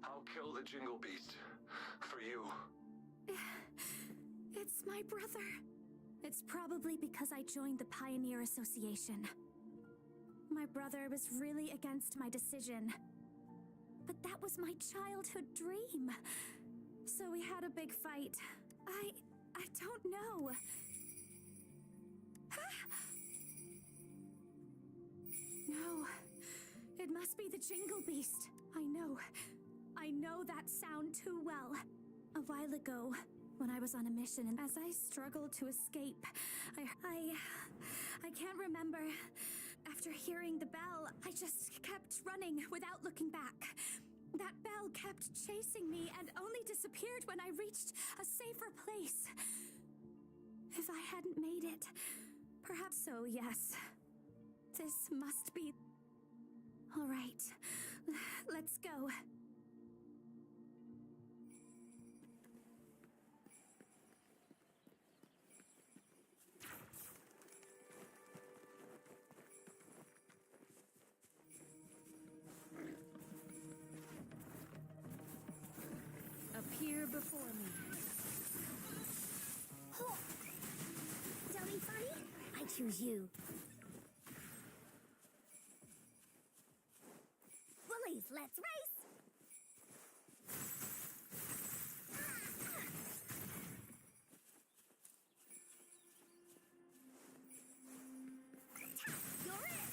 I'll kill the Jingle Beast for you. It's my brother. It's probably because I joined the Pioneer Association. My brother was really against my decision. But that was my childhood dream. So we had a big fight. I don't know. No, it must be the Jingle Beast. I know that sound too well. A while ago, when I was on a mission, and as I struggled to escape, I can't remember. After hearing the bell, I just kept running without looking back. That bell kept chasing me and only disappeared when I reached a safer place. If I hadn't made it, perhaps so, yes. This must be... All right, let's go. Appear before me. Oh. Don't be funny. I choose you. Bullies, let's race! You're it!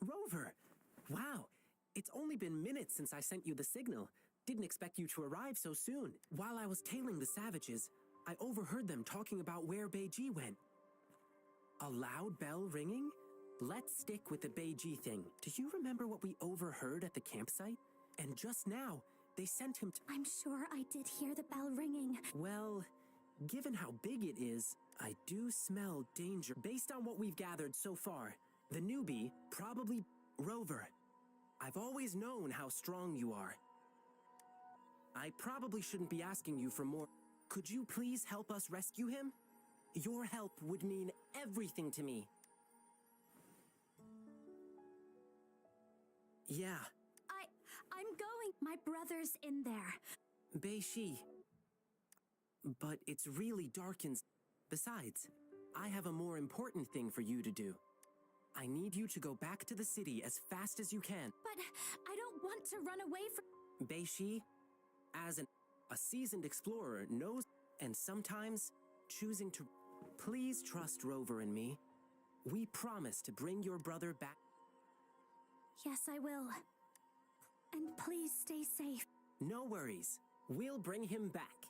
Rover! Wow, it's only been minutes since I sent you the signal. Didn't expect you to arrive so soon. While I was tailing the savages, I overheard them talking about where Bei-ji went. A loud bell ringing? Let's stick with the Bei-ji thing. Do you remember what we overheard at the campsite? And just now, they sent him to... I'm sure I did hear the bell ringing. Well, given how big it is, I do smell danger. Based on what we've gathered so far, the newbie probably... Rover, I've always known how strong you are. I probably shouldn't be asking you for more. Could you please help us rescue him? Your help would mean everything to me. Yeah. I'm going. My brother's in there. Bei-shi. But it's really dark and... Besides, I have a more important thing for you to do. I need you to go back to the city as fast as you can. But I don't want to run away from... Bei-shi, as a seasoned explorer, knows... And sometimes, choosing to... Please trust Rover and me. We promise to bring your brother back. Yes, I will. And please stay safe. No worries. We'll bring him back.